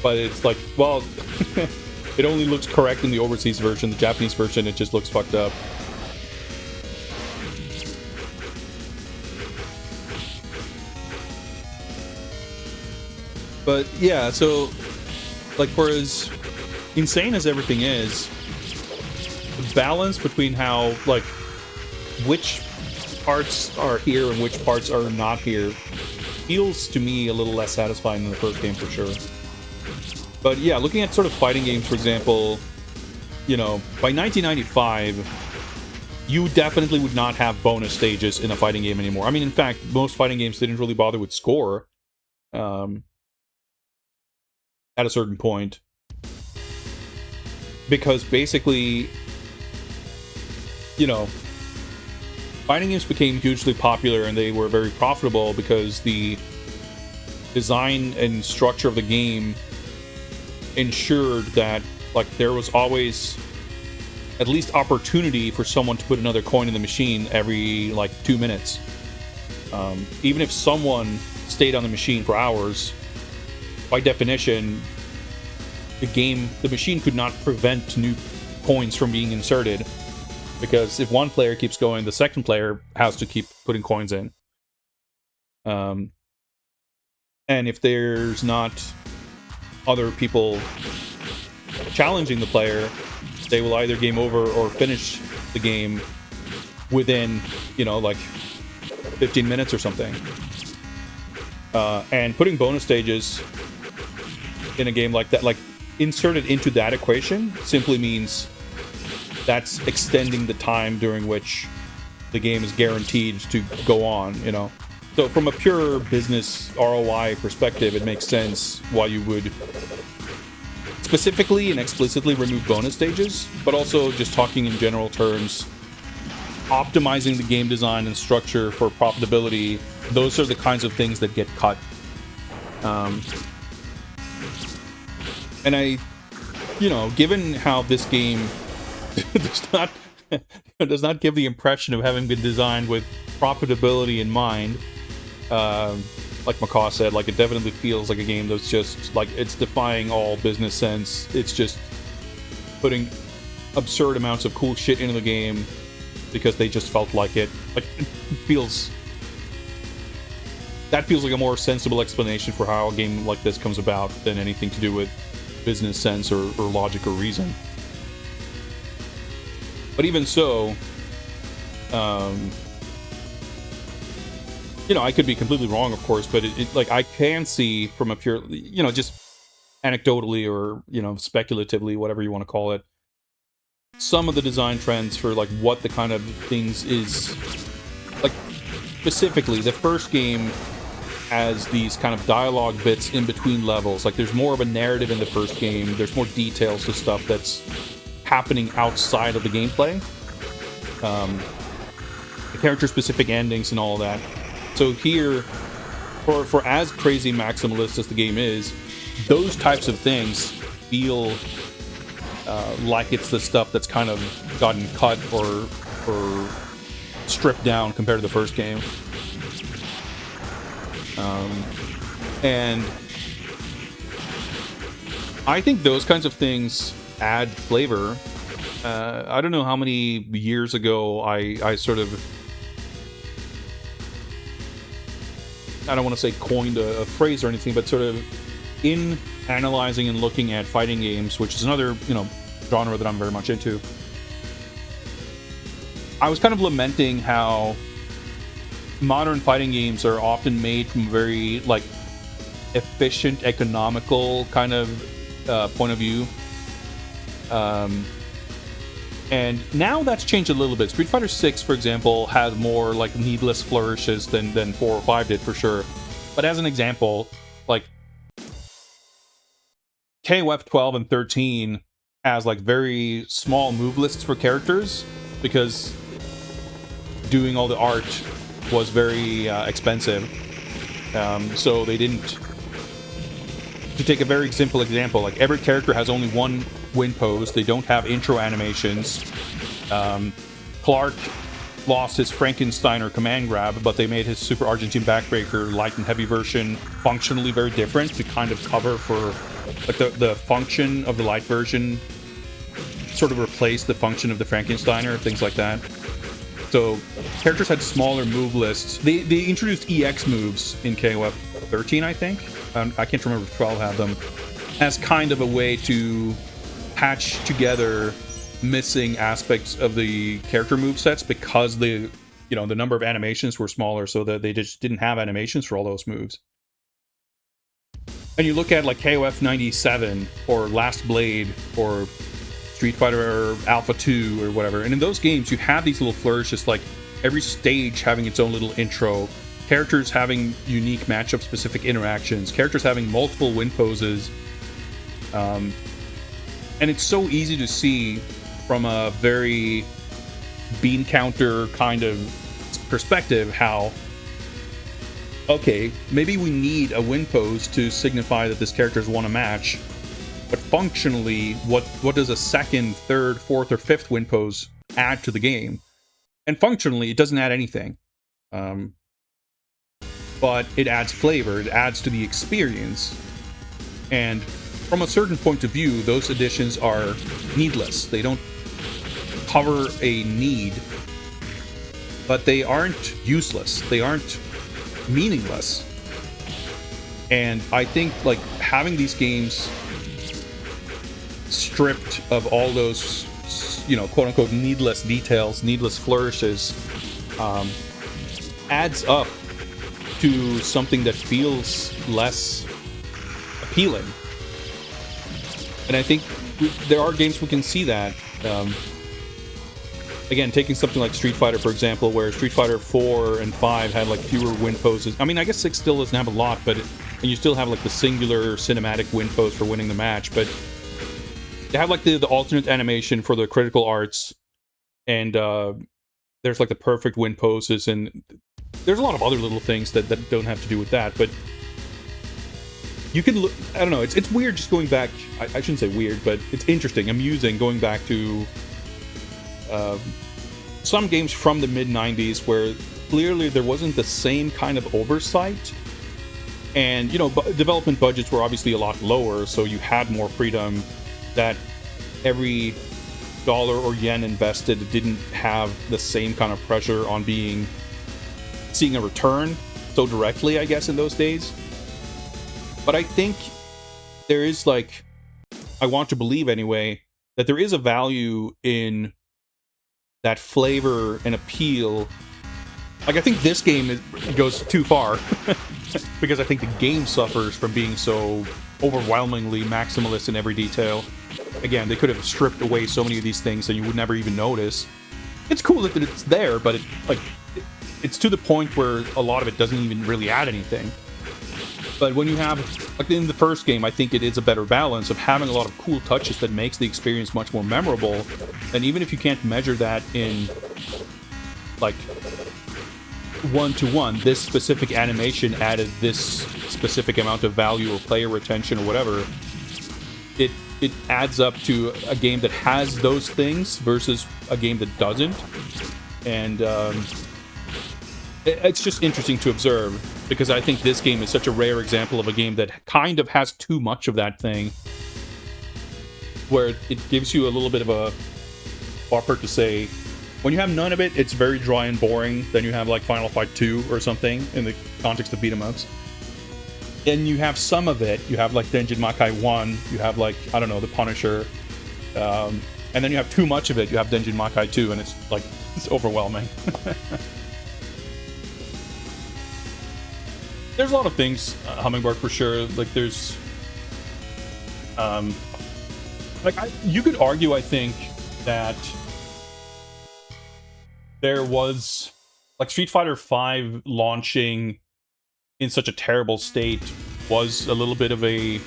But it's like, well, it only looks correct in the overseas version. The Japanese version, it just looks fucked up. But yeah, so like for as insane as everything is, the balance between how like which parts are here and which parts are not here feels to me a little less satisfying than the first game for sure. But yeah, looking at sort of fighting games, for example, you know, by 1995, you definitely would not have bonus stages in a fighting game anymore. I mean, in fact, most fighting games didn't really bother with score at a certain point. Because basically, you know, fighting games became hugely popular and they were very profitable because the design and structure of the game ensured that, like, there was always at least opportunity for someone to put another coin in the machine every, like, 2 minutes. Even if someone stayed on the machine for hours, by definition, the machine could not prevent new coins from being inserted, because if one player keeps going, the second player has to keep putting coins in. And if there's not other people challenging the player, they will either game over or finish the game within, you know, like 15 minutes or something. And putting bonus stages in a game like that, like, inserted into that equation, simply means that's extending the time during which the game is guaranteed to go on, you know? So from a pure business ROI perspective, it makes sense why you would specifically and explicitly remove bonus stages, but also, just talking in general terms, optimizing the game design and structure for profitability, those are the kinds of things that get cut. And I, you know, given how this game does not give the impression of having been designed with profitability in mind, like Makai said, like, it definitely feels like a game that's just, like, it's defying all business sense. It's just putting absurd amounts of cool shit into the game because they just felt like it. Like, that feels like a more sensible explanation for how a game like this comes about than anything to do with business sense or logic or reason. But even so, you know, I could be completely wrong, of course, but like, I can see from a pure, you know, just anecdotally or, you know, speculatively, whatever you want to call it, some of the design trends for, like, what the kind of things is, like, specifically the first game has these kind of dialogue bits in between levels. Like, there's more of a narrative in the first game. There's more details to stuff that's happening outside of the gameplay. The character-specific endings and all that. So here, for as crazy maximalist as the game is, those types of things feel like it's the stuff that's kind of gotten cut or stripped down compared to the first game. And I think those kinds of things add flavor. I don't know how many years ago I sort of, I don't want to say coined a phrase or anything, but sort of in analyzing and looking at fighting games, which is another, you know, genre that I'm very much into, I was kind of lamenting how modern fighting games are often made from a very, like, efficient, economical kind of point of view. And now that's changed a little bit. Street Fighter 6, for example, has more, like, needless flourishes than 4 or 5 did, for sure. But as an example, like, KOF 12 and 13 has, like, very small move lists for characters, because doing all the art was very expensive. So they didn't... To take a very simple example, like, every character has only one win pose. They don't have intro animations. Clark lost his Frankensteiner command grab, but they made his Super Argentine Backbreaker light and heavy version functionally very different to kind of cover for, like, the function of the light version sort of replaced the function of the Frankensteiner, things like that. So characters had smaller move lists. They introduced EX moves in KOF 13, I think. I can't remember if 12 had them, as kind of a way to patch together missing aspects of the character movesets, because the number of animations were smaller, so that they just didn't have animations for all those moves. And you look at like KOF 97 or Last Blade or Street Fighter Alpha 2 or whatever, and in those games you have these little flourishes, like every stage having its own little intro, characters having unique matchup specific interactions, characters having multiple win poses, and it's so easy to see from a very bean counter kind of perspective how, okay, maybe we need a win pose to signify that this character's won a match, but functionally, what does a second, third, fourth, or fifth win pose add to the game? And functionally, it doesn't add anything. But it adds flavor, it adds to the experience. And from a certain point of view, those additions are needless. They don't cover a need, but they aren't useless. They aren't meaningless. And I think like having these games stripped of all those, you know, quote unquote needless details, needless flourishes, adds up to something that feels less appealing. And I think there are games we can see that. Again, taking something like Street Fighter, for example, where Street Fighter 4 and 5 had like fewer win poses. I mean, I guess 6 still doesn't have a lot, but and you still have like the singular cinematic win pose for winning the match, but they have like the alternate animation for the critical arts, and there's like the perfect win poses, and there's a lot of other little things that don't have to do with that, but you can look, I don't know, it's weird just going back, I shouldn't say weird, but it's interesting, amusing going back to some games from the mid-90s where clearly there wasn't the same kind of oversight, and, you know, development budgets were obviously a lot lower, so you had more freedom, that every dollar or yen invested didn't have the same kind of pressure on seeing a return so directly, I guess, in those days. But I think there is, like, I want to believe anyway, that there is a value in that flavor and appeal. Like, I think this game goes too far because I think the game suffers from being so overwhelmingly maximalist in every detail. Again, they could have stripped away so many of these things that you would never even notice. It's cool that it's there, but it's to the point where a lot of it doesn't even really add anything. But when you have, like in the first game, I think it is a better balance of having a lot of cool touches that makes the experience much more memorable. And even if you can't measure that in, like, one-to-one, this specific animation added this specific amount of value or player retention or whatever, it adds up to a game that has those things versus a game that doesn't. And it's just interesting to observe, because I think this game is such a rare example of a game that kind of has too much of that thing, where it gives you a little bit of a buffer to say, when you have none of it, it's very dry and boring. Then you have like Final Fight 2 or something in the context of beat-em-ups. Then you have some of it. You have like Denjin Makai 1. You have like, I don't know, The Punisher. And then you have too much of it. You have Denjin Makai 2, and it's like, it's overwhelming. There's a lot of things, Hummingbird, for sure. Like, there's... you could argue, I think, that there was... Like, Street Fighter V launching in such a terrible state was a little bit of a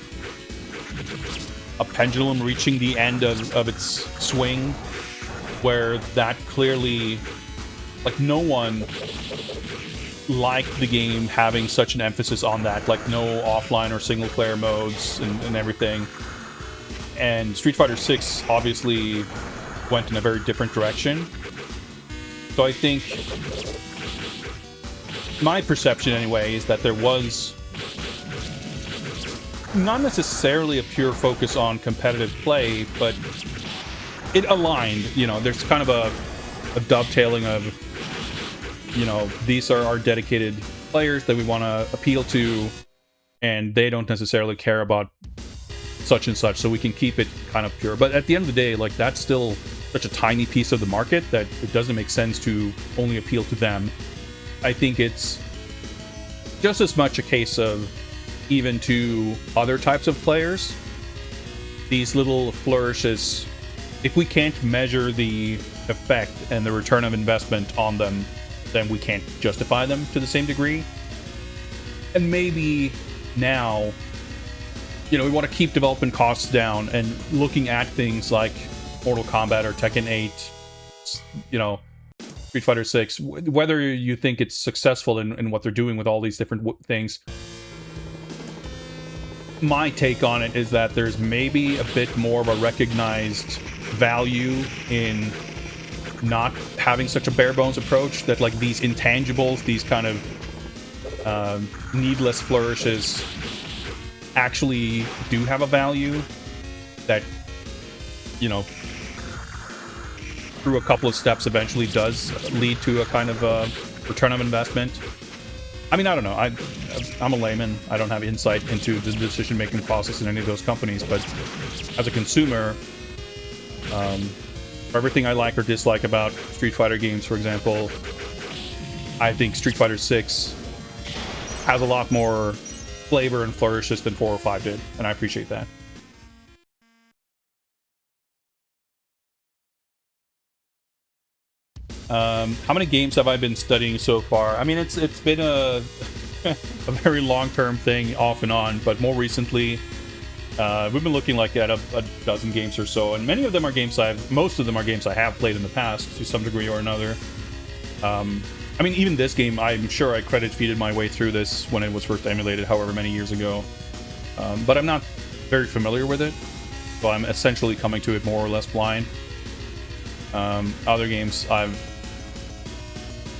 pendulum reaching the end of its swing, where that clearly... Like, no one liked the game having such an emphasis on that, like no offline or single player modes and everything. And Street Fighter 6 obviously went in a very different direction. So I think my perception anyway is that there was not necessarily a pure focus on competitive play, but it aligned, you know, there's kind of a dovetailing of, you know, these are our dedicated players that we want to appeal to, and they don't necessarily care about such and such, so we can keep it kind of pure. But at the end of the day, like, that's still such a tiny piece of the market that it doesn't make sense to only appeal to them. I think it's just as much a case of even to other types of players. These little flourishes, if we can't measure the effect and the return of investment on them, then we can't justify them to the same degree. And maybe now, we want to keep development costs down, and looking at things like Mortal Kombat or Tekken 8, Street Fighter 6, whether you think it's successful in what they're doing with all these different things. My take on it is that there's maybe a bit more of a recognized value in not having such a bare bones approach, that like these intangibles, these kind of needless flourishes actually do have a value that, through a couple of steps eventually does lead to a kind of return of investment. I mean, I don't know. I'm a layman. I don't have insight into the decision-making process in any of those companies, but as a consumer, for everything I like or dislike about Street Fighter games, for example, I think Street Fighter 6 has a lot more flavor and flourishes than 4 or 5 did, and I appreciate that. How many games have I been studying so far? I mean, it's been a a very long-term thing, off and on, but more recently, we've been looking like at a dozen games or so, and many of them are games most of them are games I have played in the past to some degree or another. I mean, even this game, I'm sure I credit-feeded my way through this when it was first emulated, however many years ago. But I'm not very familiar with it, so I'm essentially coming to it more or less blind. Other games I've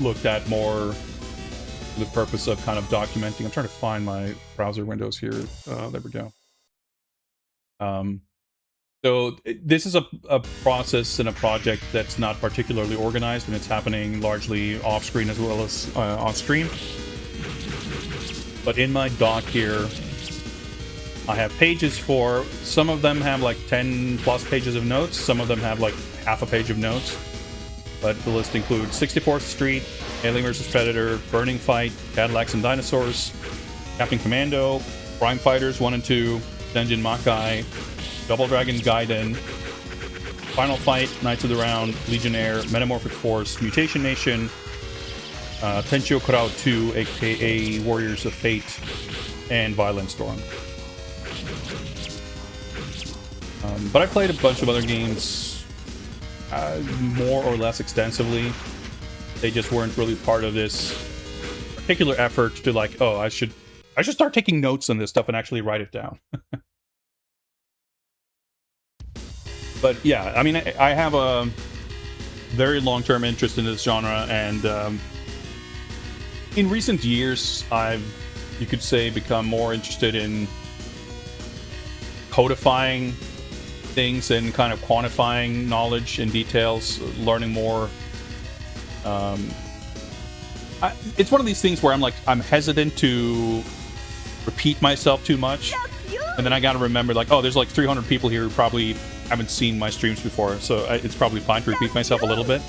looked at more for the purpose of kind of documenting. I'm trying to find my browser windows here. There we go. So this is a process and a project that's not particularly organized, and it's happening largely off-screen as well as on-stream. But in my doc here, I have pages for, some of them have like 10 plus pages of notes, some of them have like half a page of notes. But the list includes 64th Street, Alien vs. Predator, Burning Fight, Cadillacs and Dinosaurs, Captain Commando, Crime Fighters 1 and 2, Denjin Makai, Double Dragon Gaiden, Final Fight, Knights of the Round, Legionnaire, Metamorphic Force, Mutation Nation, Tenchi Kurau 2, aka Warriors of Fate, and Violent Storm. But I played a bunch of other games more or less extensively. They just weren't really part of this particular effort to like, oh, I should start taking notes on this stuff and actually write it down. But yeah, I mean, I have a very long-term interest in this genre, and in recent years, I've, you could say, become more interested in codifying things and kind of quantifying knowledge and details, learning more. It's one of these things where I'm hesitant to repeat myself too much, and then I gotta remember, like, oh, there's like 300 people here who probably haven't seen my streams before, so it's probably fine to repeat myself a little bit.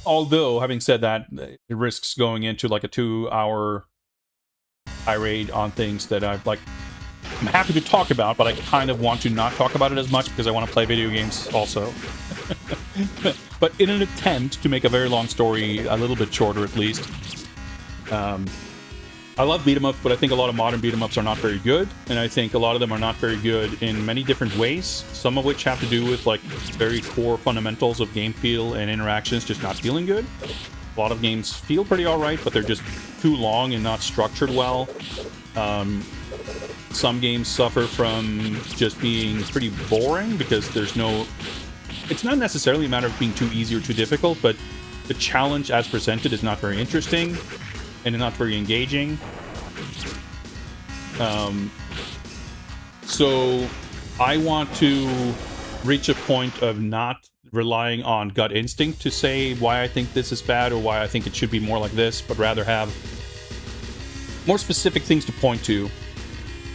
Although, having said that, it risks going into like a 2-hour tirade on things that I'm happy to talk about, but I kind of want to not talk about it as much because I want to play video games also. But in an attempt to make a very long story a little bit shorter, at least, I love beat-em-ups, but I think a lot of modern beat-em-ups are not very good, and I think a lot of them are not very good in many different ways, some of which have to do with like very core fundamentals of game feel and interactions just not feeling good. A lot of games feel pretty alright, but they're just too long and not structured well. Some games suffer from just being pretty boring because there's no... It's not necessarily a matter of being too easy or too difficult, but the challenge as presented is not very interesting and not very engaging. So I want to reach a point of not relying on gut instinct to say why I think this is bad or why I think it should be more like this, but rather have more specific things to point to.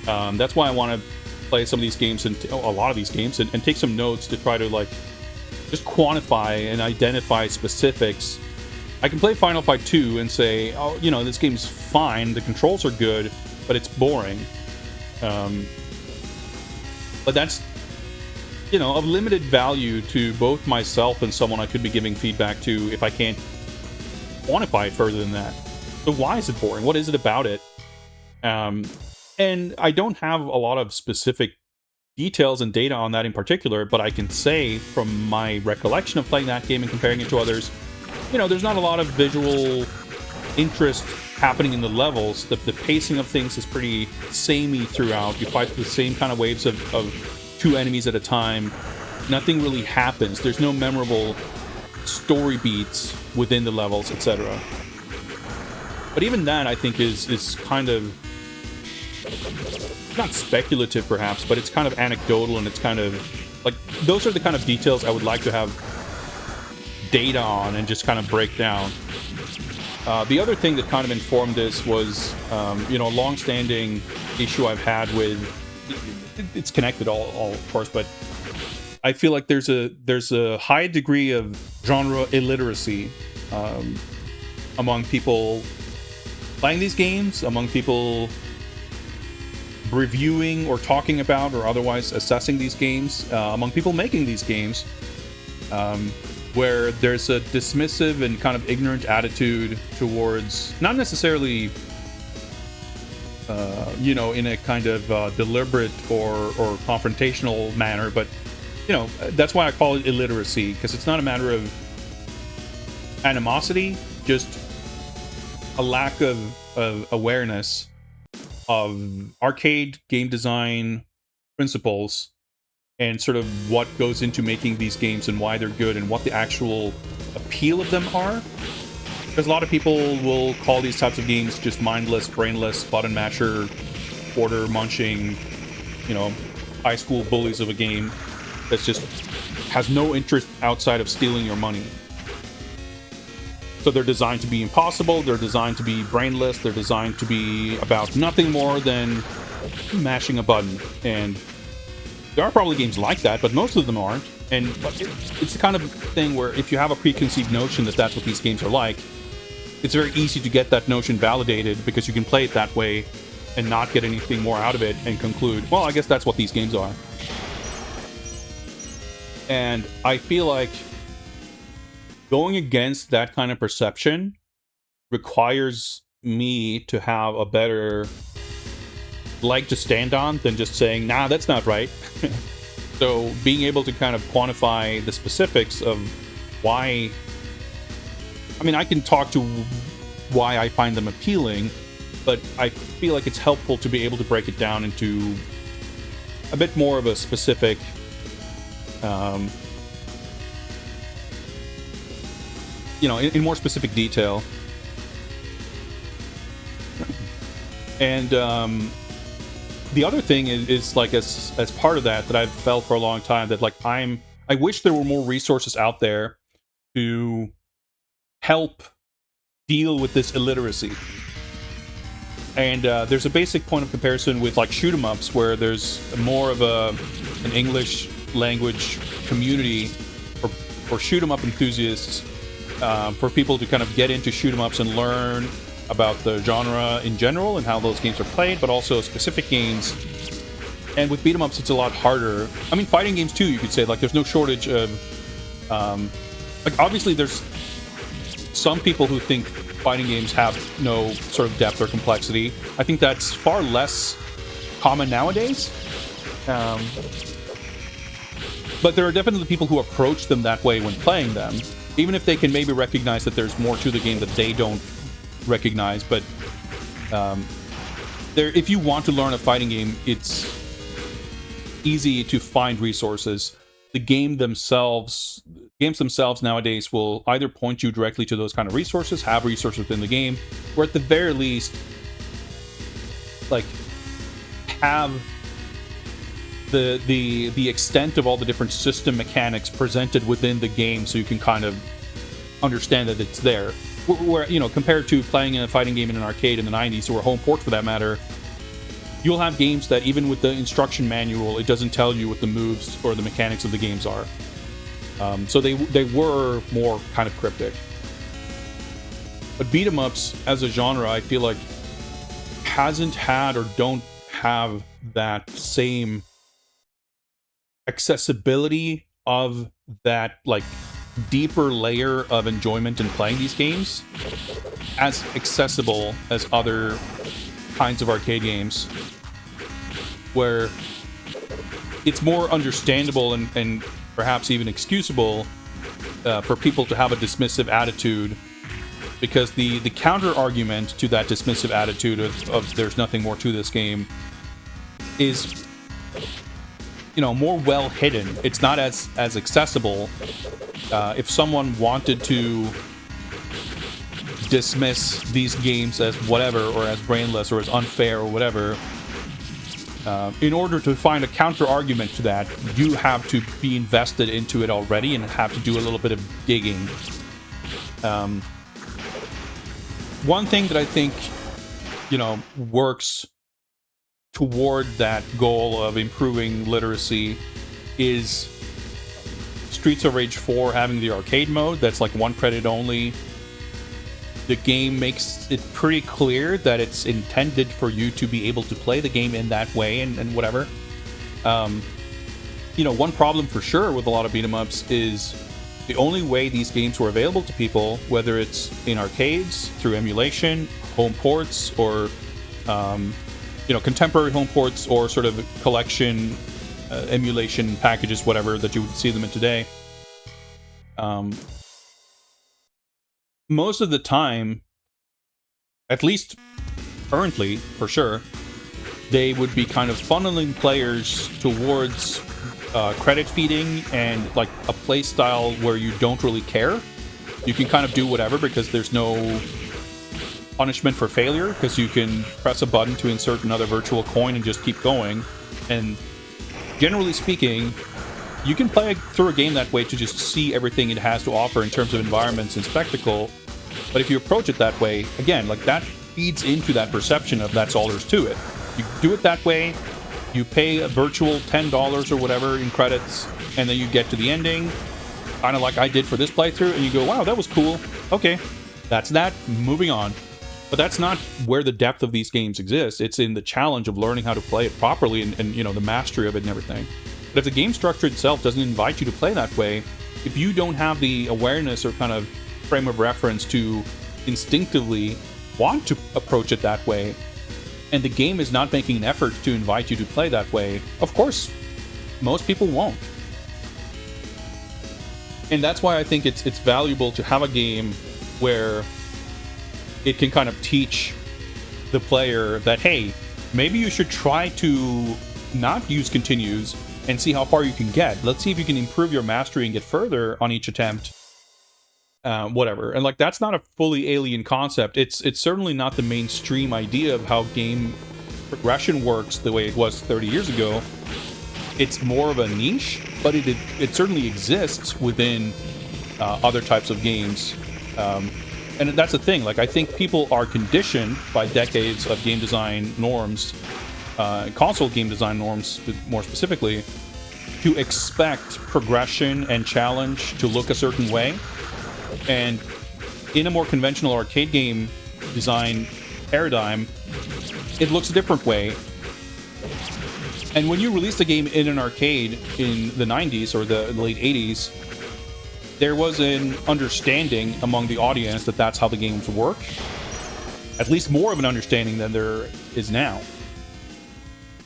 That's why I want to play some of these games, and a lot of these games, and take some notes to try to like just quantify and identify specifics. I can play Final Fight 2 and say, oh, you know, this game's fine, the controls are good, but it's boring. But that's, you know, of limited value to both myself and someone I could be giving feedback to if I can't quantify it further than that. So why is it boring? What is it about it? And I don't have a lot of specific details and data on that in particular, but I can say from my recollection of playing that game and comparing it to others, you know, there's not a lot of visual interest happening in the levels. The pacing of things is pretty samey throughout. You fight the same kind of waves of 2 enemies at a time. Nothing really happens. There's no memorable story beats within the levels, etc. But even that, I think, is kind of not speculative, perhaps, but it's kind of anecdotal, and it's kind of like those are the kind of details I would like to have data on and just kind of break down. The other thing that kind of informed this was, you know, a long-standing issue I've had with. It's connected, all of course, but I feel like there's a high degree of genre illiteracy among people playing these games, among people reviewing or talking about or otherwise assessing these games, among people making these games, where there's a dismissive and kind of ignorant attitude towards, not necessarily you know, in a kind of deliberate or confrontational manner, but, you know, that's why I call it illiteracy, because it's not a matter of animosity, just a lack of awareness of arcade game design principles and sort of what goes into making these games and why they're good and what the actual appeal of them are. Because a lot of people will call these types of games just mindless, brainless, button masher, quarter munching, you know, high school bullies of a game that's just has no interest outside of stealing your money. So they're designed to be impossible, they're designed to be brainless, they're designed to be about nothing more than mashing a button. And there are probably games like that, but most of them aren't. And it's the kind of thing where if you have a preconceived notion that that's what these games are like, it's very easy to get that notion validated because you can play it that way and not get anything more out of it and conclude, well, I guess that's what these games are. And I feel like going against that kind of perception requires me to have a better leg to stand on than just saying, nah, that's not right. So being able to kind of quantify the specifics of why, I mean, I can talk to why I find them appealing, but I feel like it's helpful to be able to break it down into a bit more of a specific you know, in more specific detail. And the other thing is like as part of that I've felt for a long time that like I wish there were more resources out there to help deal with this illiteracy. And there's a basic point of comparison with like shoot 'em ups, where there's more of an English language community for shoot 'em up enthusiasts, for people to kind of get into shoot 'em ups and learn about the genre in general and how those games are played, but also specific games. And with beat 'em ups, it's a lot harder. I mean, fighting games too, you could say. Like, there's no shortage of like, obviously there's some people who think fighting games have no sort of depth or complexity. I think that's far less common nowadays. But there are definitely people who approach them that way when playing them, even if they can maybe recognize that there's more to the game that they don't recognize. But if you want to learn a fighting game, it's easy to find resources. The games themselves nowadays will either point you directly to those kind of resources, have resources within the game, or at the very least, like, have the extent of all the different system mechanics presented within the game, so you can kind of understand that it's there. Where, you know, compared to playing a fighting game in an arcade in the 90s, or a home port for that matter, you'll have games that even with the instruction manual, it doesn't tell you what the moves or the mechanics of the games are. So they were more kind of cryptic. But beat 'em ups as a genre, I feel like hasn't had or don't have that same accessibility of that like deeper layer of enjoyment in playing these games as accessible as other kinds of arcade games, where it's more understandable and perhaps even excusable for people to have a dismissive attitude, because the counter argument to that dismissive attitude of there's nothing more to this game is, you know, more well hidden. It's not as accessible. If someone wanted to dismiss these games as whatever, or as brainless, or as unfair, or whatever, in order to find a counter argument to that, you have to be invested into it already and have to do a little bit of digging. One thing that I think, you know, works toward that goal of improving literacy is Streets of Rage 4 having the arcade mode that's like 1 credit only. The game makes it pretty clear that it's intended for you to be able to play the game in that way, and whatever. You know, one problem for sure with a lot of beat 'em ups is the only way these games were available to people, whether it's in arcades, through emulation, home ports, or you know, contemporary home ports, or sort of collection emulation packages, whatever, that you would see them in today. Most of the time, at least currently, for sure, they would be kind of funneling players towards credit feeding and like a play style where you don't really care. You can kind of do whatever because there's no punishment for failure, because you can press a button to insert another virtual coin and just keep going. And generally speaking, you can play through a game that way to just see everything it has to offer in terms of environments and spectacle. But if you approach it that way, again, like that feeds into that perception of that's all there's to it. You do it that way, you pay a virtual $10 or whatever in credits, and then you get to the ending, kind of like I did for this playthrough, and you go, wow, that was cool. Okay, that's that, moving on. But that's not where the depth of these games exists. It's in the challenge of learning how to play it properly and you know, the mastery of it and everything. But if the game structure itself doesn't invite you to play that way, if you don't have the awareness or kind of frame of reference to instinctively want to approach it that way, and the game is not making an effort to invite you to play that way, of course, most people won't. And that's why I think it's valuable to have a game where it can kind of teach the player that, hey, maybe you should try to not use continues and see how far you can get. Let's see if you can improve your mastery and get further on each attempt. Whatever. And like, that's not a fully alien concept. It's certainly not the mainstream idea of how game progression works the way it was 30 years ago. It's more of a niche, but it certainly exists within other types of games. And that's the thing. Like, I think people are conditioned by decades of game design norms, console game design norms more specifically, to expect progression and challenge to look a certain way. And in a more conventional arcade game design paradigm, it looks a different way. And when you released a game in an arcade in the 90s or the late 80s, there was an understanding among the audience that that's how the games work. At least more of an understanding than there is now.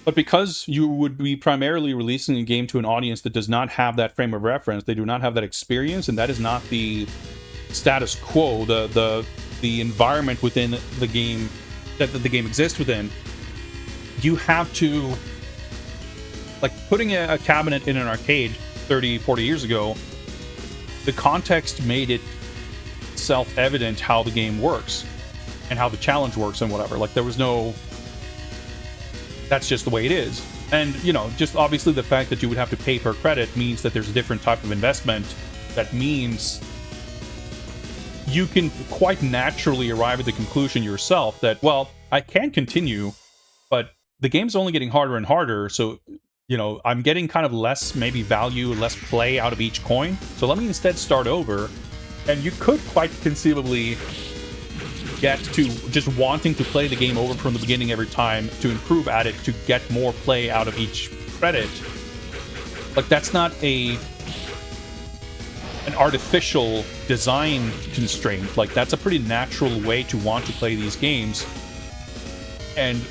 But because you would be primarily releasing a game to an audience that does not have that frame of reference, they do not have that experience, and that is not the status quo, the environment within the game that the game exists within, you have to, like, putting a cabinet in an arcade 30, 40 years ago, the context made it self-evident how the game works and how the challenge works and whatever. Like, there was no, that's just the way it is. And, you know, just obviously the fact that you would have to pay per credit means that there's a different type of investment. That means you can quite naturally arrive at the conclusion yourself that, well, I can continue, but the game's only getting harder and harder, so, you know, I'm getting kind of less, maybe value, less play out of each coin, so let me instead start over. And you could quite conceivably get to just wanting to play the game over from the beginning every time to improve at it, to get more play out of each credit. Like, that's not an artificial design constraint. Like, that's a pretty natural way to want to play these games. And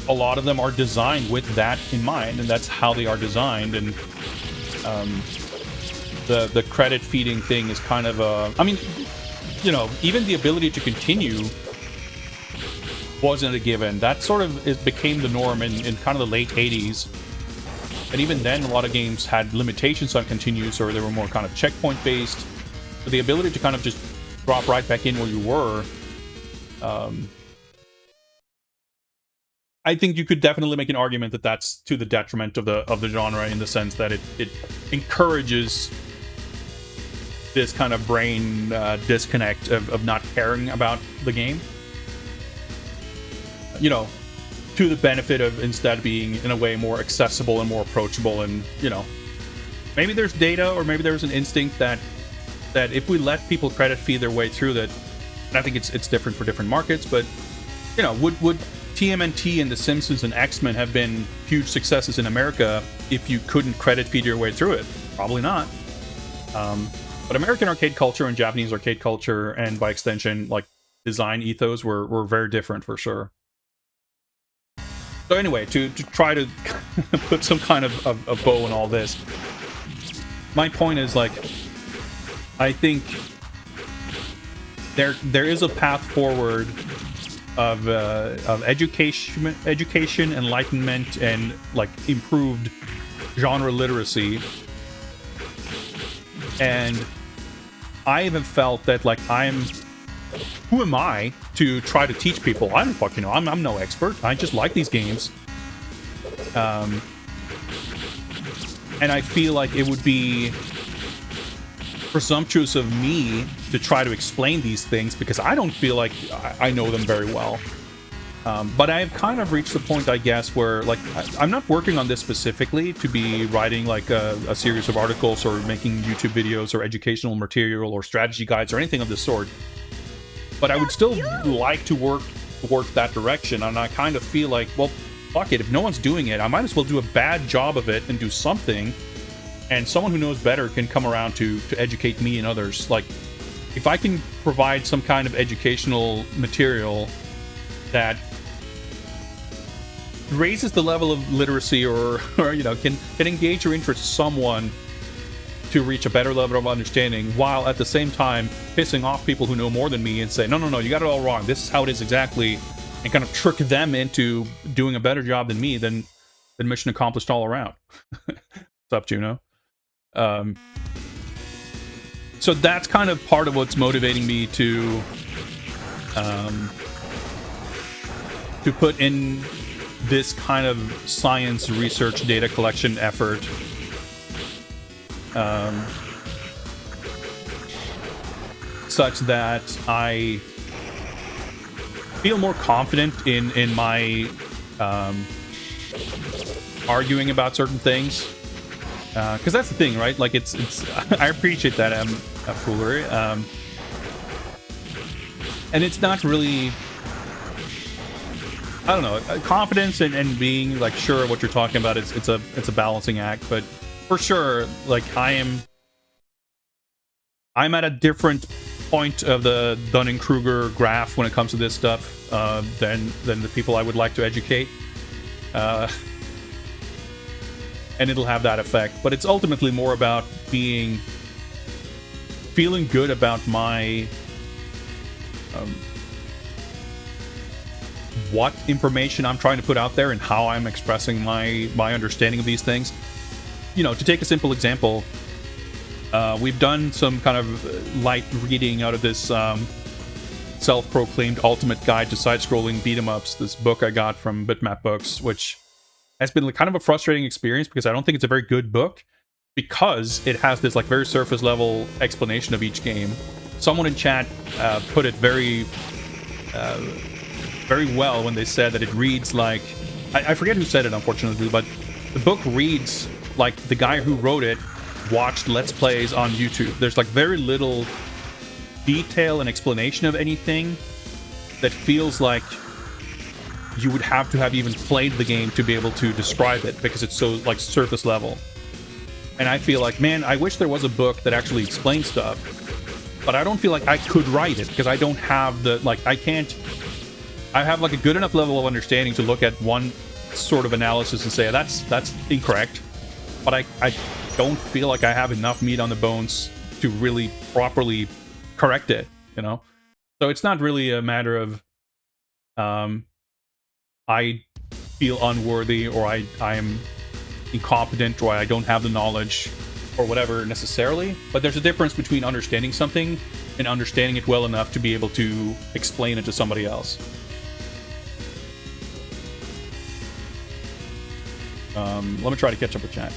a lot of them are designed with that in mind, and that's how they are designed. And the credit feeding thing is kind of a... I mean, you know, even the ability to continue wasn't a given. That sort of became the norm in kind of the late 80s. And even then, a lot of games had limitations on continues, or they were more kind of checkpoint based. But the ability to kind of just drop right back in where you were, I think you could definitely make an argument that that's to the detriment of the genre, in the sense that it encourages this kind of brain disconnect of not caring about the game. You know, to the benefit of instead being, in a way, more accessible and more approachable. And, you know, maybe there's data, or maybe there's an instinct that if we let people credit feed their way through that, and I think it's different for different markets, but, you know, would TMNT and The Simpsons and X-Men have been huge successes in America if you couldn't credit feed your way through it? Probably not. But American arcade culture and Japanese arcade culture, and by extension, like, design ethos were very different for sure. So anyway, to try to put some kind of a bow on all this, my point is, like, I think there is a path forward of education, enlightenment, and, like, improved genre literacy. And I have felt that, like, who am I to try to teach people? I don't fucking know. I'm no expert. I just like these games. And I feel like it would be presumptuous of me to try to explain these things, because I don't feel like I know them very well. But I've kind of reached the point, I guess, where, like, I'm not working on this specifically to be writing, like, a series of articles or making YouTube videos or educational material or strategy guides or anything of the sort. But I would still like to work towards that direction, and I kind of feel like, well, fuck it, if no one's doing it, I might as well do a bad job of it and do something, and someone who knows better can come around to educate me and others. Like, if I can provide some kind of educational material that raises the level of literacy, or you know, can engage or interest someone to reach a better level of understanding, while at the same time pissing off people who know more than me and say, no, you got it all wrong, this is how it is exactly, and kind of trick them into doing a better job than me, then mission accomplished all around. What's up, Juno? So that's kind of part of what's motivating me to put in this kind of science research data collection effort. Such that I feel more confident in my arguing about certain things, because that's the thing, right? Like, it's I appreciate that I'm a foolery, and it's not really, I don't know, confidence and being, like, sure of what you're talking about. It's a balancing act, but for sure, like, I'm at a different point of the Dunning-Kruger graph when it comes to this stuff than the people I would like to educate, and it'll have that effect. But it's ultimately more about feeling good about my what information I'm trying to put out there and how I'm expressing my understanding of these things. You know, to take a simple example, we've done some kind of light reading out of this self-proclaimed ultimate guide to side-scrolling beat-em-ups, this book I got from Bitmap Books, which has been kind of a frustrating experience because I don't think it's a very good book, because it has this, like, very surface-level explanation of each game. Someone in chat put it very well when they said that it reads like... I forget who said it, unfortunately, but the book reads like the guy who wrote it watched Let's Plays on YouTube. There's, like, very little detail and explanation of anything. that feels like you would have to have even played the game to be able to describe it, because it's so like surface level. And I feel like, man, I wish there was a book that actually explained stuff, but I don't feel like I could write it because I don't have the, like, I have like a good enough level of understanding to look at one sort of analysis and say that's incorrect, but I don't feel like I have enough meat on the bones to really properly correct it, you know? So it's not really a matter of I feel unworthy, or I am incompetent, or I don't have the knowledge, or whatever necessarily. But there's a difference between understanding something and understanding it well enough to be able to explain it to somebody else. Let me try to catch up with chat.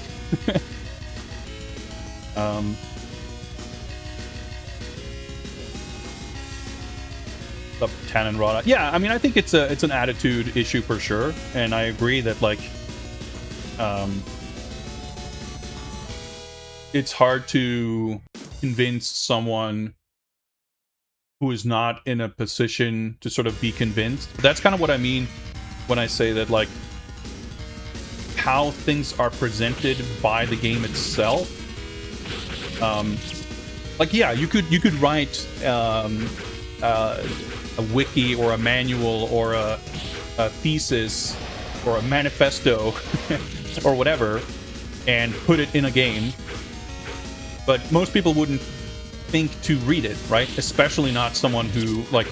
Up Tannen Rada. Yeah, I mean, I think it's an attitude issue for sure, and I agree that like it's hard to convince someone who is not in a position to sort of be convinced. That's kind of what I mean when I say that, like, how things are presented by the game itself. Like, yeah, you could write a wiki or a manual or a thesis or a manifesto or whatever and put it in a game, but most people wouldn't think to read it, right? Especially not someone who, like,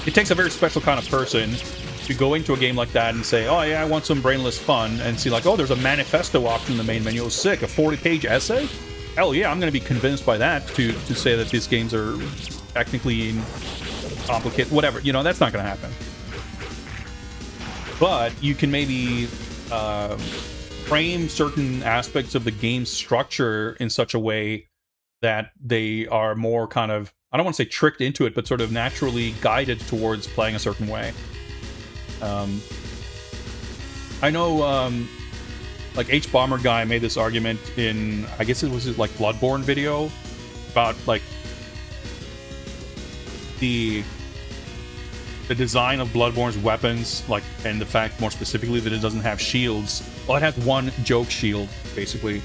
it takes a very special kind of person to go into a game like that and say, oh yeah, I want some brainless fun, and see like, oh, there's a manifesto option in the main menu. Oh, sick, a 40-page essay? Hell yeah, I'm going to be convinced by that to say that these games are technically complicated, whatever. You know, that's not going to happen. But you can maybe frame certain aspects of the game's structure in such a way that they are more kind of, I don't want to say tricked into it, but sort of naturally guided towards playing a certain way. I know, like, H-Bomber Guy made this argument in, I guess it was his, like, Bloodborne video, about, like, the design of Bloodborne's weapons, like, and the fact, more specifically, that it doesn't have shields. Well, it has one joke shield, basically,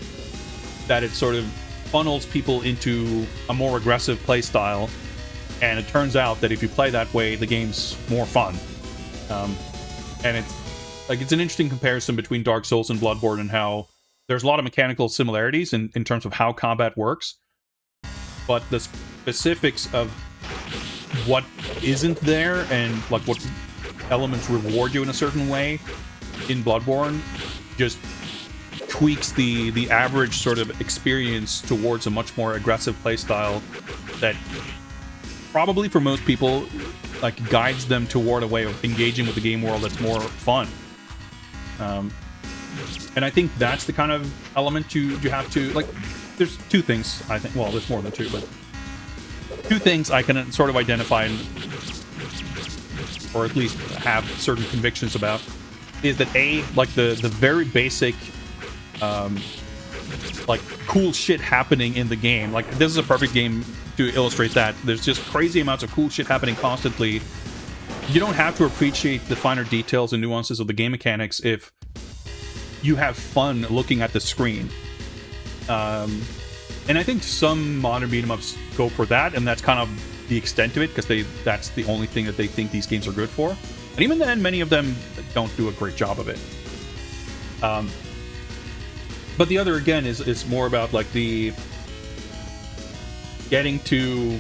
that it sort of funnels people into a more aggressive playstyle, and it turns out that if you play that way, the game's more fun. And it's like, it's an interesting comparison between Dark Souls and Bloodborne, and how there's a lot of mechanical similarities in terms of how combat works, but the specifics of what isn't there and like what elements reward you in a certain way in Bloodborne just tweaks the average sort of experience towards a much more aggressive playstyle that probably for most people like guides them toward a way of engaging with the game world that's more fun. And I think that's the kind of element you have to, like, there's two things, I think, well, there's more than two, but two things I can sort of identify, or at least have certain convictions about, is that A, like the very basic, like, cool shit happening in the game. Like, this is a perfect game to illustrate that. There's just crazy amounts of cool shit happening constantly. You don't have to appreciate the finer details and nuances of the game mechanics if you have fun looking at the screen. And I think some modern beat-em-ups go for that, and that's kind of the extent of it, because that's the only thing that they think these games are good for. And even then, many of them don't do a great job of it. But the other, again, is more about, like, the getting to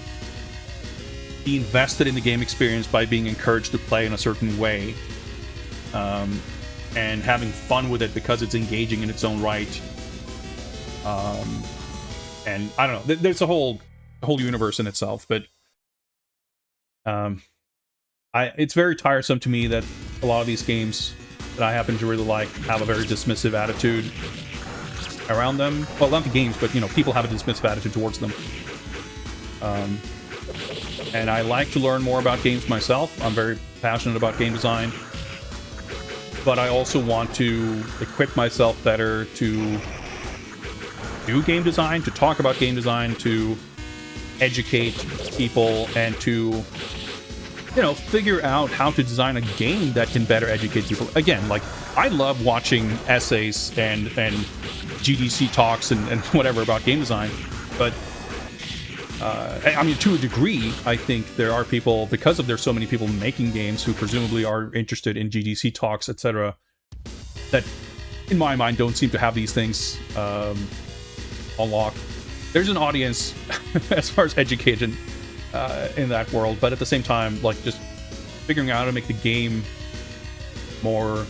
be invested in the game experience by being encouraged to play in a certain way, and having fun with it because it's engaging in its own right. And I don't know, there's a whole universe in itself, but it's very tiresome to me that a lot of these games that I happen to really like have a very dismissive attitude around them. Well, not the games, but, you know, people have a dismissive attitude towards them. And I like to learn more about games myself. I'm very passionate about game design, but I also want to equip myself better to do game design, to talk about game design, to educate people, and to figure out how to design a game that can better educate people. Again, like, I love watching essays and GDC talks and whatever about game design, but I mean, to a degree, I think there are people, because there's so many people making games who presumably are interested in GDC talks, etc., that, in my mind, don't seem to have these things unlocked. There's an audience as far as education in that world, but at the same time, like, just figuring out how to make the game more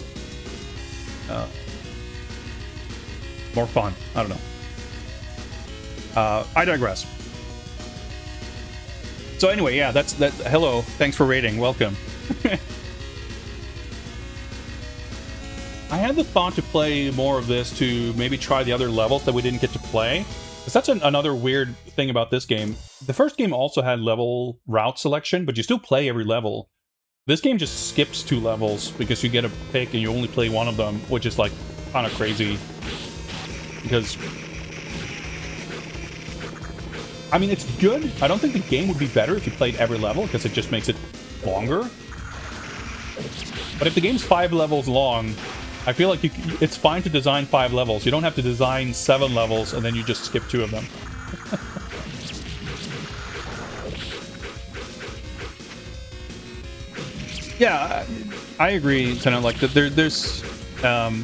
fun. I don't know. I digress. So anyway, yeah, that's that. Hello, thanks for raiding. Welcome. I had the thought to play more of this to maybe try the other levels that we didn't get to play. Because that's another weird thing about this game. The first game also had level route selection, but you still play every level. This game just skips 2 levels because you get a pick and you only play one of them, which is like kind of crazy. Because, I mean, it's good. I don't think the game would be better if you played every level because it just makes it longer. But if the game's 5 levels long, I feel like it's fine to design 5 levels. You don't have to design 7 levels and then you just skip 2 of them. Yeah, I agree. Kind of like that. There's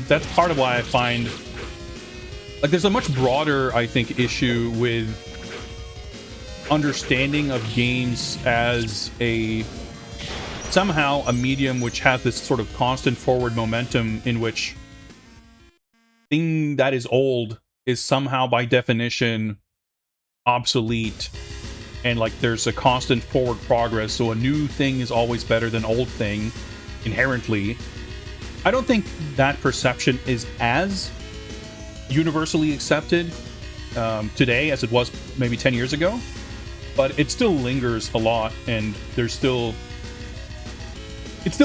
that's part of why I find like there's a much broader, I think, issue with understanding of games as somehow a medium which has this sort of constant forward momentum in which thing that is old is somehow by definition obsolete, and like there's a constant forward progress, so a new thing is always better than old thing inherently. I don't think that perception is as universally accepted today as it was maybe 10 years ago, but it still lingers a lot, and it's still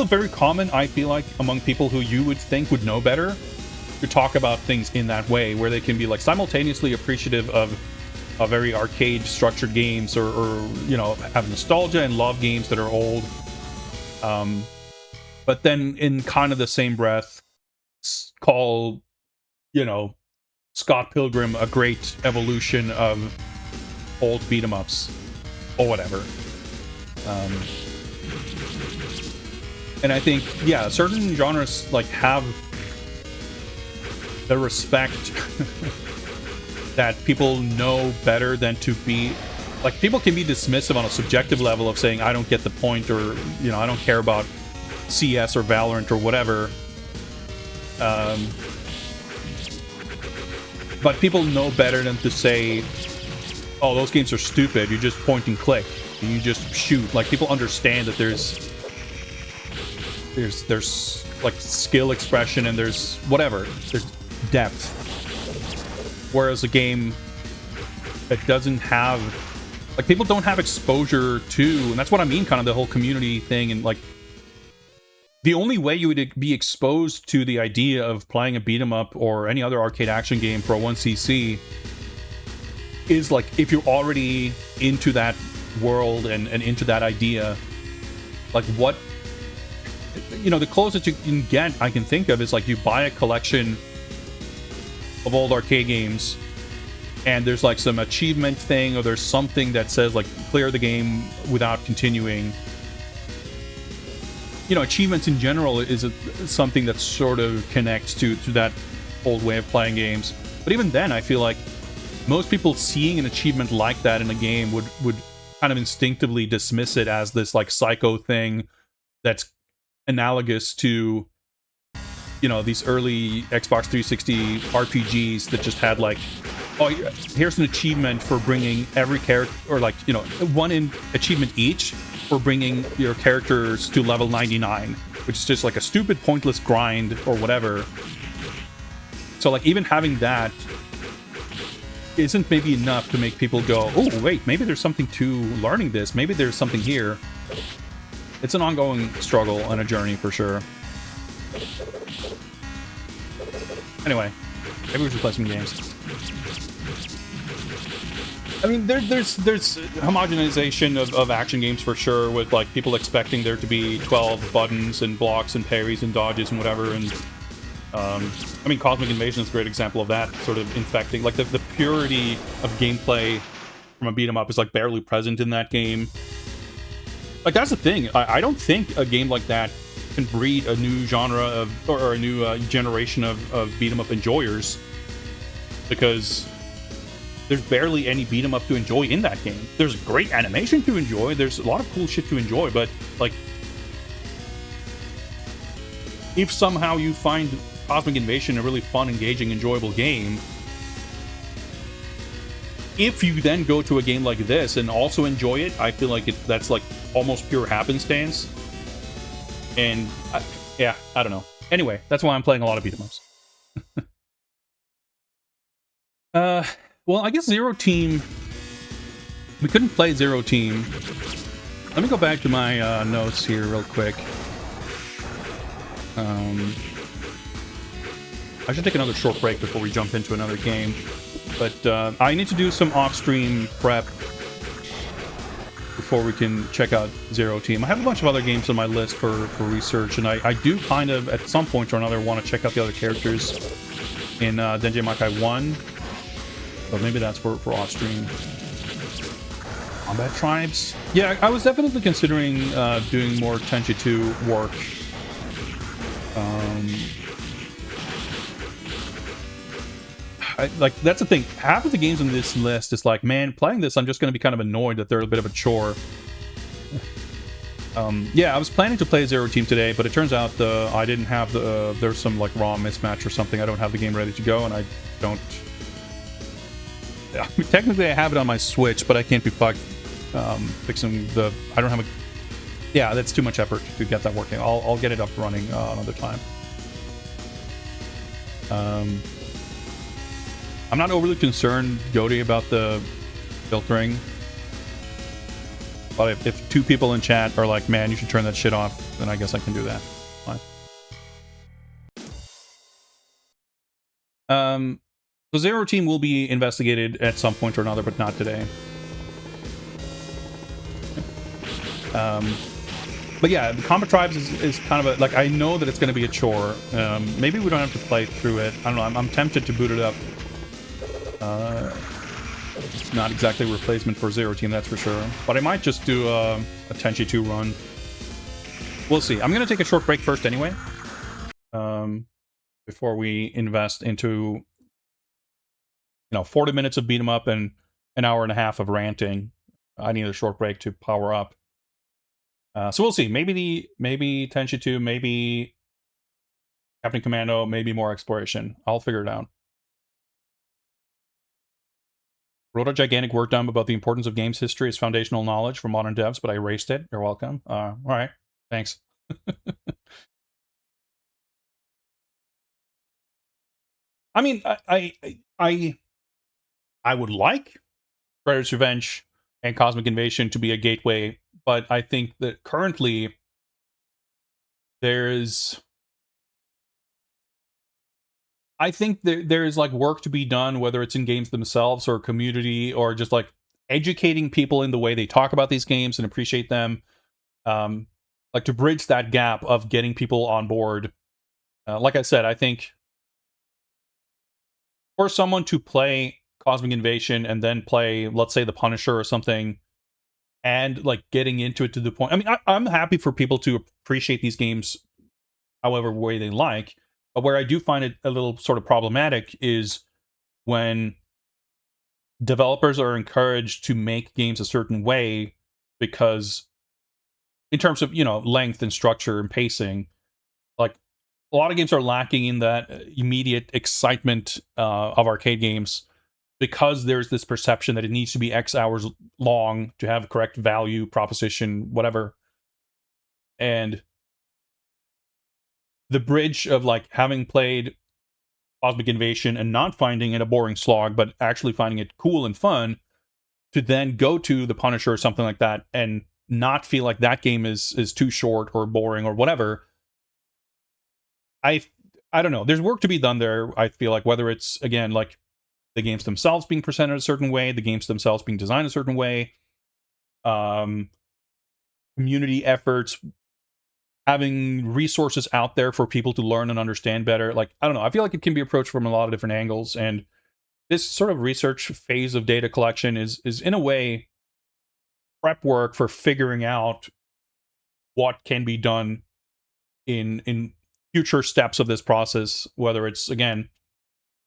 very common, I feel like, among people who you would think would know better to talk about things in that way, where they can be like simultaneously appreciative of very arcade structured games or have nostalgia and love games that are old, but then in kind of the same breath call Scott Pilgrim a great evolution of old beat 'em ups or whatever. And I think, yeah, certain genres like have the respect that people know better than to be like, people can be dismissive on a subjective level of saying I don't get the point, or I don't care about CS or Valorant or whatever. But people know better than to say, oh, those games are stupid, you just point and click, you just shoot. Like, people understand that there's like skill expression and there's whatever, there's depth. Whereas a game that doesn't have, like, people don't have exposure to, and that's what I mean, kind of the whole community thing, and like the only way you would be exposed to the idea of playing a beat 'em up or any other arcade action game for a 1cc is like if you're already into that world and into that idea. Like, what, the closest you can get, I can think of, is like you buy a collection of old arcade games and there's like some achievement thing, or there's something that says like clear the game without continuing. Achievements in general is something that sort of connects to that old way of playing games. But even then, I feel like most people seeing an achievement like that in a game would kind of instinctively dismiss it as this like psycho thing that's analogous to these early Xbox 360 RPGs that just had like, oh, here's an achievement for bringing every character, or like one achievement each for bringing your characters to level 99, which is just like a stupid pointless grind or whatever. So like, even having that isn't maybe enough to make people go, oh wait, maybe there's something to learning this, maybe there's something here. It's an ongoing struggle and a journey for sure. Anyway, maybe we should play some games. I mean, there's homogenization of action games for sure, with like people expecting there to be 12 buttons and blocks and parries and dodges and whatever. And I mean, Cosmic Invasion is a great example of that sort of infecting. Like the purity of gameplay from a beat 'em up is like barely present in that game. Like that's the thing. I don't think a game like that can breed a new genre of or a new generation of beat 'em up enjoyers, because there's barely any beat 'em up to enjoy in that game. There's great animation to enjoy. There's a lot of cool shit to enjoy, but like, if somehow you find Cosmic Invasion a really fun, engaging, enjoyable game, if you then go to a game like this and also enjoy it, I feel like that's like almost pure happenstance. And yeah, I don't know. Anyway, that's why I'm playing a lot of beat 'em ups. Well, I guess Zero Team. We couldn't play Zero Team. Let me go back to my notes here real quick. I should take another short break before we jump into another game. But I need to do some off-stream prep before we can check out Zero Team. I have a bunch of other games on my list for research, and I do kind of, at some point or another, want to check out the other characters in Denjin Makai 1. But maybe that's for off-stream. Combat Tribes? Yeah, I was definitely considering doing more Tenchi 2 work. Like, that's the thing. Half of the games on this list is like, man, playing this, I'm just going to be kind of annoyed that they're a bit of a chore. Yeah, I was planning to play Zero Team today, but it turns out I didn't have there's some like ROM mismatch or something. I don't have the game ready to go, and I don't... I mean, technically, I have it on my Switch, but I can't be fucked fixing the... I don't have a... Yeah, that's too much effort to get that working. I'll get it up running another time. I'm not overly concerned, Jody, about the filtering. But if two people in chat are like, man, you should turn that shit off, then I guess I can do that. Fine. So Zero Team will be investigated at some point or another, but not today. But yeah, the Combat Tribes is kind of a... Like, I know that it's going to be a chore. Maybe we don't have to play through it. I don't know. I'm tempted to boot it up. It's not exactly a replacement for Zero Team, that's for sure. But I might just do a Tenchi 2 run. We'll see. I'm going to take a short break first anyway. Before we invest into... 40 minutes of beat 'em up and an hour and a half of ranting. I need a short break to power up. So we'll see. Maybe Tenchi 2, maybe Captain Commando, maybe more exploration. I'll figure it out. Wrote a gigantic work dump about the importance of games history as foundational knowledge for modern devs, but I erased it. You're welcome. All right. Thanks. I mean, I would like Predator's Revenge and Cosmic Invasion to be a gateway, but I think that currently there's like work to be done, whether it's in games themselves or community or just like educating people in the way they talk about these games and appreciate them. Like to bridge that gap of getting people on board. Like I said, I think for someone to play Cosmic Invasion and then play, let's say, The Punisher or something, and like getting into it to the point... I mean, I'm happy for people to appreciate these games however way they like, but where I do find it a little sort of problematic is when developers are encouraged to make games a certain way because in terms of, length and structure and pacing, like a lot of games are lacking in that immediate excitement of arcade games, because there's this perception that it needs to be X hours long to have correct value, proposition, whatever. And the bridge of like having played Cosmic Invasion and not finding it a boring slog, but actually finding it cool and fun, to then go to The Punisher or something like that and not feel like that game is too short or boring or whatever. I don't know. There's work to be done there, I feel like, whether it's, again, like the games themselves being presented a certain way, the games themselves being designed a certain way, community efforts, having resources out there for people to learn and understand better. Like, I don't know, I feel like it can be approached from a lot of different angles, and this sort of research phase of data collection is in a way prep work for figuring out what can be done in future steps of this process, whether it's, again,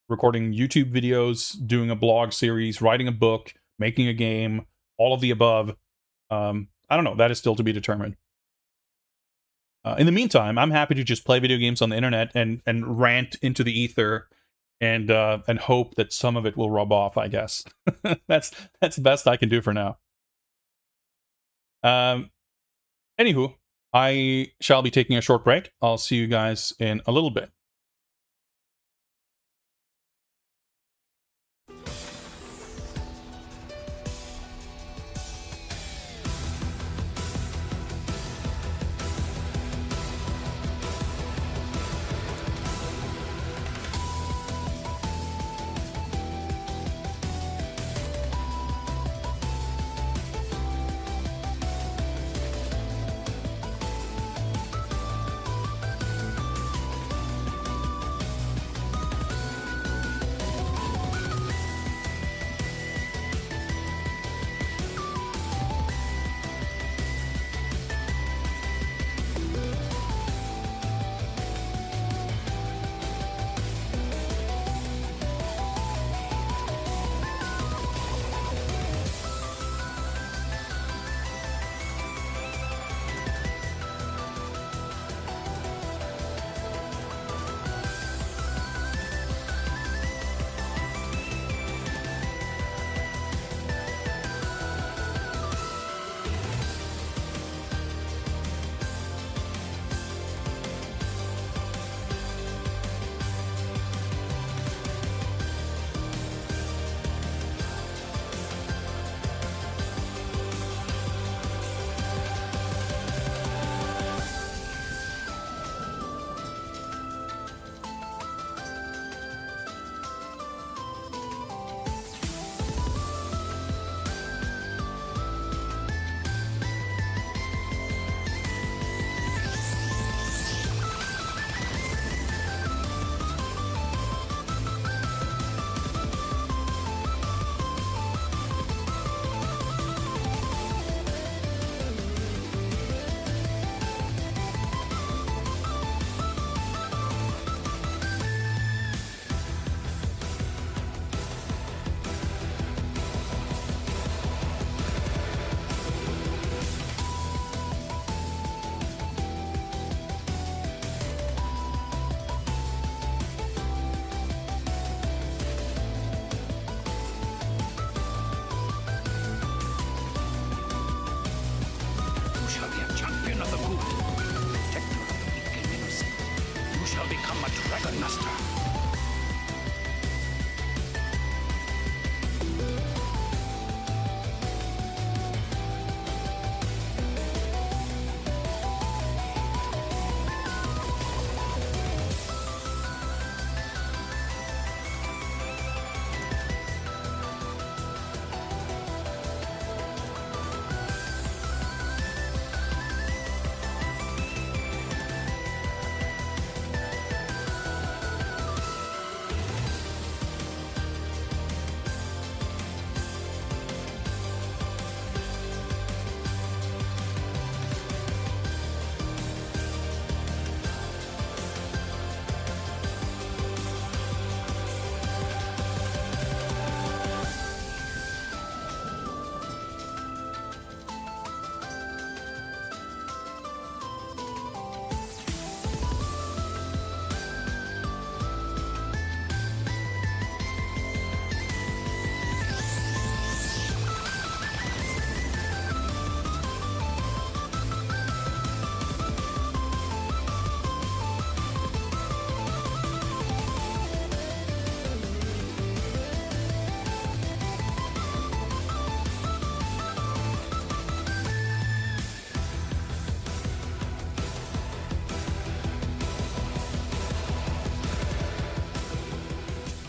recording YouTube videos, doing a blog series, writing a book, making a game, all of the above. I don't know, that is still to be determined. In the meantime, I'm happy to just play video games on the internet and rant into the ether and hope that some of it will rub off, I guess. That's the best I can do for now. Anywho, I shall be taking a short break. I'll see you guys in a little bit.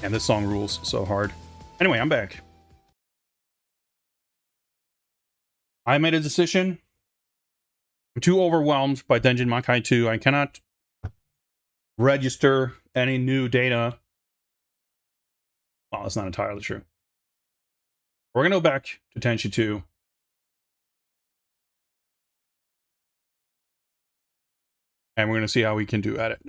And this song rules so hard. Anyway, I'm back. I made a decision. I'm too overwhelmed by Denjin Makai 2. I cannot register any new data. Well, that's not entirely true. We're going to go back to Tenchi 2. And we're going to see how we can do at it.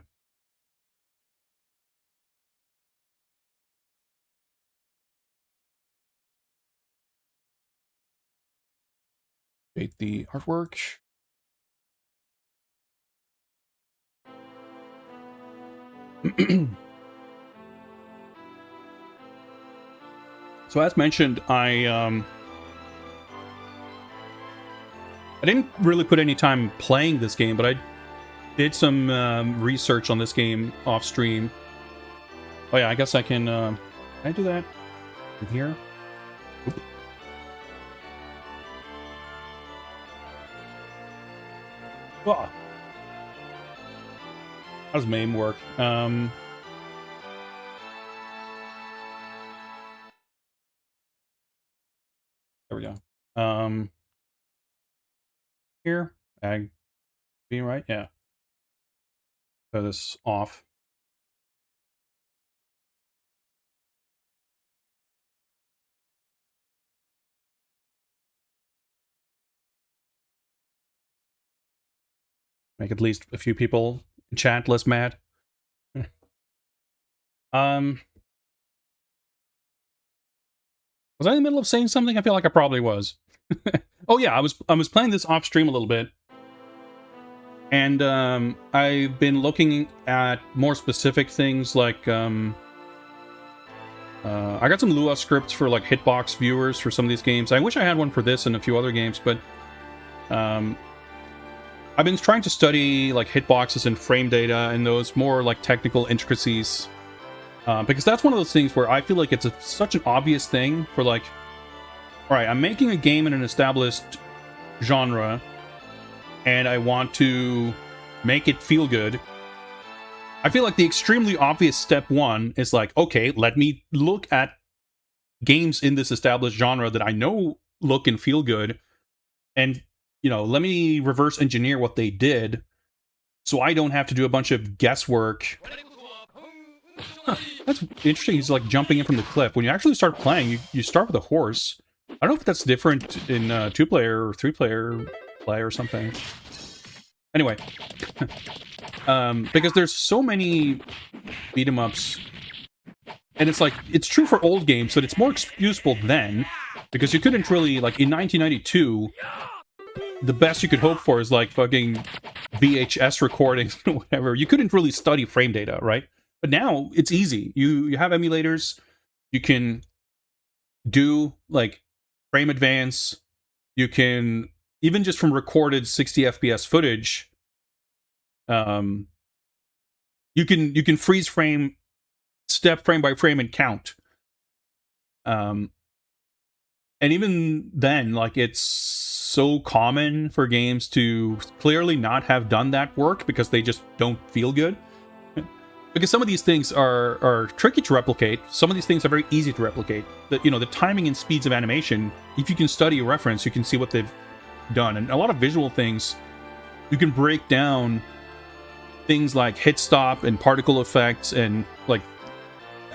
Update the artwork. So as mentioned, I didn't really put any time playing this game, but I did some research on this game off stream. Oh yeah, I guess I can I do that from here? Oop. Wow. How does MAME work? There we go. Here, ag being right, yeah. So this off. Make at least a few people in chat less mad. Was I in the middle of saying something? I feel like I probably was. Oh yeah, I was playing this off stream a little bit, and I've been looking at more specific things like I got some Lua scripts for like hitbox viewers for some of these games. I wish I had one for this and a few other games, but I've been trying to study like hitboxes and frame data and those more like technical intricacies. Because that's one of those things where I feel like it's such an obvious thing for like, all right, I'm making a game in an established genre, and I want to make it feel good. I feel like the extremely obvious step one is like, okay, let me look at games in this established genre that I know look and feel good, and, you know, let me reverse engineer what they did so I don't have to do a bunch of guesswork. Huh, that's interesting. He's like jumping in from the cliff. When you actually start playing, you start with a horse. I don't know if that's different in 2-player or 3-player play or something. Anyway, because there's so many beat 'em ups, and it's like it's true for old games, but it's more excusable then because you couldn't really, like, in 1992, the best you could hope for is like fucking VHS recordings or whatever. You couldn't really study frame data, right? But now it's easy. You have emulators. You can do like frame advance. You can even just from recorded 60 FPS footage. You can freeze frame, step frame by frame, and count. And even then, like, it's so common for games to clearly not have done that work because they just don't feel good. Because some of these things are tricky to replicate. Some of these things are very easy to replicate. The timing and speeds of animation, if you can study a reference, you can see what they've done. And a lot of visual things, you can break down things like hit stop and particle effects and like.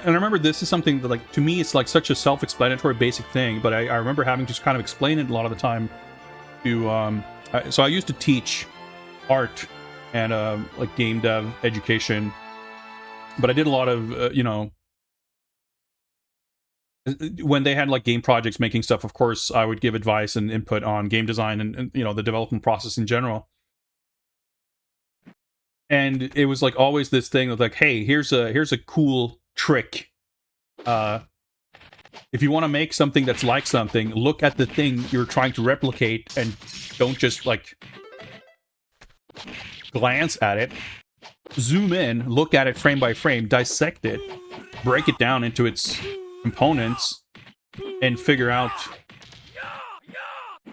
And I remember this is something that, like, to me, it's like such a self-explanatory basic thing, but I remember having to just kind of explain it a lot of the time to. So I used to teach art and like game dev education. But I did a lot of, when they had like game projects making stuff, of course, I would give advice and input on game design and the development process in general. And it was like always this thing of like, hey, here's a cool trick. If you want to make something that's like something, look at the thing you're trying to replicate and don't just like glance at it. Zoom in, look at it frame by frame, dissect it, break it down into its components, and figure out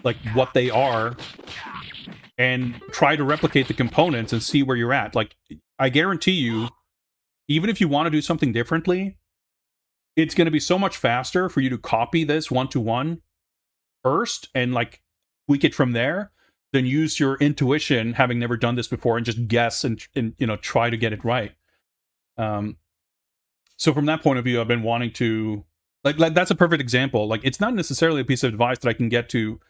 like what they are, and try to replicate the components and see where you're at. Like, I guarantee you, even if you want to do something differently, it's going to be so much faster for you to copy this one-to-one first and like tweak it from there than use your intuition, having never done this before, and just guess and you know, try to get it right. So from that point of view, I've been wanting to like that's a perfect example. Like, it's not necessarily a piece of advice that I can give to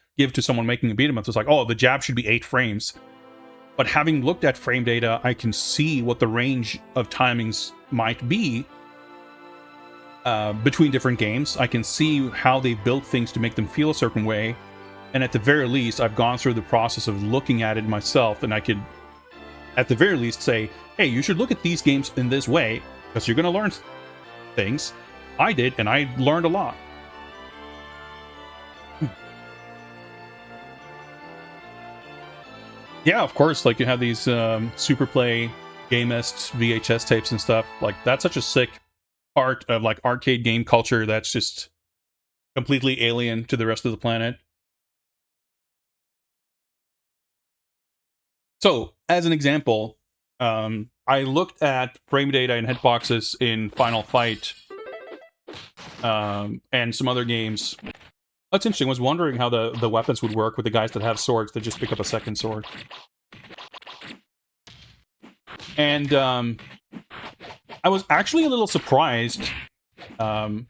someone making a beat 'em up. So it's like, oh, the jab should be 8 frames. But having looked at frame data, I can see what the range of timings might be between different games. I can see how they built things to make them feel a certain way. And at the very least, I've gone through the process of looking at it myself, and I could, at the very least, say, hey, you should look at these games in this way, because you're going to learn things. I did, and I learned a lot. Yeah, of course, like, you have these Superplay, Gamest, VHS tapes and stuff. Like, that's such a sick part of, like, arcade game culture that's just completely alien to the rest of the planet. So, as an example, I looked at frame data and hitboxes in Final Fight and some other games. That's interesting. I was wondering how the weapons would work with the guys that have swords that just pick up a second sword. And I was actually a little surprised. I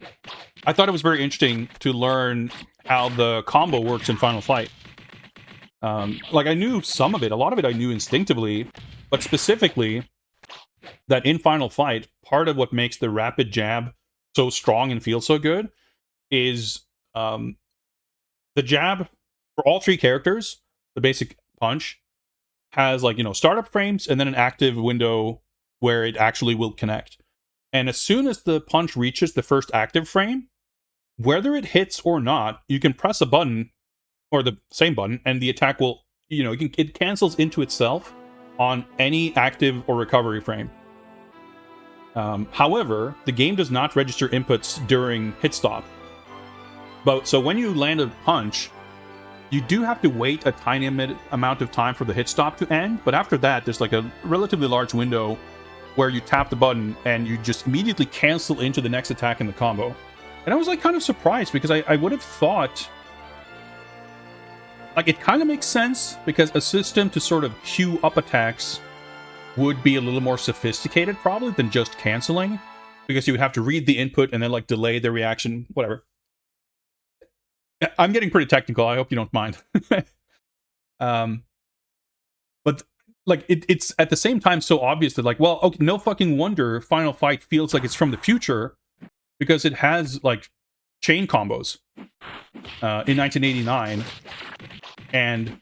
thought it was very interesting to learn how the combo works in Final Fight. Like, I knew some of it. A lot of it I knew instinctively. But specifically, that in Final Fight, part of what makes the rapid jab so strong and feel so good is the jab for all 3 characters, the basic punch, has, like, you know, startup frames and then an active window where it actually will connect. And as soon as the punch reaches the first active frame, whether it hits or not, you can press a button, or the same button, and the attack will, you know, it cancels into itself on any active or recovery frame. However, the game does not register inputs during hit stop. So when you land a punch, you do have to wait a tiny amount of time for the hit stop to end, but after that, there's like a relatively large window where you tap the button and you just immediately cancel into the next attack in the combo. And I was, like, kind of surprised, because I would have thought, like, it kind of makes sense, because a system to sort of queue up attacks would be a little more sophisticated, probably, than just canceling, because you would have to read the input and then, like, delay the reaction, whatever. I'm getting pretty technical. I hope you don't mind. But, like, it's at the same time so obvious that, like, well, okay, no fucking wonder Final Fight feels like it's from the future, because it has, like, chain combos in 1989. And,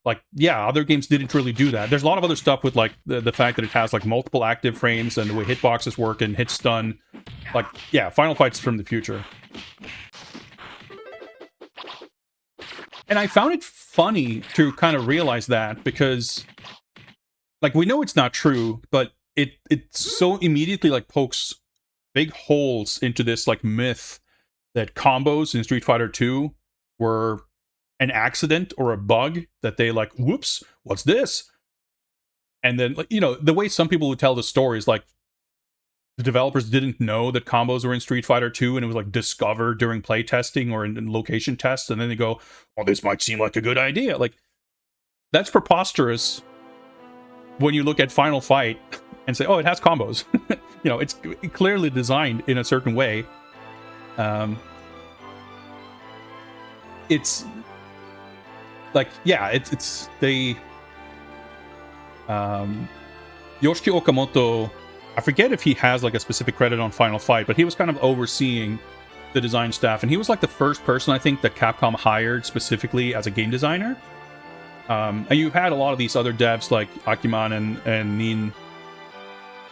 like, yeah, other games didn't really do that. There's a lot of other stuff with, like, the fact that it has, like, multiple active frames and the way hitboxes work and hit stun. Like, yeah, Final Fight's from the future. And I found it funny to kind of realize that, because, like, we know it's not true, but it so immediately, like, pokes big holes into this, like, myth that combos in Street Fighter 2 were an accident or a bug, that they, like, whoops, what's this? And then, like, you know, the way some people would tell the story is, like, the developers didn't know that combos were in Street Fighter 2, and it was, like, discovered during playtesting or in location tests, and then they go, oh, this might seem like a good idea. Like, that's preposterous when you look at Final Fight and say, oh, it has combos. You know, it's clearly designed in a certain way. It's like, yeah, it's they Yoshiki Okamoto, I forget if he has, like, a specific credit on Final Fight, but he was kind of overseeing the design staff, and he was, like, the first person, I think, that Capcom hired specifically as a game designer. And you've had a lot of these other devs, like Akiman and Nin,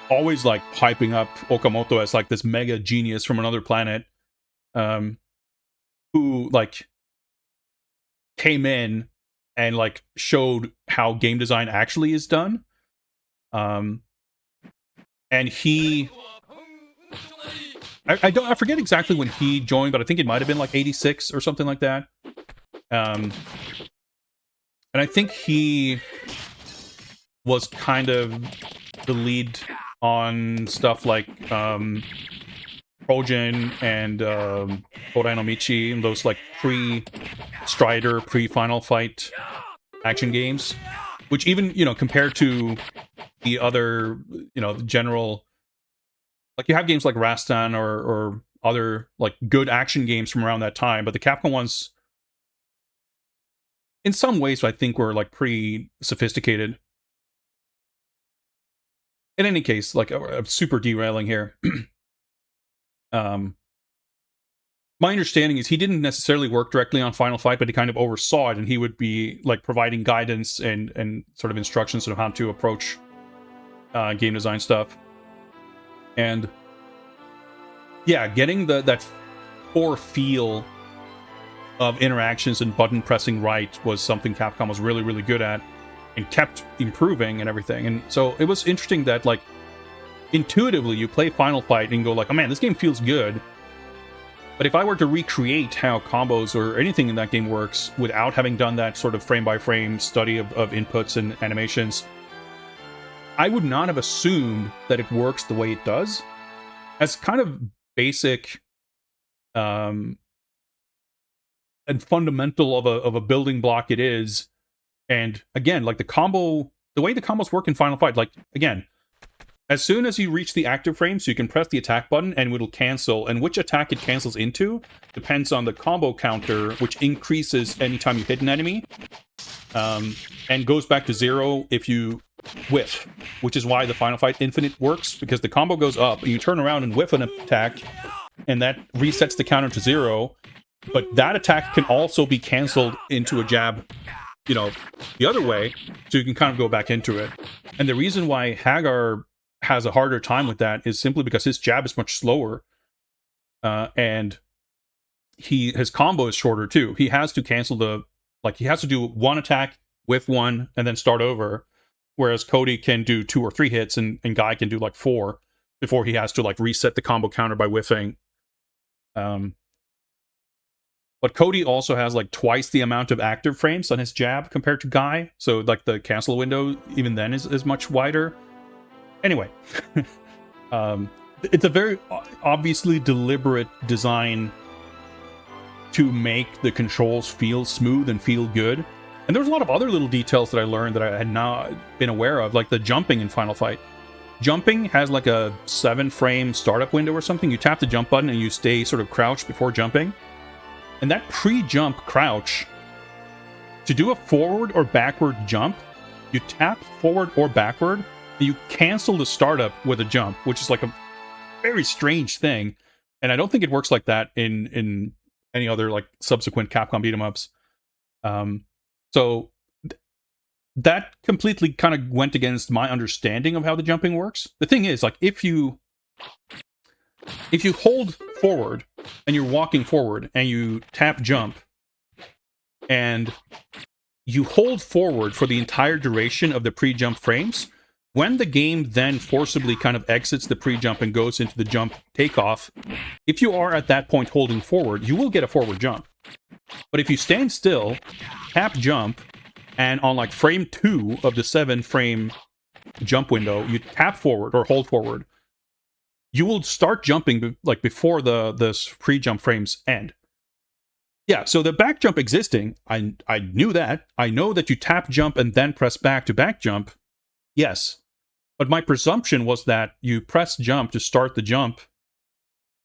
always, like, hyping up Okamoto as, like, this mega genius from another planet, who, like, came in and, like, showed how game design actually is done. And he, I forget exactly when he joined, but I think it might have been, like, 86 or something like that. And I think he was kind of the lead on stuff like Trojan and Kodai no Michi, and those like pre-Strider, pre-Final Fight action games, which even, you know, compared to the other, you know, general, like you have games like Rastan or other like good action games from around that time, but the Capcom ones, in some ways, I think were like pretty sophisticated. In any case, like I'm super derailing here. My understanding is he didn't necessarily work directly on Final Fight, but he kind of oversaw it, and he would be like providing guidance and sort of instructions on how to approach game design stuff. And yeah, getting that core feel of interactions and button pressing right was something Capcom was really, really good at and kept improving and everything. And so it was interesting that, like, intuitively you play Final Fight and go like, oh man, this game feels good. But if I were to recreate how combos or anything in that game works without having done that sort of frame-by-frame study of inputs and animations, I would not have assumed that it works the way it does. As kind of basic and fundamental of a building block it is. And again, like the way the combos work in Final Fight, like, again, as soon as you reach the active frame, so you can press the attack button and it'll cancel, and which attack it cancels into depends on the combo counter, which increases anytime you hit an enemy, and goes back to 0 if you whiff, which is why the Final Fight Infinite works, because the combo goes up, and you turn around and whiff an attack, and that resets the counter to 0, but that attack can also be canceled into a jab, you know, the other way, so you can kind of go back into it. And the reason why Hagar has a harder time with that is simply because his jab is much slower, and his combo is shorter too. He has to cancel he has to do one attack, whiff one, and then start over, whereas Cody can do 2 or 3 hits, and Guy can do like 4 before he has to like reset the combo counter by whiffing. But Cody also has like twice the amount of active frames on his jab compared to Guy, so like the cancel window even then is much wider. Anyway, it's a very obviously deliberate design to make the controls feel smooth and feel good. And there's a lot of other little details that I learned that I had not been aware of, like the jumping in Final Fight. Jumping has like a 7-frame startup window or something. You tap the jump button and you stay sort of crouched before jumping. And that pre-jump crouch, to do a forward or backward jump, you tap forward or backward, and you cancel the startup with a jump, which is like a very strange thing. And I don't think it works like that in any other like subsequent Capcom beat 'em ups. So that completely kind of went against my understanding of how the jumping works. The thing is, like, if you hold forward and you're walking forward and you tap jump and you hold forward for the entire duration of the pre-jump frames, when the game then forcibly kind of exits the pre-jump and goes into the jump takeoff, if you are at that point holding forward, you will get a forward jump. But if you stand still, tap jump, and on like frame 2 of the 7-frame jump window, you tap forward or hold forward, you will start jumping like before the pre-jump frames end. Yeah, so the back jump existing, I knew that. I know that you tap jump and then press back to back jump. Yes. But my presumption was that you press jump to start the jump,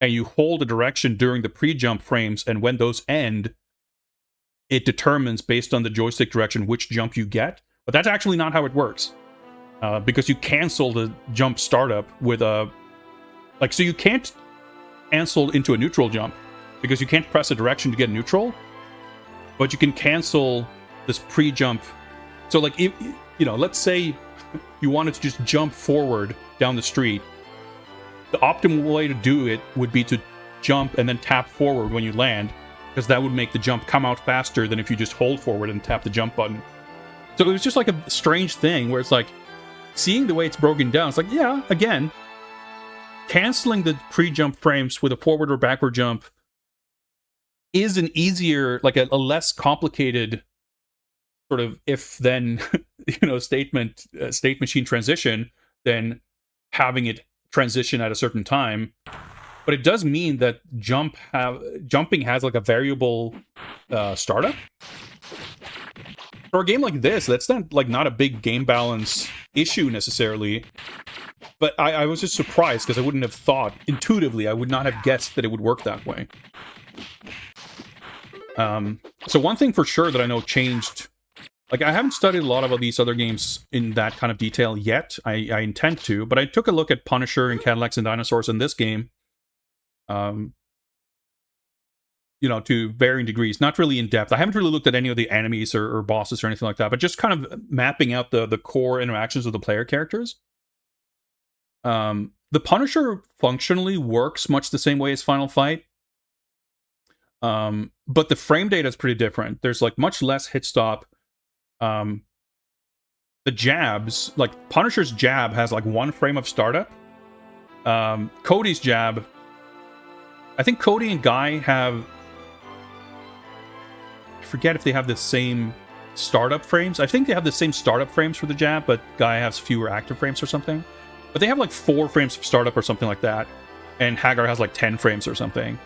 and you hold a direction during the pre-jump frames, and when those end, it determines based on the joystick direction which jump you get. But that's actually not how it works. Because you cancel the jump startup with a... Like, so you can't cancel into a neutral jump, because you can't press a direction to get neutral, but you can cancel this pre-jump. So, like, if, you know, let's say you wanted to just jump forward down the street, the optimal way to do it would be to jump and then tap forward when you land, because that would make the jump come out faster than if you just hold forward and tap the jump button. So it was just like a strange thing where it's like, seeing the way it's broken down, it's like, yeah, again, canceling the pre-jump frames with a forward or backward jump is an easier, like a less complicated sort of if-then, state machine transition than having it transition at a certain time. but it does mean that jumping has like a variable startup. For a game like this, that's not a big game balance issue necessarily. But I was just surprised because I wouldn't have thought intuitively. I would not have guessed that it would work that way. So one thing for sure that I know changed. Like, I haven't studied a lot of these other games in that kind of detail yet. I intend to, but I took a look at Punisher and Cadillacs and Dinosaurs in this game. To varying degrees, not really in depth. I haven't really looked at any of the enemies or bosses or anything like that, but just kind of mapping out the core interactions of the player characters. The Punisher functionally works much the same way as Final Fight. But the frame data is pretty different. There's like much less hit stop. The jabs, like Punisher's jab has like 1 frame of startup. Cody's jab, I think Cody and Guy have, I forget if they have the same startup frames. I think they have the same startup frames for the jab, but Guy has fewer active frames or something. But they have like 4 frames of startup or something like that. And Hagar has like 10 frames or something.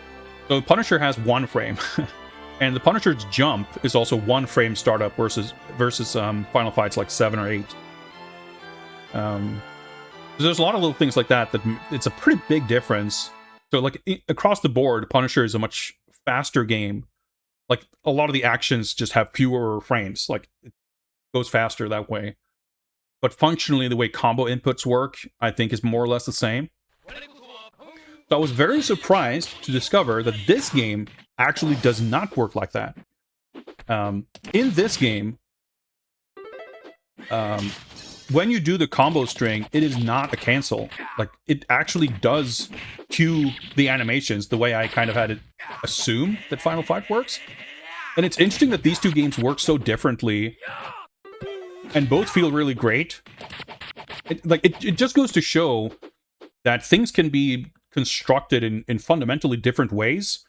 So Punisher has 1 frame. And the Punisher's jump is also 1 frame startup versus Final Fight's like 7 or 8. So there's a lot of little things like that it's a pretty big difference. So like across the board, Punisher is a much faster game. Like a lot of the actions just have fewer frames. Like it goes faster that way. But functionally, the way combo inputs work, I think, is more or less the same. So I was very surprised to discover that this game actually does not work like that. In this game, when you do the combo string, it is not a cancel. Like, it actually does cue the animations the way I kind of had to assume that Final Fight works. And it's interesting that these two games work so differently, and both feel really great. It just goes to show that things can be constructed in fundamentally different ways.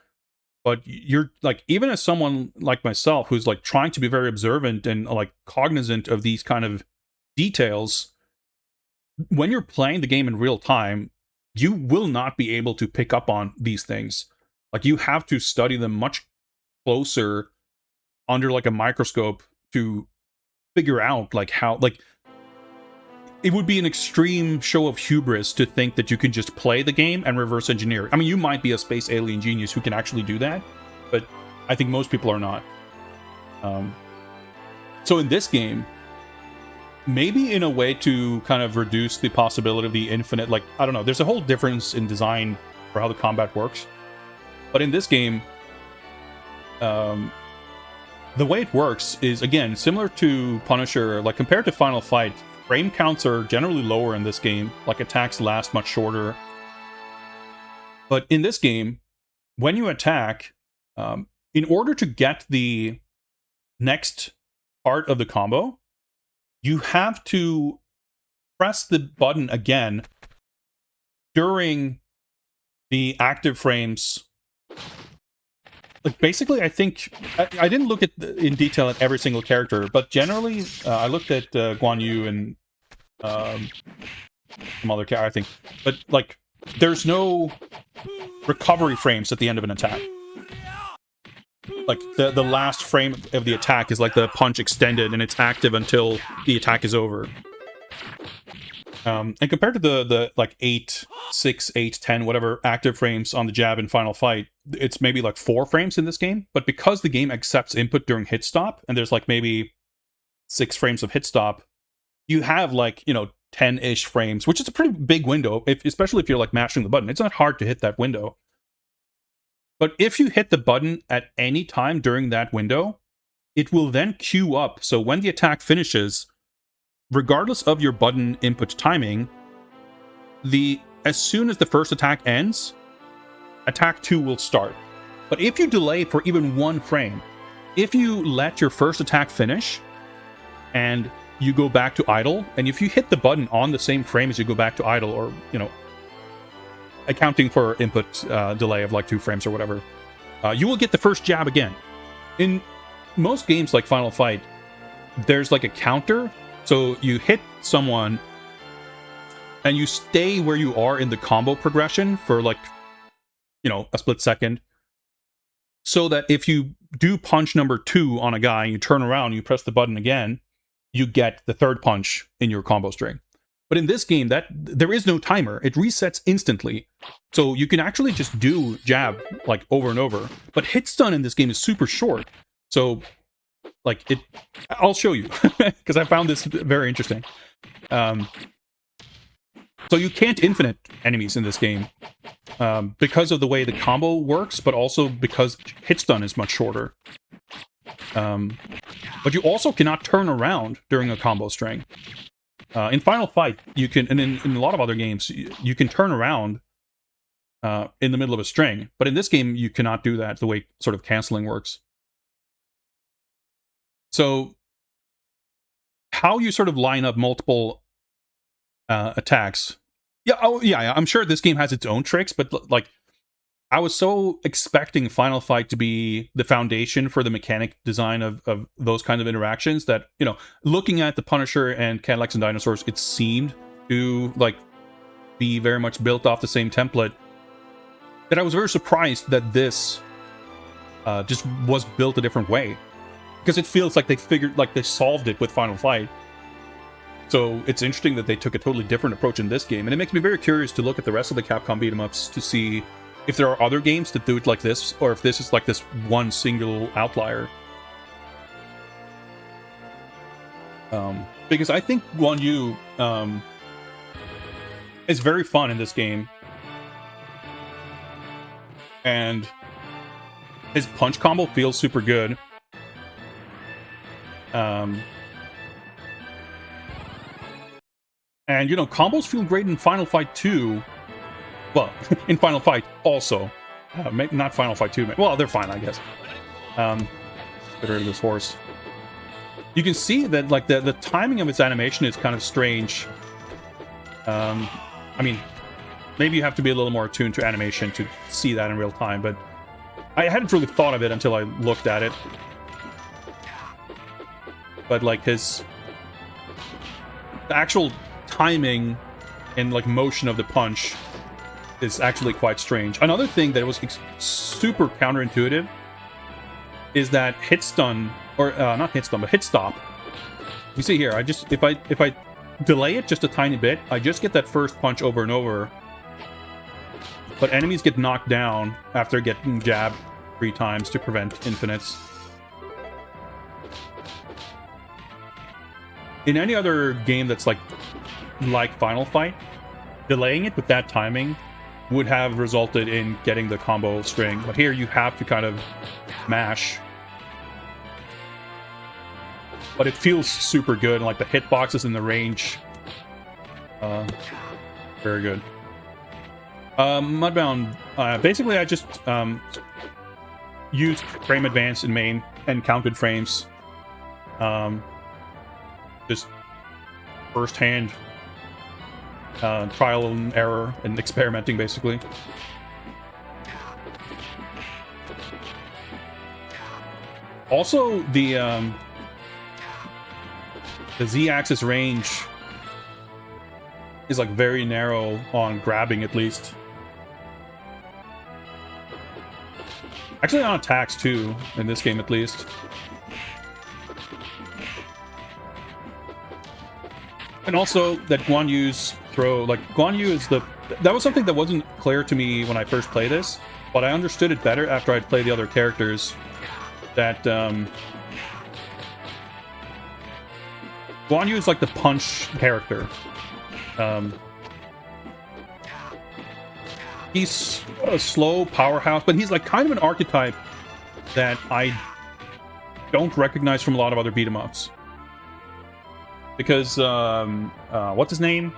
But you're like, even as someone like myself who's like trying to be very observant and like cognizant of these kind of details, when you're playing the game in real time, you will not be able to pick up on these things. Like, you have to study them much closer under like a microscope to figure out like how, like, it would be an extreme show of hubris to think that you can just play the game and reverse engineer. I mean, you might be a space alien genius who can actually do that, but I think most people are not. So in this game, maybe in a way to kind of reduce the possibility of the infinite, like, I don't know, there's a whole difference in design for how the combat works. But in this game, the way it works is, again, similar to Punisher. Like, compared to Final Fight, frame counts are generally lower in this game. Like, attacks last much shorter. But in this game, when you attack, in order to get the next part of the combo, you have to press the button again during the active frames. Like, basically, I think I didn't look at in detail at every single character, but generally, I looked at Guan Yu and some other character, I think. But like, there's no recovery frames at the end of an attack. Like, the last frame of the attack is like the punch extended, and it's active until the attack is over. And compared to the like 8, 6, 8, 10, whatever active frames on the jab in Final Fight, it's maybe like 4 frames in this game. But because the game accepts input during hit stop, and there's like maybe 6 frames of hit stop, you have like, 10-ish frames, which is a pretty big window, especially if you're like mashing the button. It's not hard to hit that window. But if you hit the button at any time during that window, it will then queue up. So when the attack finishes, regardless of your button input timing, as soon as the first attack ends, attack 2 will start. But if you delay for even 1 frame, if you let your first attack finish and you go back to idle, and if you hit the button on the same frame as you go back to idle, or accounting for input delay of like 2 frames or whatever, you will get the first jab again. In most games like Final Fight, there's like a counter. So you hit someone, and you stay where you are in the combo progression for like a split second, so that if you do punch number 2 on a guy and you turn around and you press the button again, you get the third punch in your combo string. But in this game, that there is no timer. It resets instantly. So you can actually just do jab like over and over. But hit stun in this game is super short. So like I'll show you because I found this very interesting. So you can't infinite enemies in this game because of the way the combo works, but also because hit stun is much shorter. But you also cannot turn around during a combo string. In Final Fight, you can, and in a lot of other games, you can turn around in the middle of a string. But in this game, you cannot do that, the way sort of canceling works. So how you sort of line up multiple attacks. Yeah, I'm sure this game has its own tricks, but like, I was so expecting Final Fight to be the foundation for the mechanic design of those kind of interactions that, looking at the Punisher and Cadillacs and Dinosaurs, it seemed to like be very much built off the same template. That I was very surprised that this just was built a different way, because it feels like they solved it with Final Fight. So it's interesting that they took a totally different approach in this game, and it makes me very curious to look at the rest of the Capcom beat-em-ups to see if there are other games that do it like this, or if this is like this one single outlier. Because I think Guan Yu is very fun in this game. And his punch combo feels super good. And, combos feel great in Final Fight 2. Well, in Final Fight also. Maybe not Final Fight 2. Well, they're fine, I guess. Get rid of this horse. You can see that like the timing of its animation is kind of strange. I mean, maybe you have to be a little more attuned to animation to see that in real time, but I hadn't really thought of it until I looked at it. But like the actual timing and like motion of the punch is actually quite strange. Another thing that was super counterintuitive is that hit stun, or not hit stun, but hit stop. You see here, if I delay it just a tiny bit, I just get that first punch over and over. But enemies get knocked down after getting jabbed 3 times to prevent infinites. In any other game that's like Final Fight, delaying it with that timing would have resulted in getting the combo string. But here you have to kind of mash. But it feels super good, and like the hitboxes and the range. Very good. Mudbound, basically I just used frame advance in main and counted frames. Just first-hand trial and error and experimenting, basically. Also, the Z-axis range is like very narrow on grabbing, at least. Actually on attacks too, in this game at least. And also that Guan Yu's throw, like Guan Yu is that was something that wasn't clear to me when I first played this, but I understood it better after I'd played the other characters. That Guan Yu is like the punch character. He's a slow powerhouse, but he's like kind of an archetype that I don't recognize from a lot of other beat 'em ups. Because what's his name?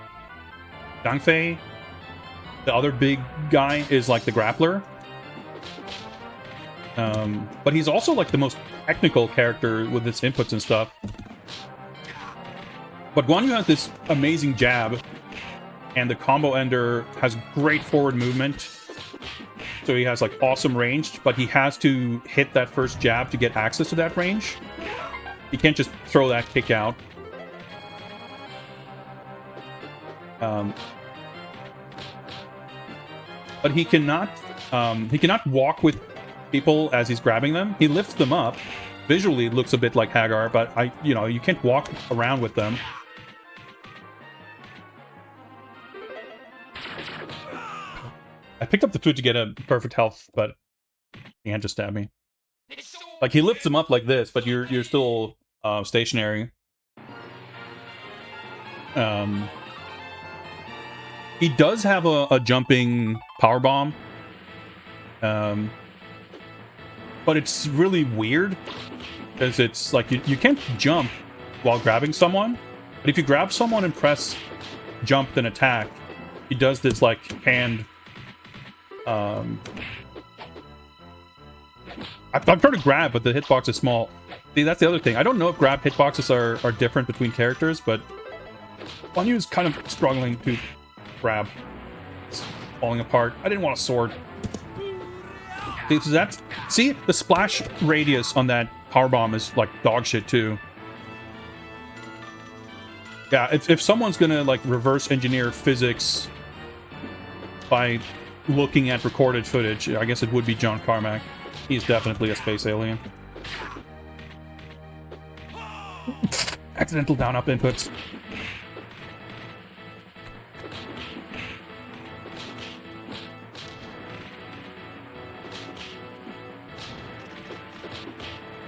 Zhang Fei, the other big guy, is like the grappler. But he's also like the most technical character with his inputs and stuff. But Guan Yu has this amazing jab, and the combo ender has great forward movement. So he has like awesome range, but he has to hit that first jab to get access to that range. He can't just throw that kick out. But he cannot He cannot walk with people as he's grabbing them. He lifts them up. Visually, it looks a bit like Hagar, but you can't walk around with them. I picked up the food to get a perfect health, but he can't just stab me. Like, he lifts them up like this, but you're still stationary. He does have a jumping power bomb. But it's really weird. Because it's like, you can't jump while grabbing someone. But if you grab someone and press jump, then attack, he does this, like, hand... I'm trying to grab, but the hitbox is small. See, that's the other thing. I don't know if grab hitboxes are different between characters, but Guan Yu is kind of struggling to grab. It's falling apart. I didn't want a sword. See, so see, the splash radius on that powerbomb is like dog shit too. Yeah, if someone's gonna like reverse engineer physics by looking at recorded footage, I guess it would be John Carmack. He's definitely a space alien. Accidental down-up inputs.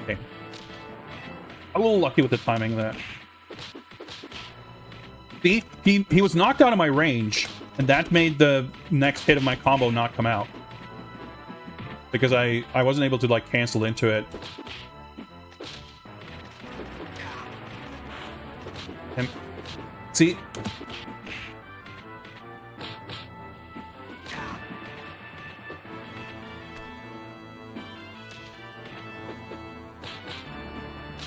Okay. A little lucky with the timing there. See? He was knocked out of my range, and that made the next hit of my combo not come out. Because I wasn't able to, like, cancel into it. And, see?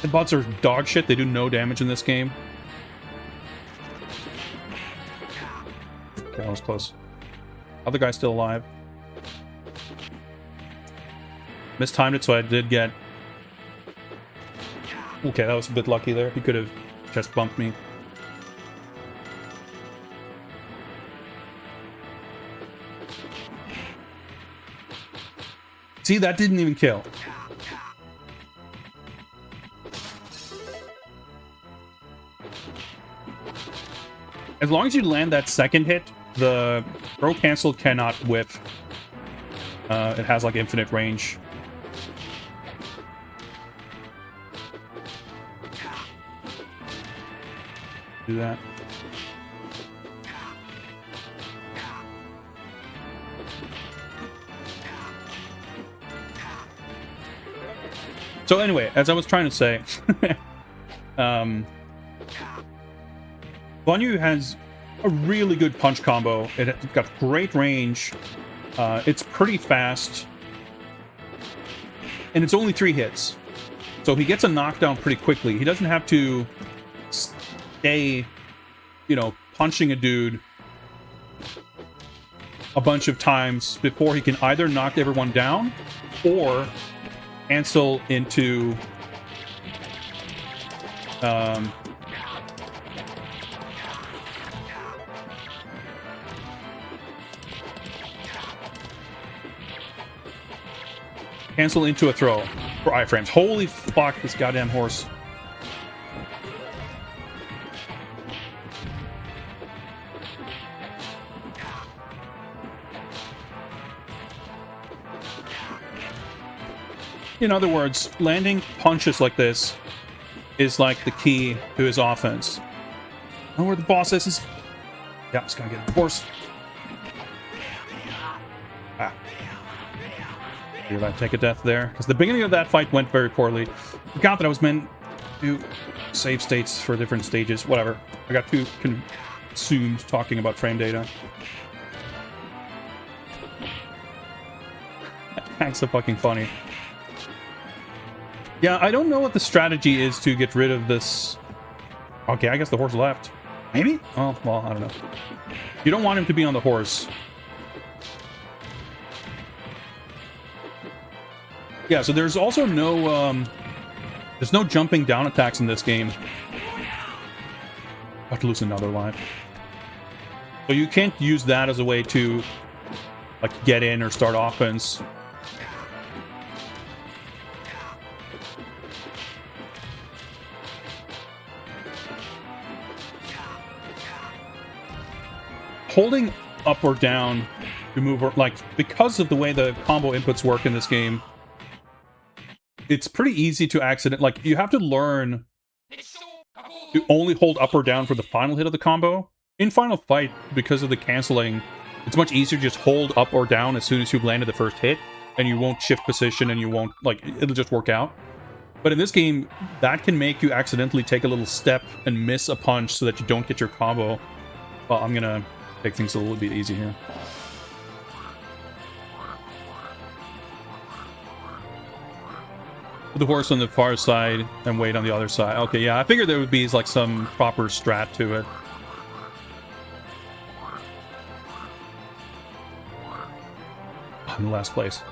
The bots are dog shit. They do no damage in this game. Okay, that was close. Other guy's still alive. Mistimed it, so I did get... Okay, that was a bit lucky there. He could have just bumped me. See, that didn't even kill. As long as you land that second hit, the throw cancel cannot whiff. It has like infinite range. Do that. So anyway, as I was trying to say, Guan Yu has a really good punch combo. It's got great range. It's pretty fast. And it's only 3 hits. So he gets a knockdown pretty quickly. He doesn't have to stay, punching a dude a bunch of times before he can either knock everyone down or cancel into cancel into a throw for iframes. Holy fuck, this goddamn horse. In other words, landing punches like this is like the key to his offense. Know where the boss is? Yeah, I'm just gonna get the horse. Ah. Did I take a death there? Because the beginning of that fight went very poorly. Forgot that I was meant to save states for different stages. Whatever. I got too consumed talking about frame data. That's so fucking funny. Yeah, I don't know what the strategy is to get rid of this. Okay, I guess the horse left. Maybe? Oh, well, I don't know. You don't want him to be on the horse. Yeah, so there's also no, there's no jumping down attacks in this game. About to lose another life. So you can't use that as a way to like get in or start offense. Holding up or down to move, or like, because of the way the combo inputs work in this game, it's pretty easy to accident. Like, you have to learn to only hold up or down for the final hit of the combo. In Final Fight, because of the canceling, it's much easier to just hold up or down as soon as you've landed the first hit, and you won't shift position, and you won't, like, it'll just work out. But in this game, that can make you accidentally take a little step and miss a punch so that you don't get your combo. Well, I'm gonna take things a little bit easy here. Put the horse on the far side and wait on the other side. Okay, yeah, I figured there would be like some proper strat to it. I'm in last place.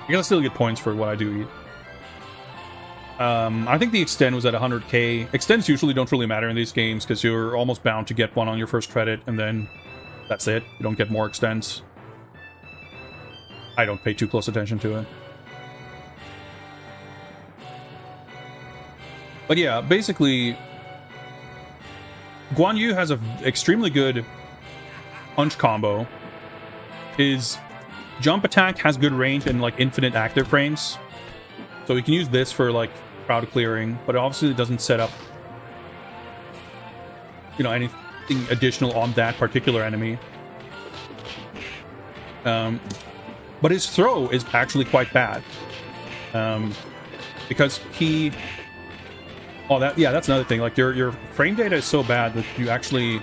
I gotta still get points for what I do eat. I think the extend was at 100k. Extends usually don't really matter in these games because you're almost bound to get one on your first credit, and then that's it. You don't get more extends. I don't pay too close attention to it. But yeah, basically, Guan Yu has an extremely good punch combo. His jump attack has good range and like infinite active frames. So we can use this for like crowd clearing, but obviously it doesn't set up, you know, anything additional on that particular enemy. But his throw is actually quite bad. Because he... Oh, that's another thing. Like, your frame data is so bad that you actually...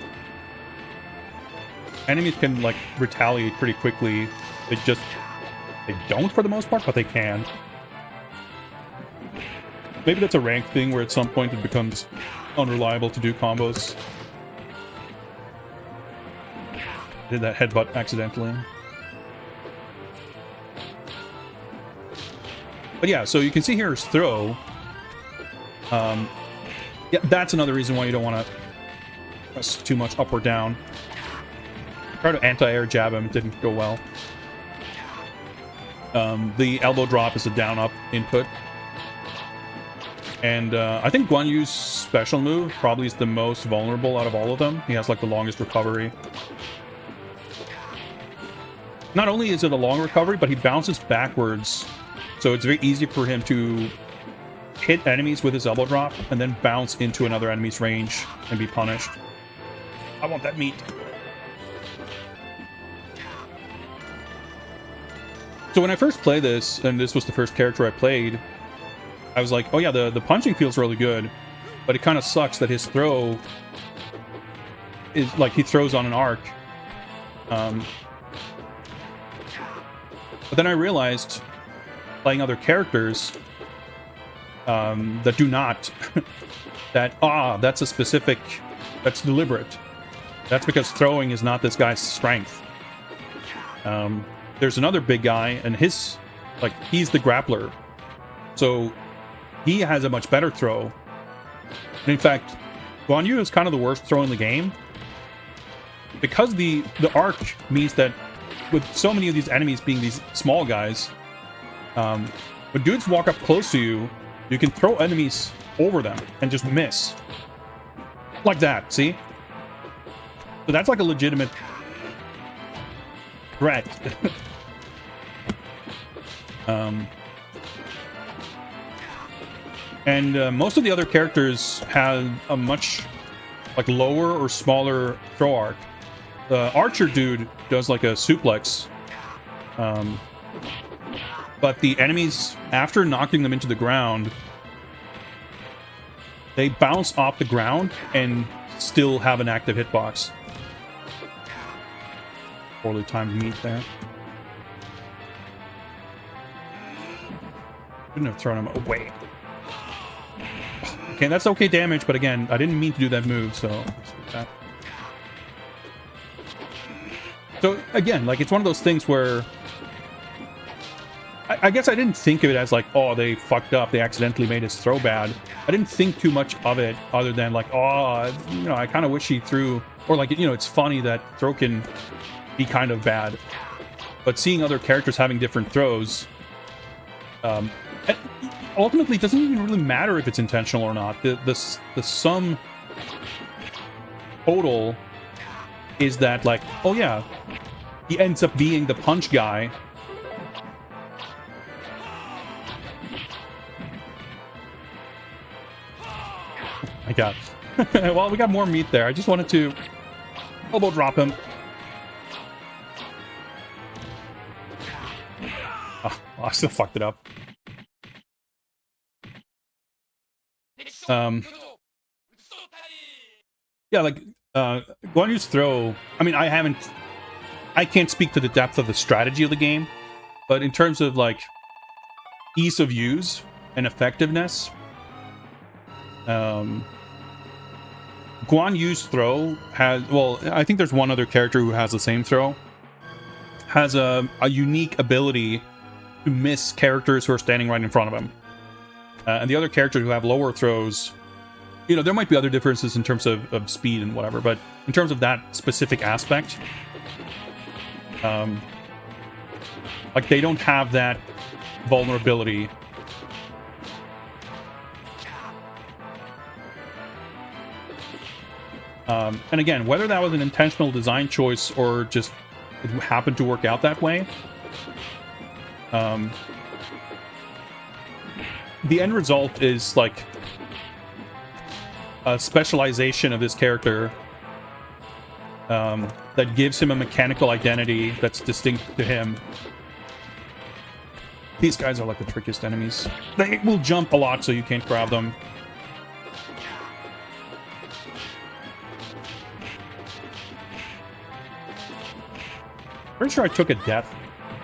Enemies can, like, retaliate pretty quickly. They don't for the most part, but they can. Maybe that's a rank thing where at some point it becomes unreliable to do combos. Did that headbutt accidentally. But yeah, so you can see here his throw. Yeah, that's another reason why you don't want to press too much up or down. Try to anti-air jab him, it didn't go well. The elbow drop is a down-up input. And I think Guan Yu's special move probably is the most vulnerable out of all of them. He has like the longest recovery. Not only is it a long recovery, but he bounces backwards. So it's very easy for him to hit enemies with his elbow drop and then bounce into another enemy's range and be punished. I want that meat. So when I first played this, and this was the first character I played, I was like, oh yeah, the punching feels really good, but it kind of sucks that his throw is like he throws on an arc. But then I realized, playing other characters that do not, that's a specific, that's deliberate. That's because throwing is not this guy's strength. There's another big guy, and he's the grappler. So he has a much better throw. And in fact, Guan Yu is kind of the worst throw in the game. Because the arc means that with so many of these enemies being these small guys, when dudes walk up close to you, you can throw enemies over them and just miss. Like that, see? So that's like a legitimate threat. And most of the other characters have a much like lower or smaller throw arc. The archer dude does like a suplex, but the enemies, after knocking them into the ground, they bounce off the ground and still have an active hitbox. Poorly timed meat there. Couldn't have thrown him away. Okay, that's okay damage, but again, I didn't mean to do that move, so... So, again, like, it's one of those things where... I guess I didn't think of it as, like, oh, they fucked up, they accidentally made his throw bad. I didn't think too much of it, other than, like, oh, you know, I kind of wish he threw... Or, like, you know, it's funny that throw can be kind of bad. but seeing other characters having different throws, ultimately, it doesn't even really matter if it's intentional or not. The sum total is that, like, oh yeah, he ends up being the punch guy. Oh my god. Well, we got more meat there. I just wanted to elbow drop him. Oh, I still fucked it up. Yeah, like, Guan Yu's throw, I mean, I can't speak to the depth of the strategy of the game, but in terms of, like, ease of use and effectiveness, Guan Yu's throw has, well, I think there's one other character who has the same throw, has a unique ability to miss characters who are standing right in front of him. And the other characters who have lower throws, you know, there might be other differences in terms of speed and whatever, but in terms of that specific aspect, like, they don't have that vulnerability. And again, whether that was an intentional design choice or just it happened to work out that way, the end result is, like, a specialization of this character that gives him a mechanical identity that's distinct to him. These guys are, like, the trickiest enemies. They will jump a lot, so you can't grab them. Pretty sure I took a death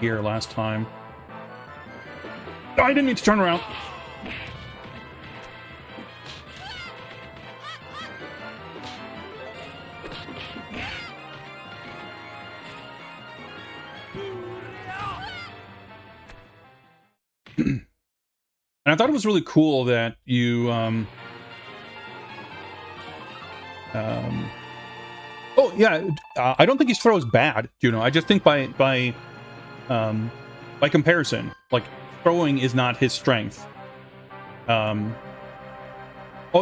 here last time. Oh, I didn't need to turn around. And I thought it was really cool that you, oh yeah, I don't think his throw is bad, you know. I just think by comparison, like, throwing is not his strength. Oh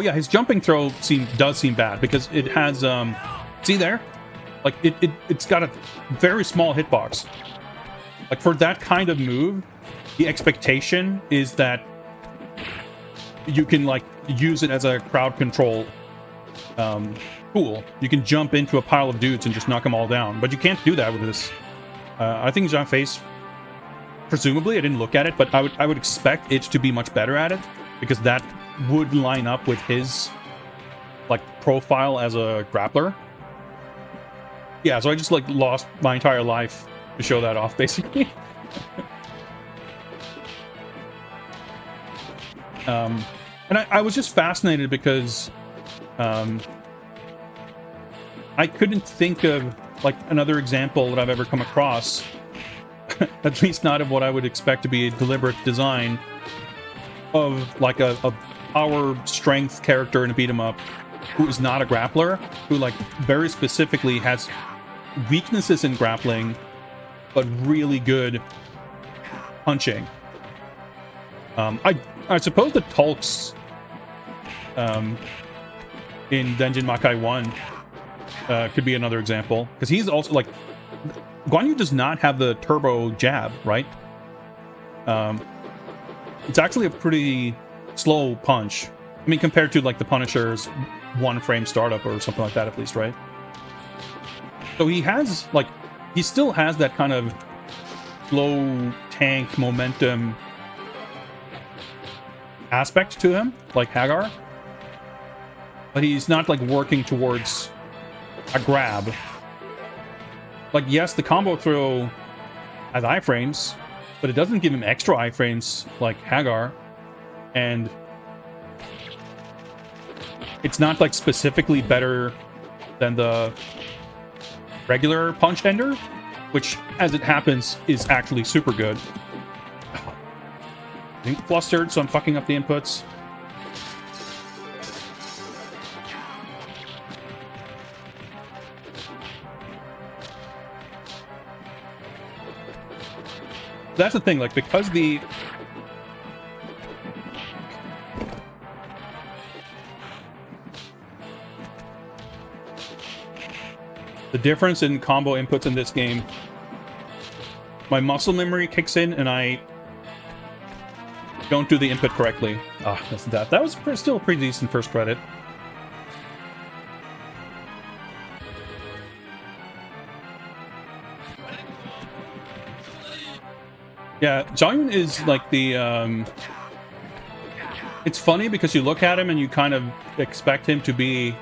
yeah, his jumping throw does seem bad because it has, see there, like, it's got a very small hitbox. Like, for that kind of move, the expectation is that you can, like, use it as a crowd control tool. You can jump into a pile of dudes and just knock them all down, but you can't do that with this. I think Jean Face, presumably, I didn't look at it, but I would expect it to be much better at it, because that would line up with his, like, profile as a grappler. Yeah, so I just, like, lost my entire life to show that off, basically. And I was just fascinated because I couldn't think of, like, another example that I've ever come across, at least not of what I would expect to be a deliberate design, of, like, a power strength character in a beat 'em up who is not a grappler, who, like, very specifically has weaknesses in grappling but really good punching. I suppose the Tulks in Denjin Makai 1 could be another example, because he's also, like, Guan Yu does not have the turbo jab, right? It's actually a pretty slow punch. I mean, compared to, like, the Punisher's one-frame startup or something like that, at least, right? So he has, like, he still has that kind of slow tank momentum aspect to him, like Hagar. But he's not, like, working towards a grab. Like, yes, the combo throw has iframes, but it doesn't give him extra iframes like Hagar. And it's not, like, specifically better than the regular punch ender, which, as it happens, is actually super good. I'm flustered, so I'm fucking up the inputs. That's the thing, like, because the difference in combo inputs in this game, my muscle memory kicks in and I don't do the input correctly. Ah, that was still a pretty decent first credit. Yeah, Zhang is like the it's funny because you look at him and you kind of expect him to be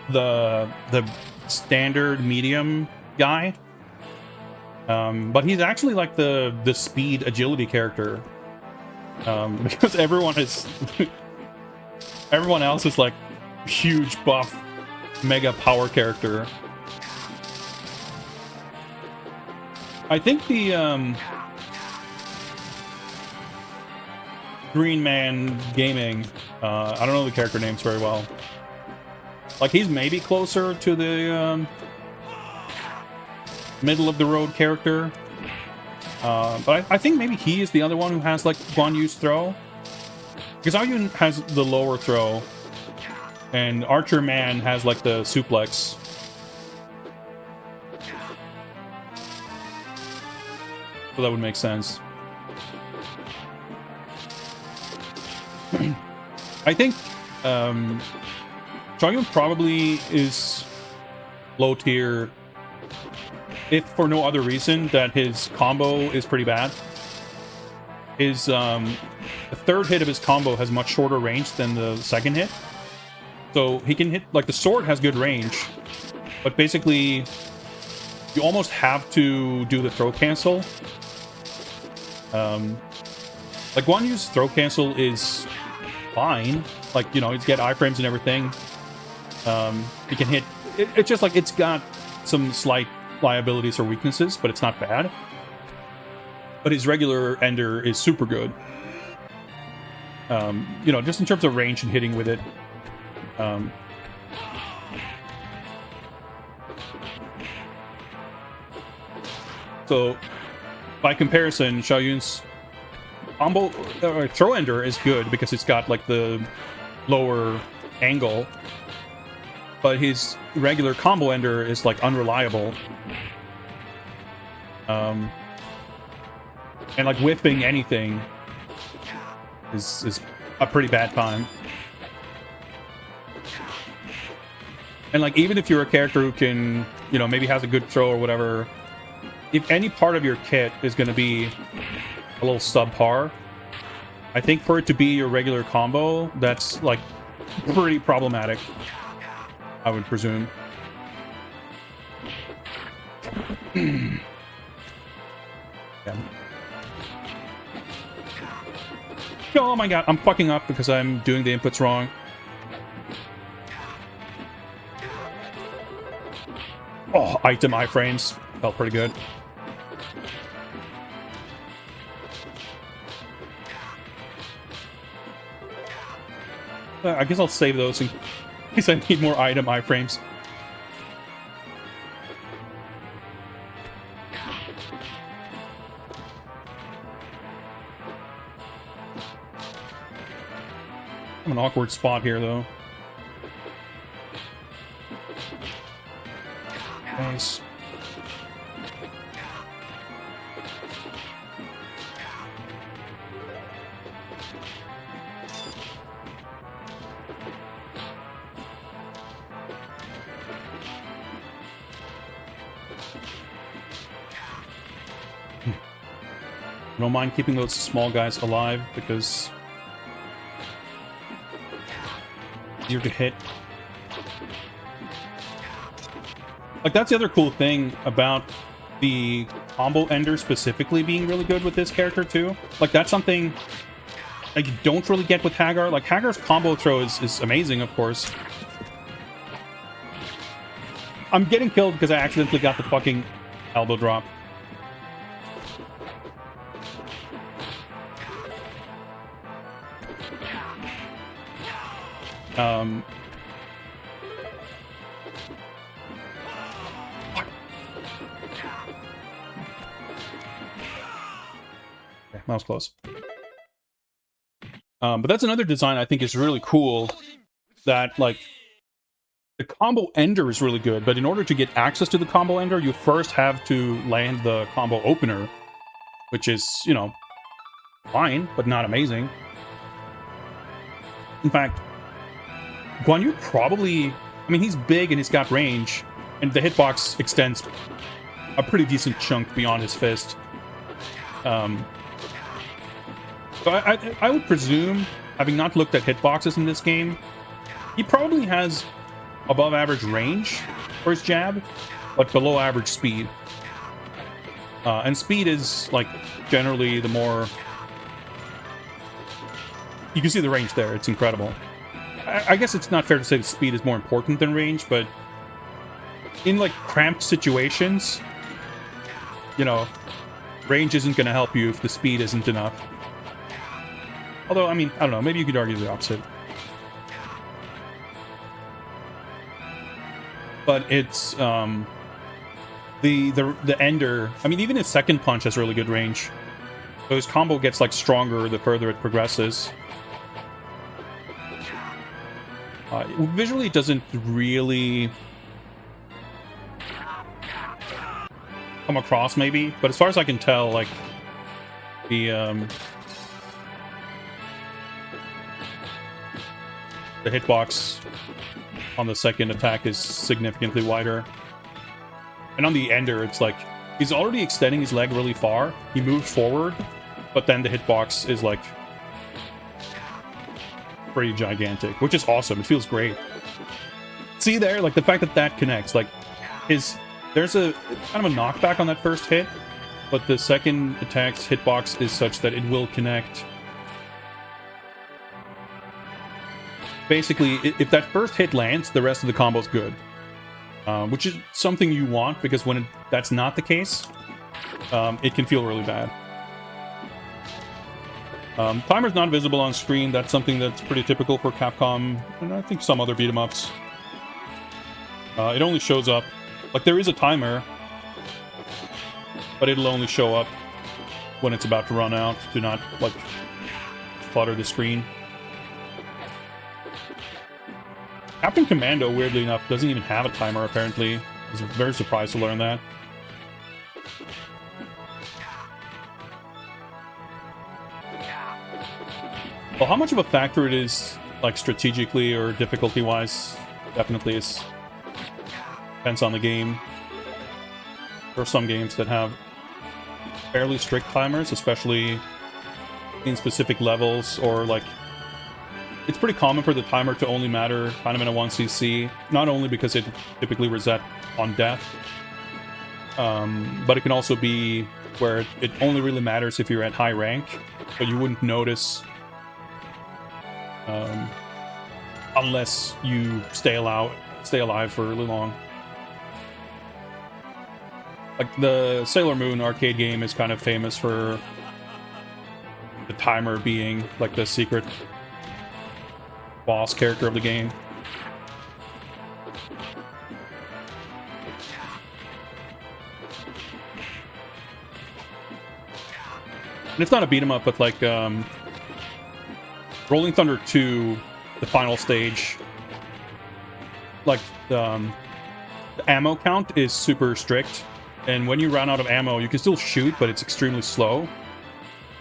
the standard medium guy, but he's actually like the speed agility character, because everyone else is like huge buff mega power character. I think the Green Man Gaming, I don't know the character names very well. Like, he's maybe closer to the middle of the road character. But I think maybe he is the other one who has, like, Guan Yu's throw. Because Ayun has the lower throw, and Archer Man has, like, the suplex. So that would make sense. I think Chongyun probably is low tier, if for no other reason that his combo is pretty bad. His the third hit of his combo has much shorter range than the second hit, so he can hit, like, the sword has good range, but basically you almost have to do the throw cancel. Like, Guan Yu's throw cancel is fine. Like, you know, you get iframes and everything. He can hit... It's just like, it's got some slight liabilities or weaknesses, but it's not bad. But his regular ender is super good. You know, just in terms of range and hitting with it. So, by comparison, Xiaoyun's combo throw ender is good because it's got, like, the lower angle, but his regular combo ender is, like, unreliable, and, like, whipping anything is a pretty bad time. And, like, even if you're a character who can, you know, maybe has a good throw or whatever, if any part of your kit is going to be a little subpar, I think for it to be your regular combo, that's, like, pretty problematic, I would presume. Yeah. Oh my god, I'm fucking up because I'm doing the inputs wrong. Oh, item iframes. Felt pretty good. I guess I'll save those in case I need more item iframes. I'm in an awkward spot here, though. Nice. I don't mind keeping those small guys alive because easier to hit. Like, that's the other cool thing about the combo ender specifically being really good with this character too. Like, that's something like you don't really get with Hagar. Like, Hagar's combo throw is amazing, of course. I'm getting killed because I accidentally got the fucking elbow drop. that was close. But that's another design I think is really cool. That, like, the combo ender is really good, but in order to get access to the combo ender, you first have to land the combo opener, which is, you know, fine, but not amazing. In fact, Guan Yu probably... I mean, he's big and he's got range, and the hitbox extends a pretty decent chunk beyond his fist. So I would presume, having not looked at hitboxes in this game, he probably has above average range for his jab, but below average speed. And speed is, like, generally the more... You can see the range there, it's incredible. I guess it's not fair to say that speed is more important than range, but in, like, cramped situations, you know, range isn't going to help you if the speed isn't enough. Although, I mean, I don't know, maybe you could argue the opposite. But it's, the ender, I mean, even his second punch has really good range. So his combo gets, like, stronger the further it progresses. Visually, it doesn't really come across, maybe, but as far as I can tell, like, the hitbox on the second attack is significantly wider. And on the ender, it's like, he's already extending his leg really far, he moves forward, but then the hitbox is, like, pretty gigantic, which is awesome. It feels great. See there, like, the fact that that connects, like, there's a kind of a knockback on that first hit, but the second attack's hitbox is such that it will connect. Basically, if that first hit lands, the rest of the combo's good, which is something you want, because when that's not the case, it can feel really bad. Timer's not visible on screen. That's something that's pretty typical for Capcom, and I think some other beat-em-ups. It only shows up... Like, there is a timer, but it'll only show up when it's about to run out, to not, like, clutter the screen. Captain Commando, weirdly enough, doesn't even have a timer, apparently. I was very surprised to learn that. Well, how much of a factor it is, like, strategically or difficulty-wise, definitely is... depends on the game. There are some games that have fairly strict timers, especially in specific levels, or, like... It's pretty common for the timer to only matter kind of in a 1cc, not only because it typically reset on death, but it can also be where it only really matters if you're at high rank, but you wouldn't notice unless you stay alive for really long. Like, the Sailor Moon arcade game is kind of famous for the timer being, like, the secret boss character of the game. And it's not a beat-em-up, but, like, Rolling Thunder 2, the final stage, like, the ammo count is super strict, and when you run out of ammo, you can still shoot, but it's extremely slow.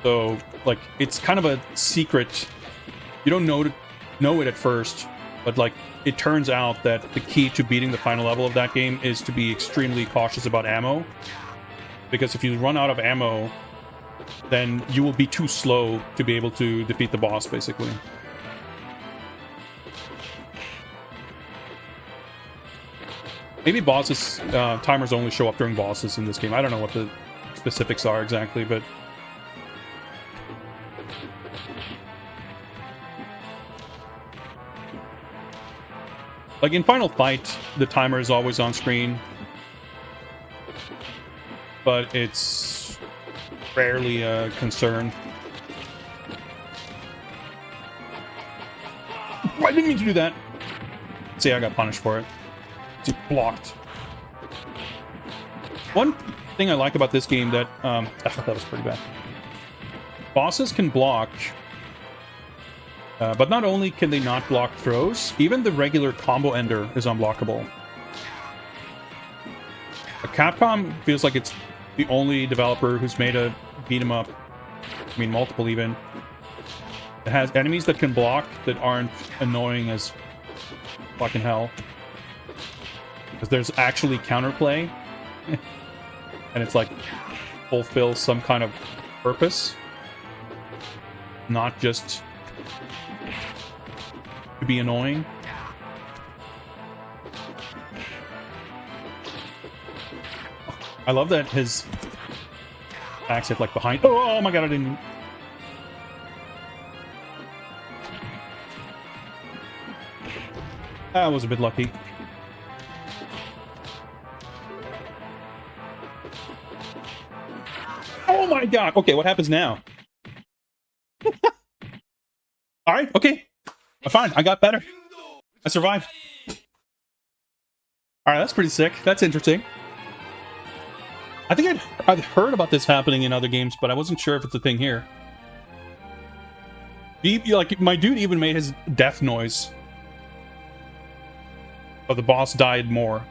So, like, it's kind of a secret. You don't know it at first, but, like, it turns out that the key to beating the final level of that game is to be extremely cautious about ammo, because if you run out of ammo, then you will be too slow to be able to defeat the boss, basically. Maybe bosses, timers only show up during bosses in this game. I don't know what the specifics are exactly, but... Like, in Final Fight, the timer is always on screen, but it's rarely a concern. I didn't mean to do that. See, I got punished for it. It's blocked. One thing I like about this game that... that was pretty bad. bosses can block, but not only can they not block throws, even the regular combo ender is unblockable. Capcom feels like it's the only developer who's made a beat 'em up, I mean multiple even, that has enemies that can block that aren't annoying as fucking hell. Because there's actually counterplay, and it's like fulfills some kind of purpose, not just to be annoying. I love that his attacks hit like behind. Oh my god, I didn't. That was a bit lucky. Oh my god. Okay, what happens now? Alright, okay. I'm fine. I got better. I survived. Alright, that's pretty sick. That's interesting. I think I'd heard about this happening in other games, but I wasn't sure if it's a thing here. Like, my dude even made his death noise. But the boss died more.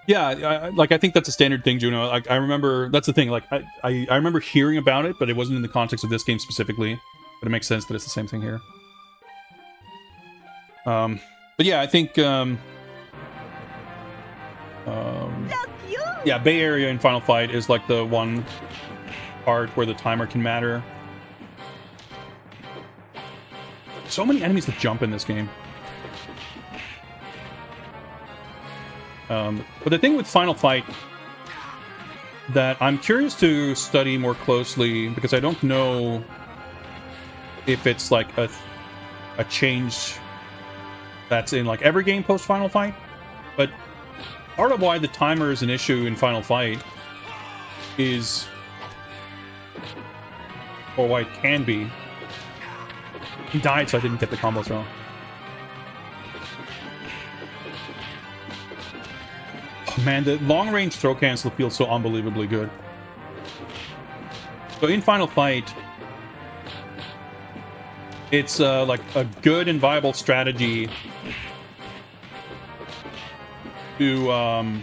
Yeah, I think that's a standard thing, Juno. Like, I remember, that's the thing, like, I remember hearing about it, but it wasn't in the context of this game specifically. But it makes sense that it's the same thing here. But yeah, I think, yeah, Bay Area in Final Fight is like the one part where the timer can matter. So many enemies that jump in this game. But the thing with Final Fight that I'm curious to study more closely, because I don't know if it's like a change that's in like every game post Final Fight, but part of why the timer is an issue in Final Fight is, or why it can be. He died, so I didn't get the combo throw. Oh, man, the long-range throw cancel feels so unbelievably good. So in Final Fight, it's like a good and viable strategy to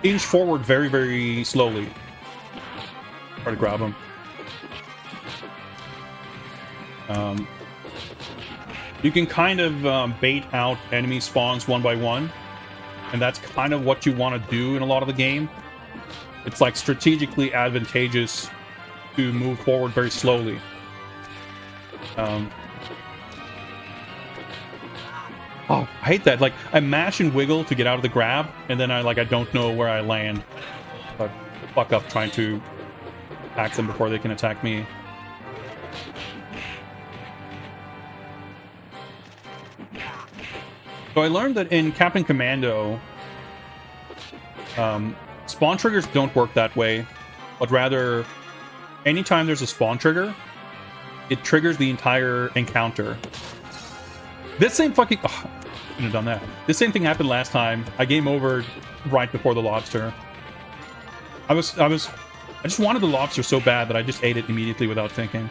inch forward very, very slowly. Try to grab him. You can kind of bait out enemy spawns one by one, and that's kind of what you want to do in a lot of the game. It's like strategically advantageous to move forward very slowly. Oh, I hate that. Like, I mash and wiggle to get out of the grab, and then I don't know where I land. But fuck up trying to attack them before they can attack me. So I learned that in Captain Commando, spawn triggers don't work that way, but rather, anytime there's a spawn trigger, it triggers the entire encounter. This same fucking... Oh, I couldn't have done that. This same thing happened last time. I game over right before the lobster. I just wanted the lobster so bad that I just ate it immediately without thinking.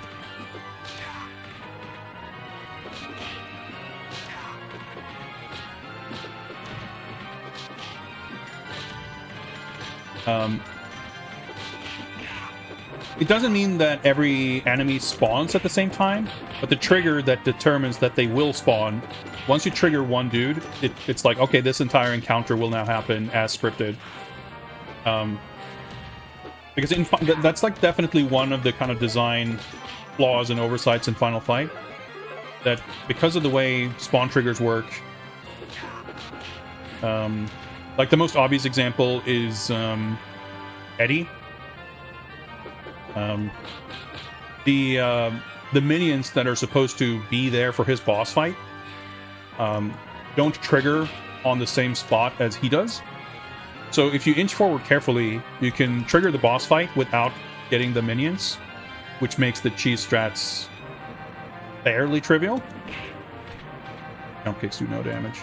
It doesn't mean that every enemy spawns at the same time, but the trigger that determines that they will spawn, once you trigger one dude, it's like, okay, this entire encounter will now happen as scripted. Because that's like definitely one of the kind of design flaws and oversights in Final Fight, that because of the way spawn triggers work, like the most obvious example is Eddie. The minions that are supposed to be there for his boss fight don't trigger on the same spot as he does. So if you inch forward carefully, you can trigger the boss fight without getting the minions, which makes the cheese strats fairly trivial. Jump kicks do no damage.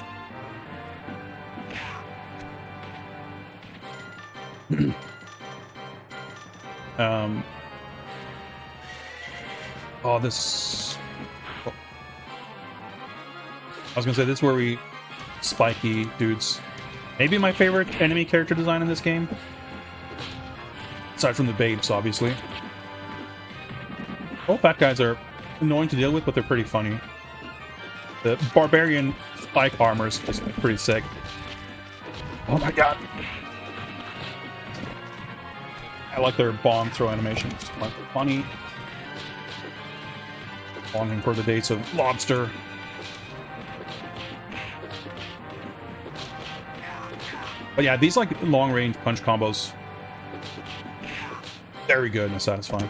Oh, this... Oh. I was gonna say, this is where we... Spiky dudes. Maybe my favorite enemy character design in this game. Aside from the babes, obviously. All fat guys are annoying to deal with, but they're pretty funny. The barbarian spike armor is just pretty sick. Oh my god. I like their bomb throw animations. Like, funny. Longing for the days of lobster. But yeah, these like long-range punch combos, very good and satisfying.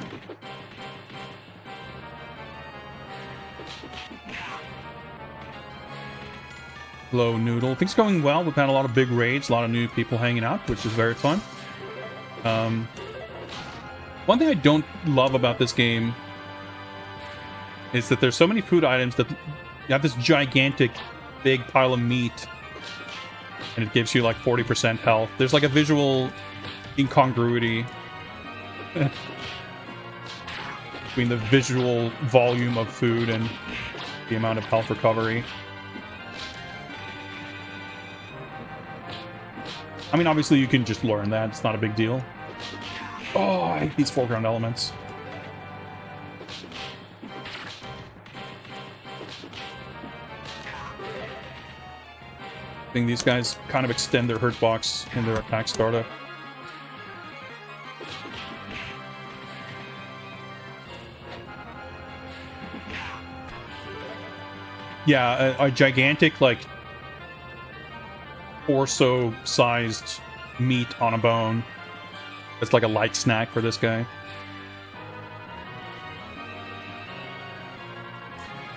Hello, Noodle. Things going well. We've had a lot of big raids, a lot of new people hanging out, which is very fun. One thing I don't love about this game is that there's so many food items that you have this gigantic, big pile of meat, and it gives you like 40% health. There's like a visual incongruity between the visual volume of food and the amount of health recovery. I mean, obviously you can just learn that. It's not a big deal. Oh, I hate these foreground elements. I think these guys kind of extend their hurt box in their attack startup. Yeah, a gigantic, like, torso-sized meat on a bone. It's like a light snack for this guy.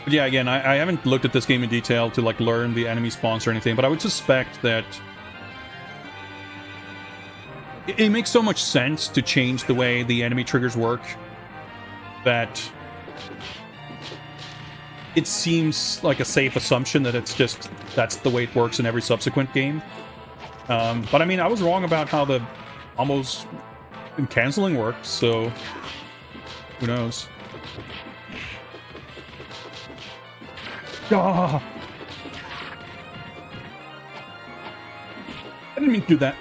But yeah, again, I haven't looked at this game in detail to like learn the enemy spawns or anything, but I would suspect that it makes so much sense to change the way the enemy triggers work that it seems like a safe assumption that it's just that's the way it works in every subsequent game. But I mean, I was wrong about how the combos and canceling works, so who knows? Ah! I didn't mean to do that.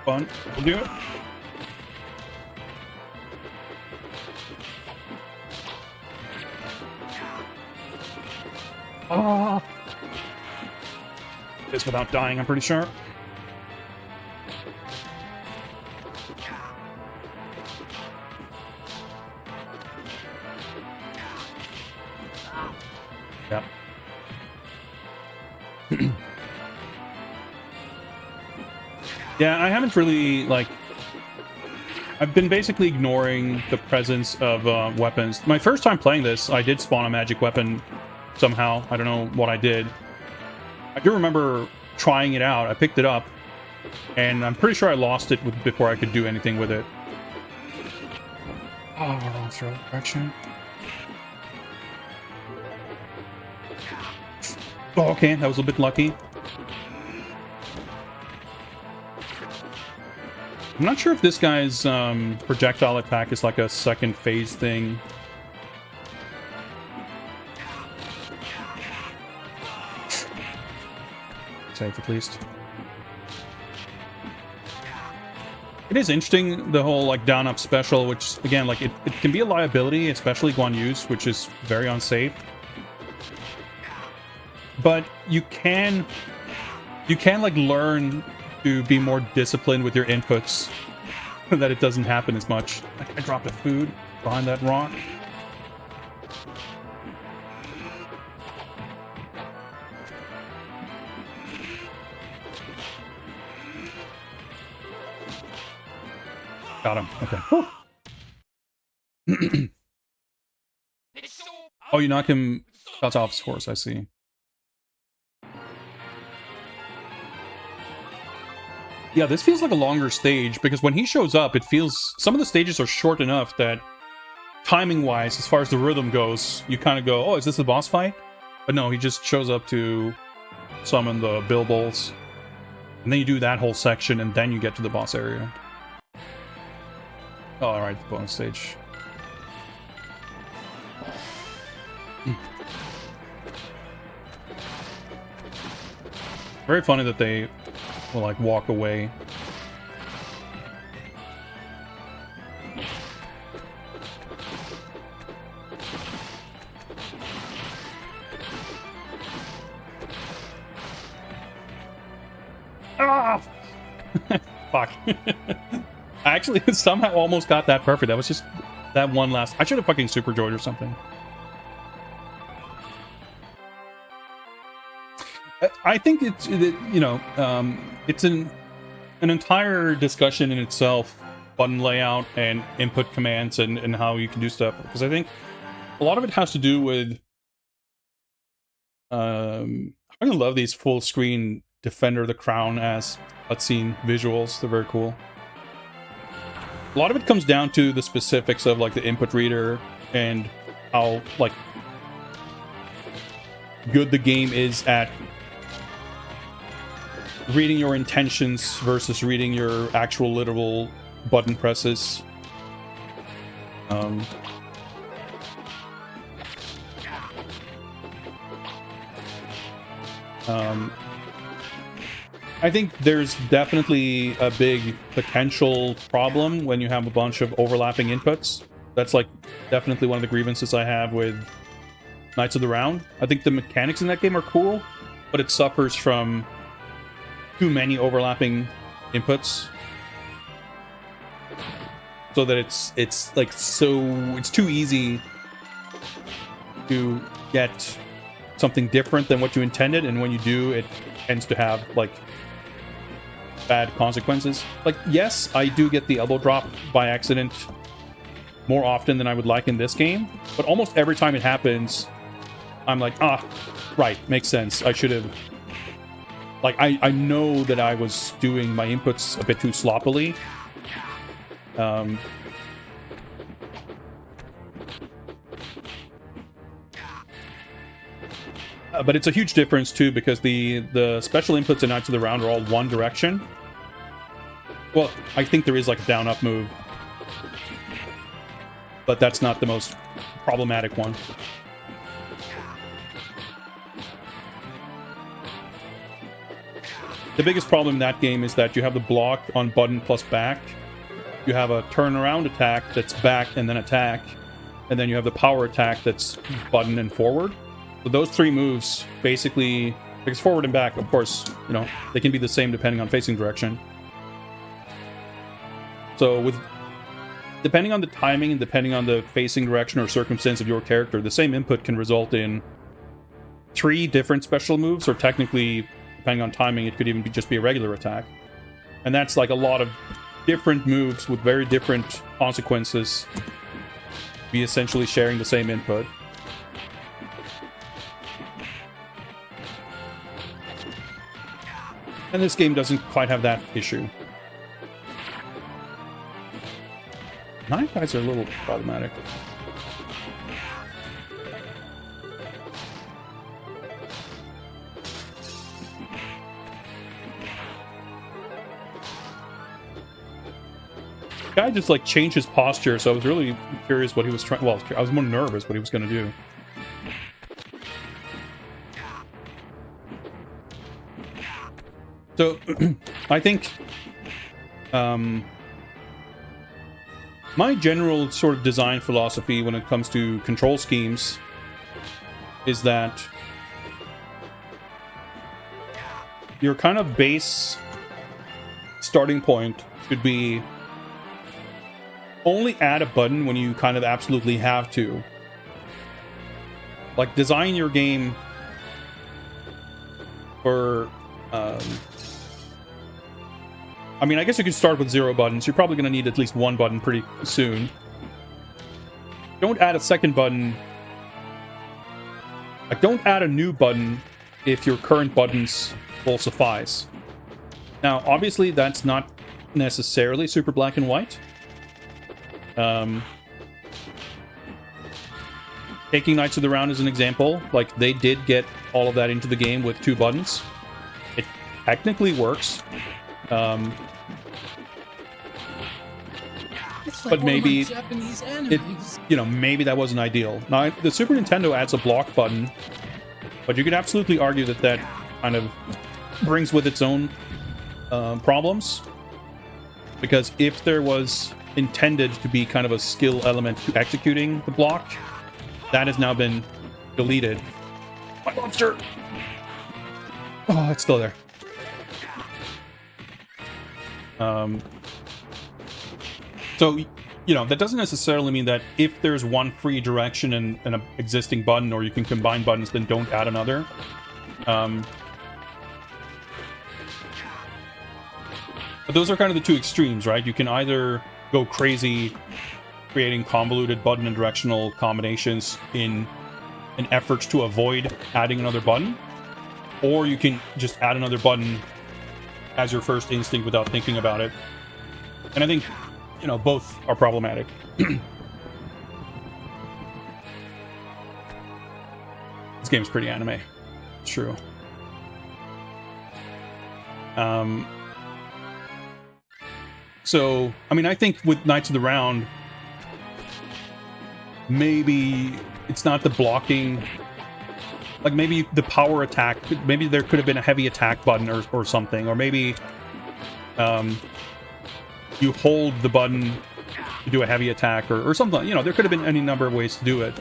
Fun. We'll do it. Ah! This without dying, I'm pretty sure. Yeah. Yeah, I haven't really, like... I've been basically ignoring the presence of weapons. My first time playing this, I did spawn a magic weapon somehow. I don't know what I did. I do remember trying it out. I picked it up, and I'm pretty sure I lost it before I could do anything with it. Oh, wrong throw direction. Oh, okay, that was a bit lucky. I'm not sure if this guy's projectile attack is like a second phase thing. Safe at least. It is interesting, the whole like down up special, which again, like it can be a liability, especially Guan Yu's, which is very unsafe. But you can like learn to be more disciplined with your inputs, that it doesn't happen as much. Like I dropped a food behind that rock. Got him. Okay. Whew. Oh, you knock him shots off his horse, I see. Yeah, this feels like a longer stage, because when he shows up, it feels... Some of the stages are short enough that, timing-wise, as far as the rhythm goes, you kind of go, oh, is this the boss fight? But no, he just shows up to summon the Bilbols. And then you do that whole section, and then you get to the boss area. Oh, alright, the bonus stage. Very funny that they will, like, walk away. Ah! Fuck. I actually somehow almost got that perfect. That was just that one last... I should have fucking super joyed or something. I think it's, you know, it's an entire discussion in itself, button layout and input commands and how you can do stuff. Because I think a lot of it has to do with... I really love these full screen Defender of the Crown as cutscene visuals. They're very cool. A lot of it comes down to the specifics of, like, the input reader and how, like, good the game is at reading your intentions versus reading your actual literal button presses. I think there's definitely a big potential problem when you have a bunch of overlapping inputs. That's, like, definitely one of the grievances I have with Knights of the Round. I think the mechanics in that game are cool, but it suffers from too many overlapping inputs. So that it's too easy to get something different than what you intended, and when you do, it tends to have, like, bad consequences. Like, yes, I do get the elbow drop by accident more often than I would like in this game, but almost every time it happens, I'm like, ah, right, makes sense. I should have... Like, I know that I was doing my inputs a bit too sloppily. But it's a huge difference, too, because the special inputs in Knights of the Round are all one direction. Well, I think there is, like, a down-up move. But that's not the most problematic one. The biggest problem in that game is that you have the block on button plus back. You have a turnaround attack that's back and then attack. And then you have the power attack that's button and forward. So those three moves, basically, because forward and back, of course, you know, they can be the same depending on facing direction. So depending on the timing and depending on the facing direction or circumstance of your character, the same input can result in 3 different special moves, or technically, depending on timing, it could even just be a regular attack. And that's like a lot of different moves with very different consequences, be essentially sharing the same input. And this game doesn't quite have that issue. Knife guys are a little problematic. Guy just, like, changed his posture, so I was really curious what he was trying... Well, I was more nervous what he was going to do. So, I think... my general sort of design philosophy when it comes to control schemes is that your kind of base starting point should be only add a button when you kind of absolutely have to. Like, design your game for... I mean, I guess you could start with 0 buttons. You're probably going to need at least 1 button pretty soon. don't add a second button. Like, don't add a new button if your current buttons will suffice. Now, obviously, that's not necessarily super black and white. Taking Knights of the Round as an example, like, they did get all of that into the game with 2 buttons. It technically works. But maybe it, maybe that wasn't ideal. Now, the Super Nintendo adds a block button, but you could absolutely argue that that kind of brings with its own problems. Because if there was intended to be kind of a skill element to executing the block, that has now been deleted. My monster! Oh, it's still there. So, that doesn't necessarily mean that if there's one free direction in an existing button, or you can combine buttons, then don't add another. But those are kind of the 2 extremes, right? You can either go crazy creating convoluted button and directional combinations in an effort to avoid adding another button, or you can just add another button as your first instinct without thinking about it. And I think, both are problematic. This game's pretty anime. It's true. So, I mean, I think with Knights of the Round, maybe it's not the blocking. Like, maybe the power attack, maybe there could have been a heavy attack button or something. Or maybe you hold the button to do a heavy attack or something. There could have been any number of ways to do it.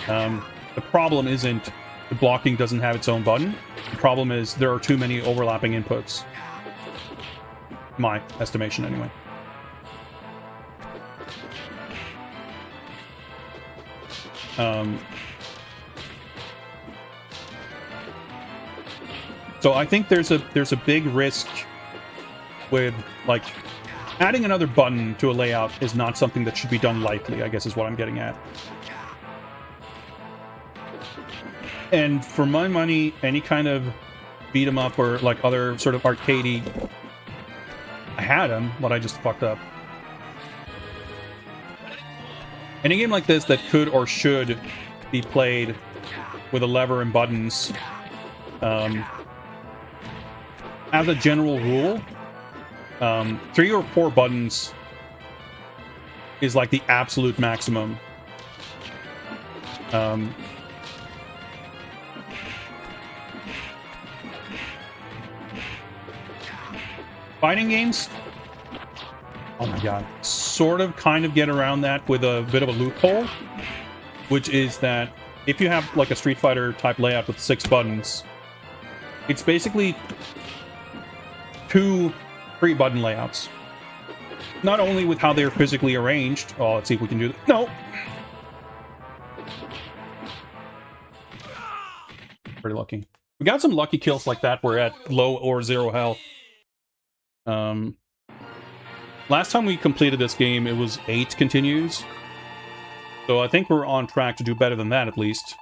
The problem isn't the blocking doesn't have its own button. The problem is there are too many overlapping inputs. My estimation, anyway. So I think there's a big risk with, like, adding another button to a layout is not something that should be done lightly, I guess is what I'm getting at. And for my money, any kind of beat 'em up or like other sort of arcadey, I had them, but I just fucked up. Any game like this that could or should be played with a lever and buttons, as a general rule, 3 or 4 buttons is like the absolute maximum. Fighting games, oh my god, sort of kind of get around that with a bit of a loophole, which is that if you have like a Street Fighter type layout with 6 buttons, it's basically 2 3-button layouts. Not only with how they're physically arranged. Oh, let's see if we can do that. No! Pretty lucky. We got some lucky kills like that. We're at low or 0 health. Last time we completed this game, it was 8 continues. So I think we're on track to do better than that, at least.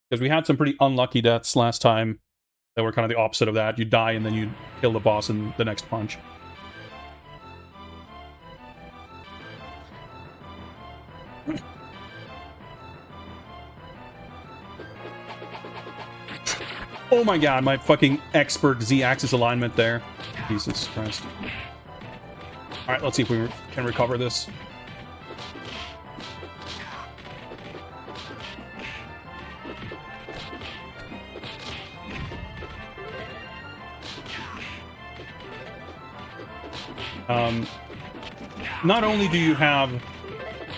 Because we had some pretty unlucky deaths last time that were kind of the opposite of that. You die and then you kill the boss in the next punch. Oh my god, my fucking expert Z-axis alignment there. Jesus Christ. Alright, let's see if we can recover this. Not only do you have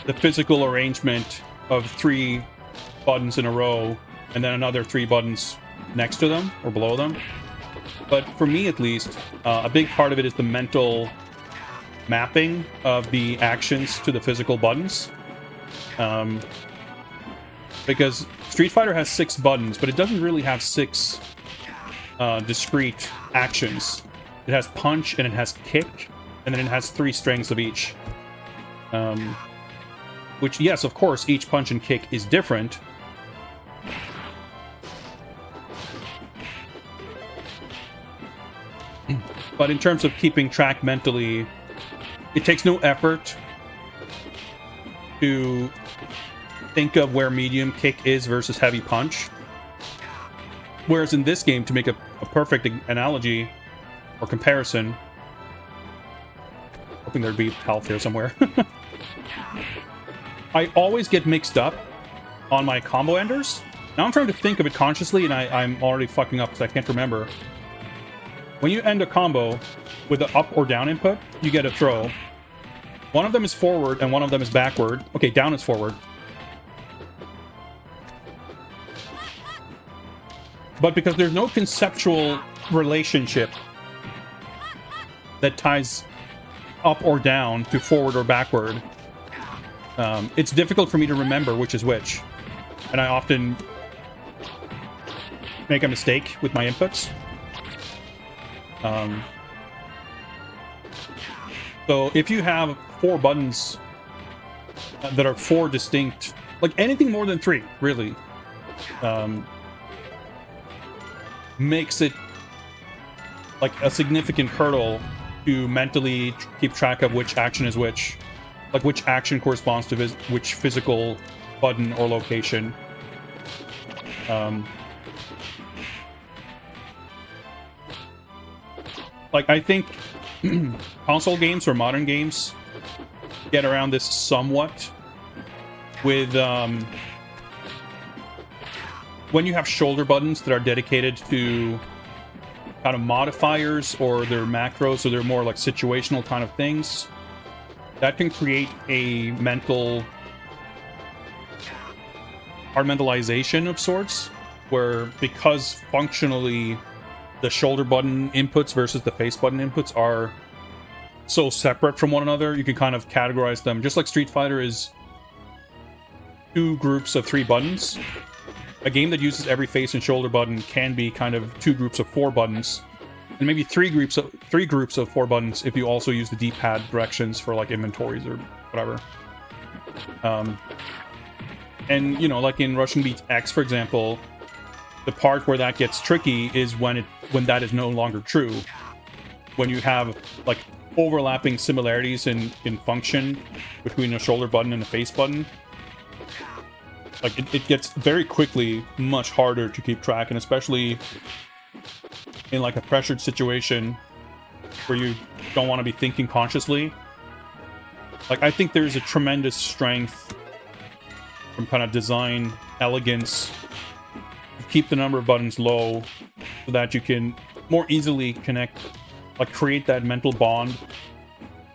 the physical arrangement of 3 buttons in a row, and then another 3 buttons next to them, or below them, but for me at least, a big part of it is the mental mapping of the actions to the physical buttons. Because Street Fighter has 6 buttons, but it doesn't really have 6 discrete actions. It has punch, and it has kick, and then it has 3 strings of each. Which, yes, of course, each punch and kick is different. But in terms of keeping track mentally, it takes no effort to think of where medium kick is versus heavy punch. Whereas in this game, to make a perfect analogy or comparison, hoping there'd be health here somewhere. I always get mixed up on my combo enders. Now I'm trying to think of it consciously, and I'm already fucking up because I can't remember. When you end a combo with an up or down input, you get a throw. One of them is forward and one of them is backward. Okay, down is forward. But because there's no conceptual relationship that ties up or down to forward or backward, it's difficult for me to remember which is which. And I often make a mistake with my inputs. So if you have 4 buttons that are 4 distinct, like anything more than 3, really, makes it like a significant hurdle to mentally keep track of which action is which, like which action corresponds to which physical button or location. Like, I think console games or modern games get around this somewhat with when you have shoulder buttons that are dedicated to kind of modifiers, or they're macros, or they're more like situational kind of things. That can create a compartmentalization of sorts, where because functionally the shoulder button inputs versus the face button inputs are so separate from one another, you can kind of categorize them. Just like Street Fighter is 2 groups of 3 buttons, a game that uses every face and shoulder button can be kind of 2 groups of 4 buttons, and maybe 3 groups of 4 buttons if you also use the D-pad directions for like inventories or whatever. And you know, like in Russian Beat X, for example, the part where that gets tricky is when that is no longer true. When you have like overlapping similarities in function between a shoulder button and a face button, like it gets very quickly much harder to keep track, and especially in like a pressured situation where you don't want to be thinking consciously. Like, I think there's a tremendous strength from kind of design elegance. Keep the number of buttons low so that you can more easily connect, like create that mental bond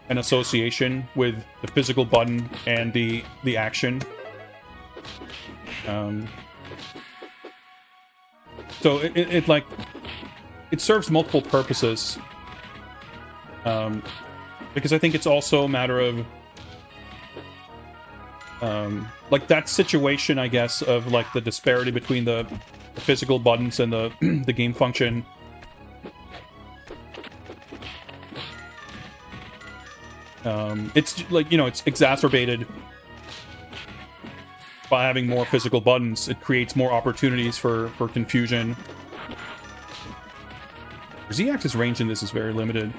and association with the physical button and the action. So it like it serves multiple purposes, because I think it's also a matter of like that situation, I guess, of like the disparity between the physical buttons and the the game function. It's like, you know, it's exacerbated by having more physical buttons. It creates more opportunities for confusion. Z-axis range in this is very limited.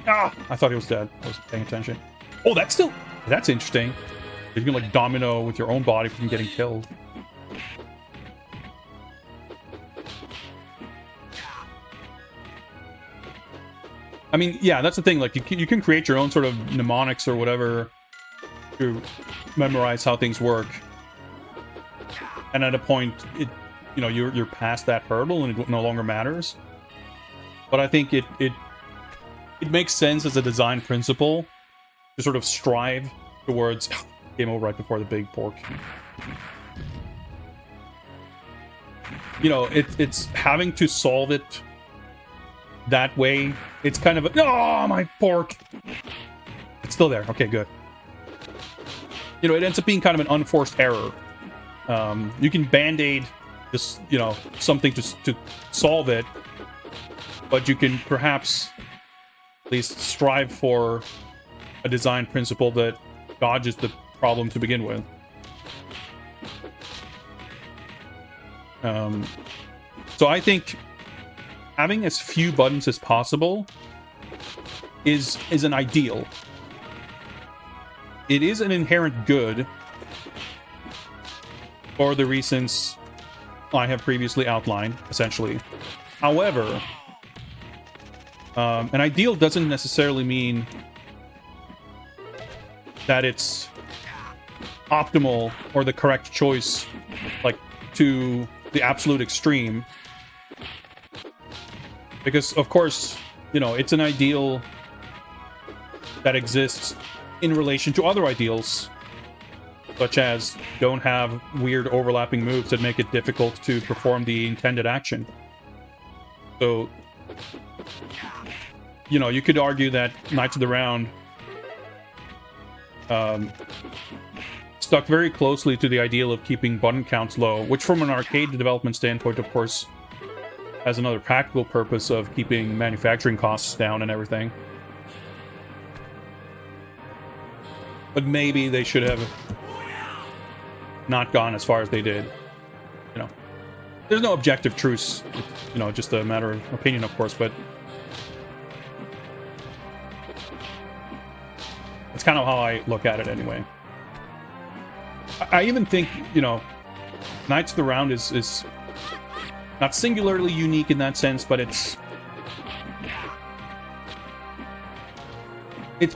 Ah! I thought he was dead. I wasn't paying attention. Oh, that's interesting. You can like domino with your own body from getting killed. I mean, yeah, that's the thing. Like, you can create your own sort of mnemonics or whatever to memorize how things work. And at a point, you know, you're past that hurdle and it no longer matters. But I think it makes sense as a design principle to sort of strive towards game over right before the big pork. You know, it's having to solve it that way. It's kind of a, oh, my pork. It's still there. Okay, good. You know, it ends up being kind of an unforced error. You can band-aid just, you know, something to solve it, but you can perhaps at least strive for a design principle that dodges the problem to begin with. So I think having as few buttons as possible is an ideal. It is an inherent good for the reasons I have previously outlined, essentially. However, an ideal doesn't necessarily mean that it's optimal or the correct choice, like, to the absolute extreme. Because, of course, you know, it's an ideal that exists in relation to other ideals, such as don't have weird overlapping moves that make it difficult to perform the intended action. So, you know, you could argue that Knights of the Round stuck very closely to the ideal of keeping button counts low, which from an arcade development standpoint, of course, has another practical purpose of keeping manufacturing costs down and everything. But maybe they should have not gone as far as they did. You know, there's no objective truth. It's, you know, just a matter of opinion, of course, but it's kind of how I look at it anyway. I even think, you know, Knights of the Round is not singularly unique in that sense, but it's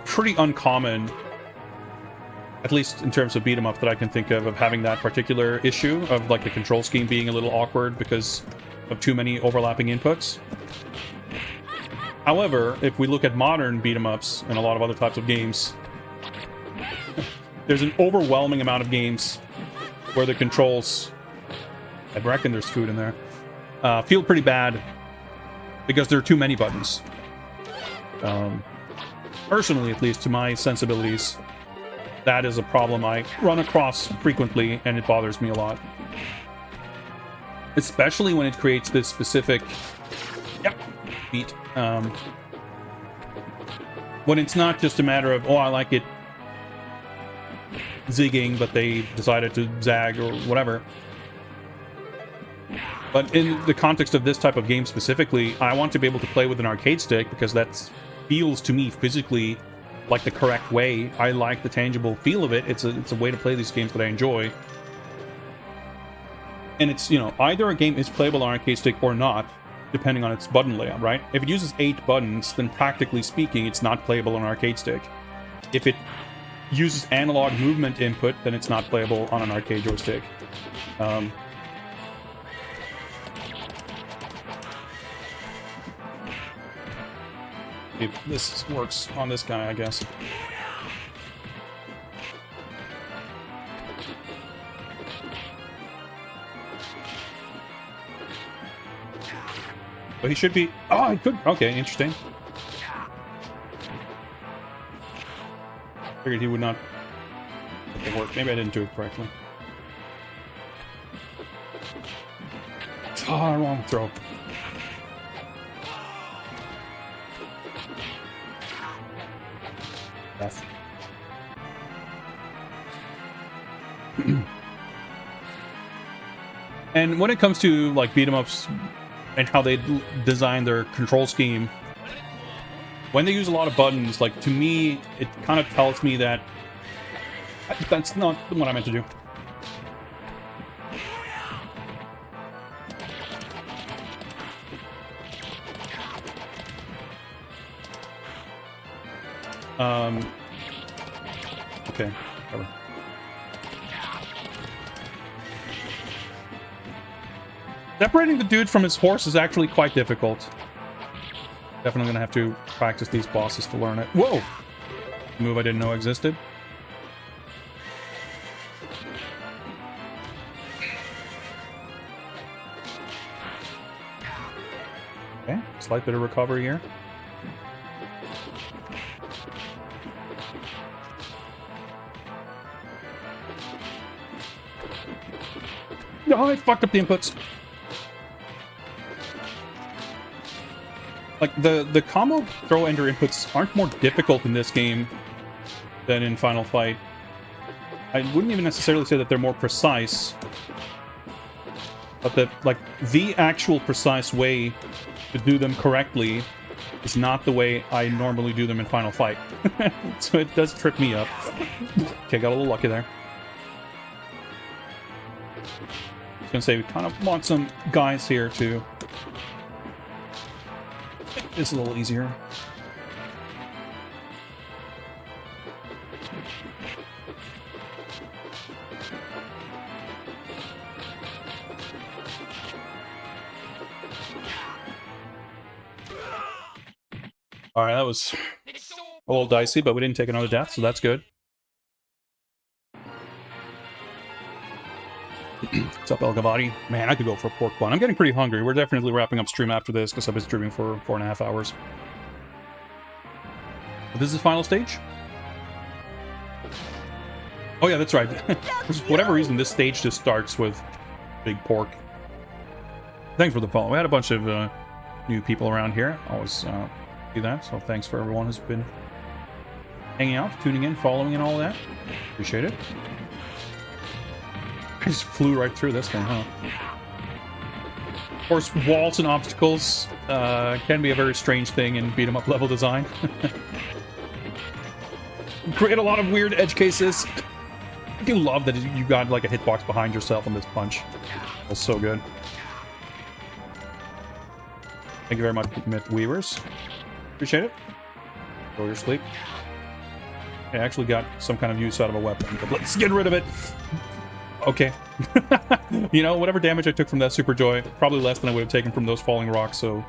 pretty uncommon, at least in terms of beat 'em up that I can think of having that particular issue of, like, the control scheme being a little awkward because of too many overlapping inputs. However, if we look at modern beat 'em ups and a lot of other types of games, there's an overwhelming amount of games where the controls, I reckon there's food in there, feel pretty bad because there are too many buttons. Personally, at least to my sensibilities, that is a problem I run across frequently, and it bothers me a lot. Especially when it creates this specific beat. When it's not just a matter of, oh, I like it zigging, but they decided to zag or whatever. But in the context of this type of game specifically, I want to be able to play with an arcade stick because that feels to me physically like the correct way. I like the tangible feel of it. It's a way to play these games that I enjoy. And it's, you know, either a game is playable on arcade stick or not, depending on its button layout, right? If it uses 8 buttons, then practically speaking, it's not playable on an arcade stick. If it uses analog movement input, then it's not playable on an arcade joystick. If this works on this guy, I guess. But he should be... Oh, he could... Okay, interesting. Figured he would not work. Maybe I didn't do it correctly. Oh, wrong throw. Death. And when it comes to, like, beat 'em ups and how they design their control scheme, when they use a lot of buttons, like, to me, it kind of tells me that that's not what I meant to do. Okay, whatever. Separating the dude from his horse is actually quite difficult. Definitely gonna have to practice these bosses to learn it. Whoa! Move I didn't know existed. Okay, slight bit of recovery here. Oh, I fucked up the inputs. Like, the combo throw ender inputs aren't more difficult in this game than in Final Fight. I wouldn't even necessarily say that they're more precise, but that, like, the actual precise way to do them correctly is not the way I normally do them in Final Fight. So it does trip me up. Okay, got a little lucky there. I was gonna say, we kind of want some guys here to make this a little easier. Alright, that was a little dicey, but we didn't take another death, so that's good. What's up, El Gavati? Man, I could go for a pork bun. I'm getting pretty hungry. We're definitely wrapping up stream after this, because I've been streaming for 4.5 hours. But this is the final stage? Oh yeah, that's right. For whatever reason, this stage just starts with big pork. Thanks for the follow. We had a bunch of new people around here. Always do that, so thanks for everyone who's been hanging out, tuning in, following, and all that. Appreciate it. I just flew right through this thing, huh? Of course, walls and obstacles can be a very strange thing in beat-em-up level design. Create a lot of weird edge cases. I do love that you got like a hitbox behind yourself on this punch. Feels so good. Thank you very much, Myth Weavers. Appreciate it. Go your sleep. I actually got some kind of use out of a weapon, but let's get rid of it. Okay. You know, whatever damage I took from that Super Joy, probably less than I would have taken from those falling rocks, so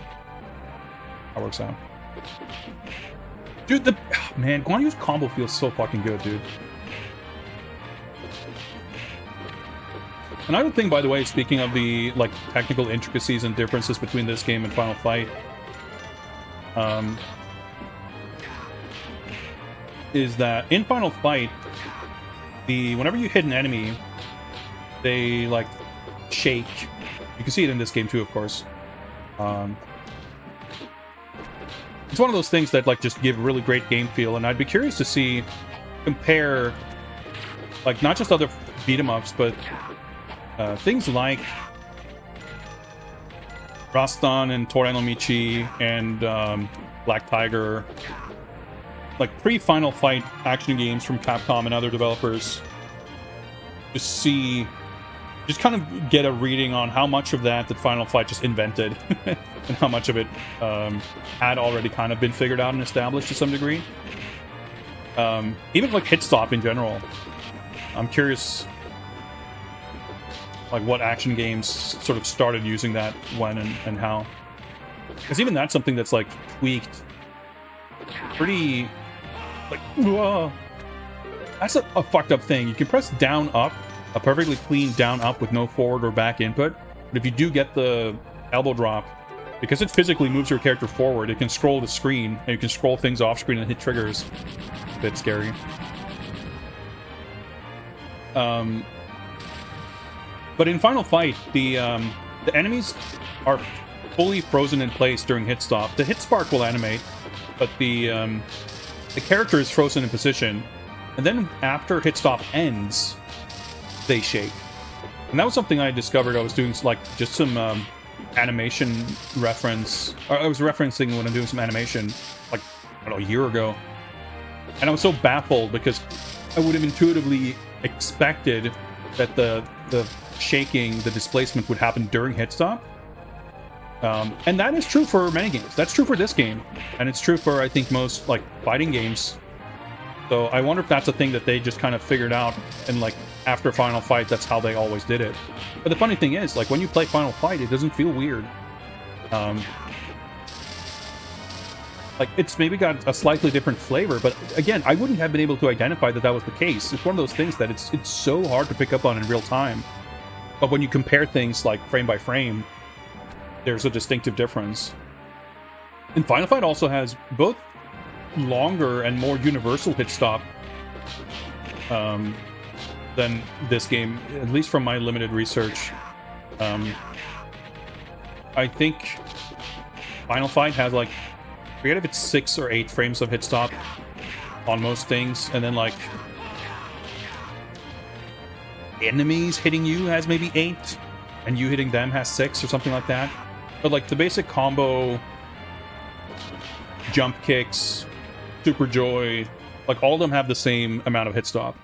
that works out. Dude, man, Guan Yu's combo feels so fucking good, dude. Another thing, by the way, speaking of the like technical intricacies and differences between this game and Final Fight, is that in Final Fight, whenever you hit an enemy, they like shake. You can see it in this game too, of course. It's one of those things that like just give really great game feel, and I'd be curious to compare, like not just other beat 'em ups, but things like Rastan and Torai no Michi and Black Tiger, like pre-Final Fight action games from Capcom and other developers. Just kind of get a reading on how much of that Final Fight just invented and how much of it had already kind of been figured out and established to some degree. Even like Hit Stop in general. I'm curious like what action games sort of started using that when and how. Because even that's something that's like tweaked pretty like, whoa. That's a fucked up thing. You can press down up, a perfectly clean down up with no forward or back input, but if you do get the elbow drop, because it physically moves your character forward, it can scroll the screen, and you can scroll things off screen and hit triggers. It's a bit scary. But in Final Fight, the enemies are fully frozen in place during hit stop. The hit spark will animate, but the character is frozen in position, and then after hit stop ends, they shake. And that was something I discovered. I was doing like just some animation reference. Or I was referencing when I'm doing some animation, like I don't know, a year ago, and I was so baffled because I would have intuitively expected that the shaking, the displacement would happen during hit stop. And that is true for many games. That's true for this game, and it's true for I think most like fighting games. So I wonder if that's a thing that they just kind of figured out, and like after Final Fight, that's how they always did it. But the funny thing is, like when you play Final Fight, it doesn't feel weird. Like it's maybe got a slightly different flavor, but again, I wouldn't have been able to identify that was the case. It's one of those things that it's so hard to pick up on in real time. But when you compare things like frame by frame, there's a distinctive difference. And Final Fight also has both longer and more universal hit stop than this game, at least from my limited research. Um, I think Final Fight has like, I forget if it's 6 or 8 frames of hit stop on most things, and then like enemies hitting you has maybe 8, and you hitting them has 6 or something like that. But like the basic combo, jump kicks, super joy, like all of them have the same amount of hit stop.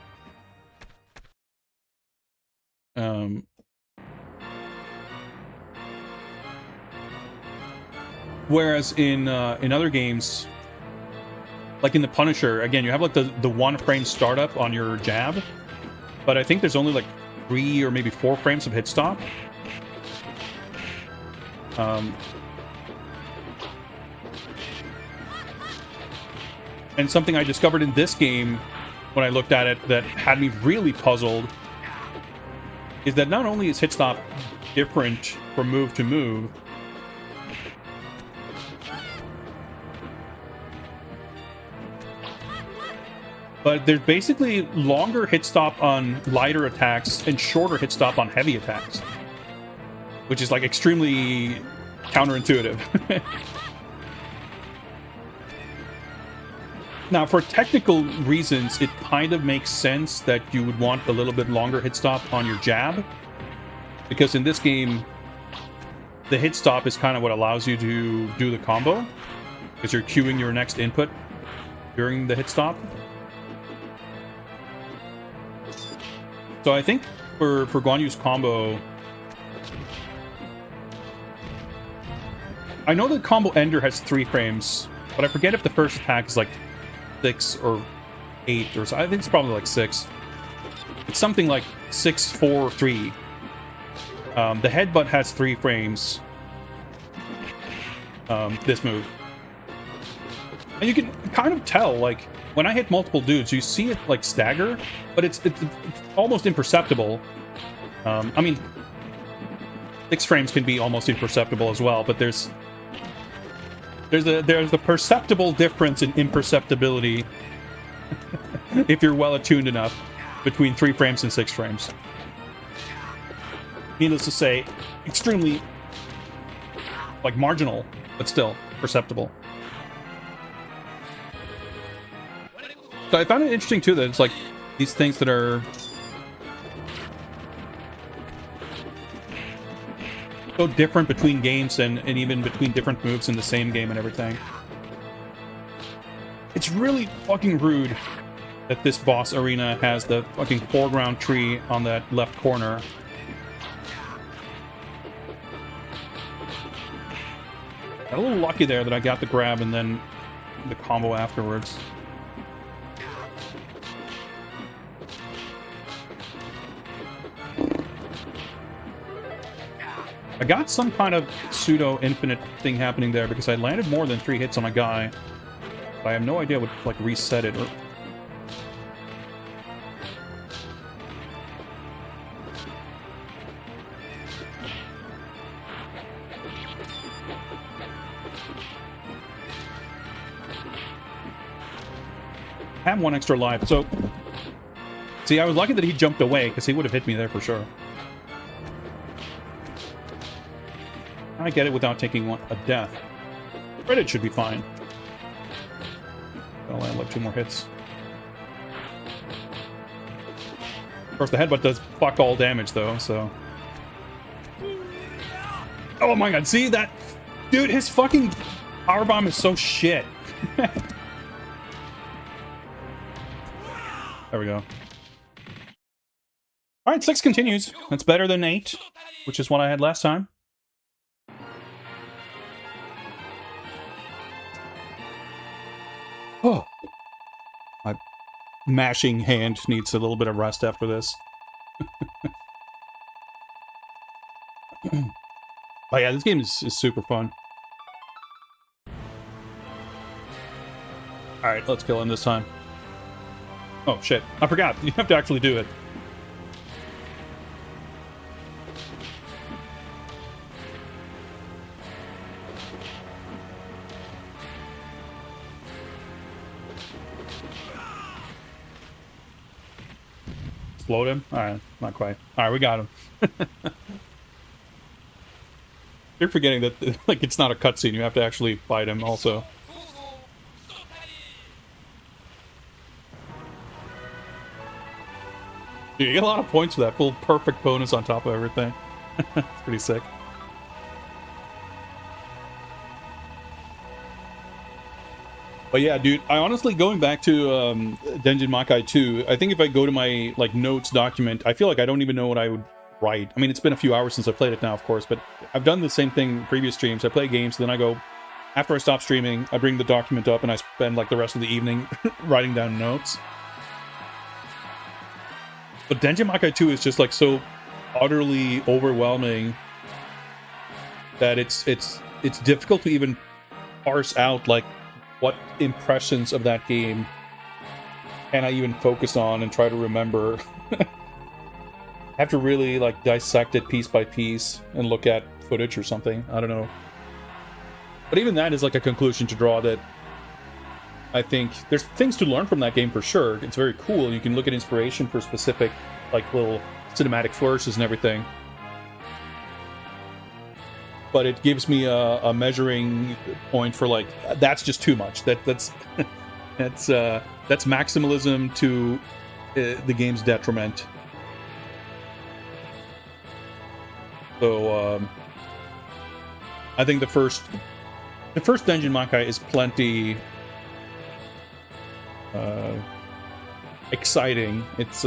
Whereas in other games, like in the Punisher, again, you have like the 1 frame startup on your jab, but I think there's only like 3 or maybe 4 frames of hit stop. And something I discovered in this game when I looked at it that had me really puzzled is that not only is hit stop different from move to move, but there's basically longer hit stop on lighter attacks and shorter hit stop on heavy attacks, which is like extremely counterintuitive. Now, for technical reasons, it kind of makes sense that you would want a little bit longer hit stop on your jab, because in this game, the hit stop is kind of what allows you to do the combo, because you're queuing your next input during the hit stop. So I think for Guan Yu's combo, I know the combo ender has 3 frames, but I forget if the first attack is like 6 or 8 or so. I think it's probably like 6. It's something like 6, 4, 3. The headbutt has 3 frames. This move. And you can kind of tell, like, when I hit multiple dudes, you see it, like, stagger, but it's almost imperceptible. I mean, 6 frames can be almost imperceptible as well, but there's a perceptible difference in imperceptibility if you're well attuned enough between 3 frames and 6 frames. Needless to say, extremely, like, marginal, but still perceptible. So I found it interesting too that it's like these things that are so different between games and even between different moves in the same game and everything. It's really fucking rude that this boss arena has the fucking foreground tree on that left corner. Got a little lucky there that I got the grab and then the combo afterwards. I got some kind of pseudo-infinite thing happening there because I landed more than 3 hits on a guy. But I have no idea what, like, reset it or... I have 1 extra life, so... See, I was lucky that he jumped away, because he would have hit me there for sure. I get it without taking a death. Credit should be fine. I'll land like 2 more hits. Of course, the headbutt does fuck all damage, though, so... Oh my god, see that? Dude, his fucking powerbomb is so shit. There we go. Alright, 6 continues. That's better than 8, which is what I had last time. Oh, my mashing hand needs a little bit of rest after this. Oh yeah, this game is super fun. Alright, let's kill him this time. Oh shit, I forgot. You have to actually do it. Explode him? Alright, not quite. Alright, we got him. You're forgetting that like it's not a cutscene. You have to actually fight him also. Dude, you get a lot of points for that. Full perfect bonus on top of everything. It's pretty sick. But yeah, dude, I honestly, going back to Denjin Makai 2, I think if I go to my like notes document, I feel like I don't even know what I would write. I mean, it's been a few hours since I played it now, of course, but I've done the same thing in previous streams. I play games, then I go, after I stop streaming, I bring the document up and I spend like the rest of the evening writing down notes. But Denjin Makai 2 is just like so utterly overwhelming that it's difficult to even parse out like what impressions of that game can I even focus on and try to remember. I have to really like dissect it piece by piece and look at footage or something. I don't know. But even that is like a conclusion to draw that I think there's things to learn from that game for sure. It's very cool. You can look at inspiration for specific like little cinematic flourishes and everything. But it gives me a measuring point for like that's just too much. That's maximalism to the game's detriment. So I think the first Denjin Makai is plenty exciting. It's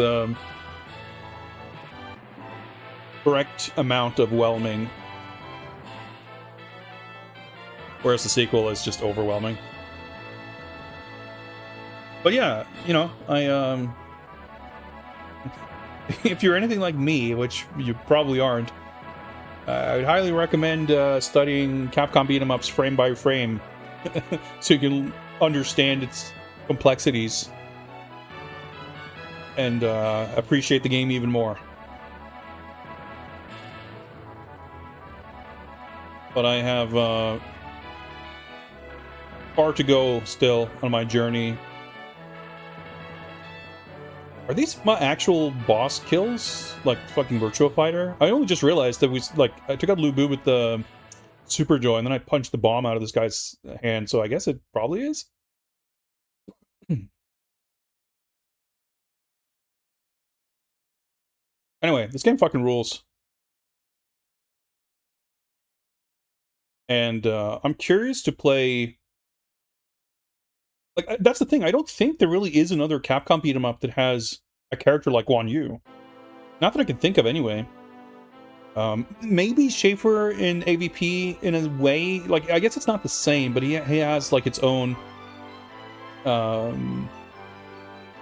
correct amount of whelming. Whereas the sequel is just overwhelming. But yeah, you know, I if you're anything like me, which you probably aren't, I would highly recommend studying Capcom beat 'em ups frame by frame, so you can understand its complexities and appreciate the game even more. But I have far to go still on my journey. Are these my actual boss kills? Like fucking Virtua Fighter? I only just realized that I took out Lu Bu with the Super Joy and then I punched the bomb out of this guy's hand, so I guess it probably is. Anyway, this game fucking rules. And I'm curious to play. Like, that's the thing. I don't think there really is another Capcom beat 'em up that has a character like Guan Yu. Not that I can think of, anyway. Maybe Schaefer in AVP in a way. Like, I guess it's not the same, but he has like its own.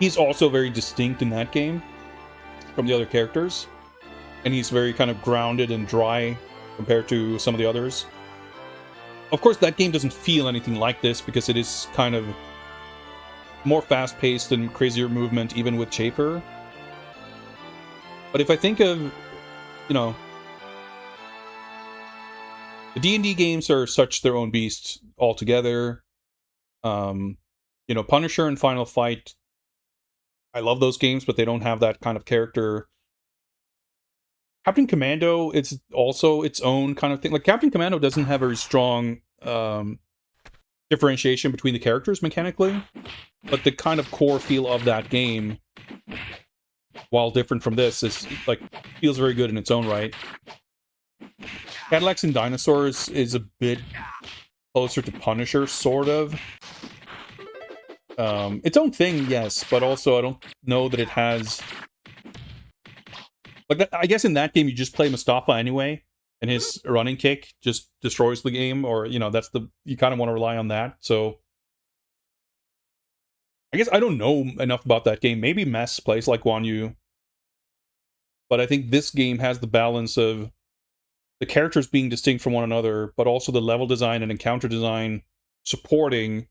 He's also very distinct in that game from the other characters, and he's very kind of grounded and dry compared to some of the others. Of course, that game doesn't feel anything like this because it is kind of more fast-paced and crazier movement, even with Schaefer. But if I think of, you know, the D&D games are such their own beasts altogether. You know, Punisher and Final Fight, I love those games, but they don't have that kind of character. Captain Commando, it's also its own kind of thing. Like, Captain Commando doesn't have a very strong differentiation between the characters mechanically, but the kind of core feel of that game, while different from this, is like feels very good in its own right. Cadillacs and Dinosaurs is a bit closer to Punisher, sort of. Its own thing, yes, but also I don't know that it has. Like that, I guess in that game you just play Mustafa anyway, and his running kick just destroys the game, or you know you kind of want to rely on that. So I guess I don't know enough about that game. Maybe Mess plays like Guan Yu, but I think this game has the balance of the characters being distinct from one another, but also the level design and encounter design supporting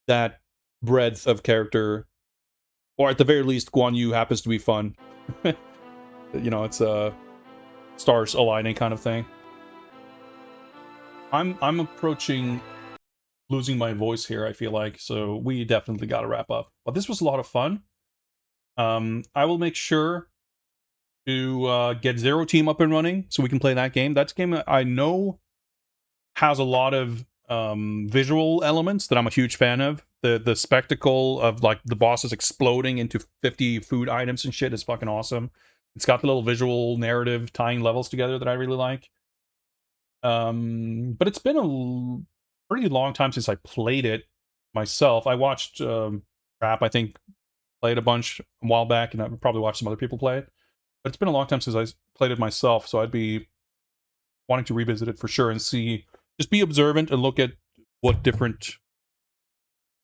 that breadth of character, or at the very least, Guan Yu happens to be fun. You know, it's a stars aligning kind of thing. I'm approaching losing my voice here, I feel like, so we definitely got to wrap up. But this was a lot of fun. I will make sure to get Zero Team up and running so we can play that game. That's a game that I know has a lot of visual elements that I'm a huge fan of. The spectacle of like the bosses exploding into 50 food items and shit is fucking awesome. It's got the little visual narrative tying levels together that I really like. But it's been a pretty long time since I played it myself. I watched Trap, I think, played a bunch a while back, and I've probably watched some other people play it. But it's been a long time since I played it myself, so I'd be wanting to revisit it for sure and see, just be observant and look at what different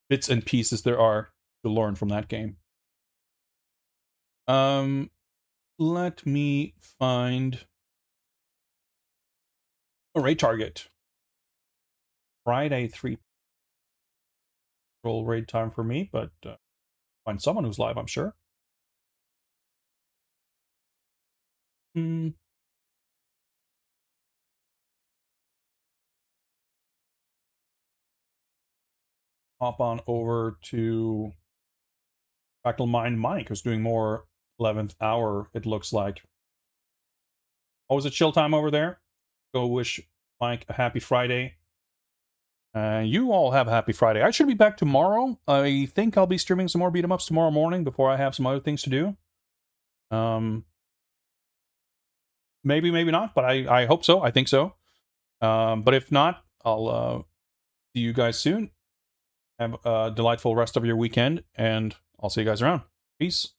bits and pieces there are to learn from that game. Let me find a raid target. Friday 3 roll raid time for me, but find someone who's live, I'm sure. Hop on over to Fractal Mind Mike, who's doing more 11th hour, it looks like. Oh, is it chill time over there? Go wish Mike a happy Friday. You all have a happy Friday. I should be back tomorrow. I think I'll be streaming some more beat 'em ups tomorrow morning before I have some other things to do. Maybe, maybe not, but I hope so. I think so. But if not, I'll see you guys soon. Have a delightful rest of your weekend, and I'll see you guys around. Peace.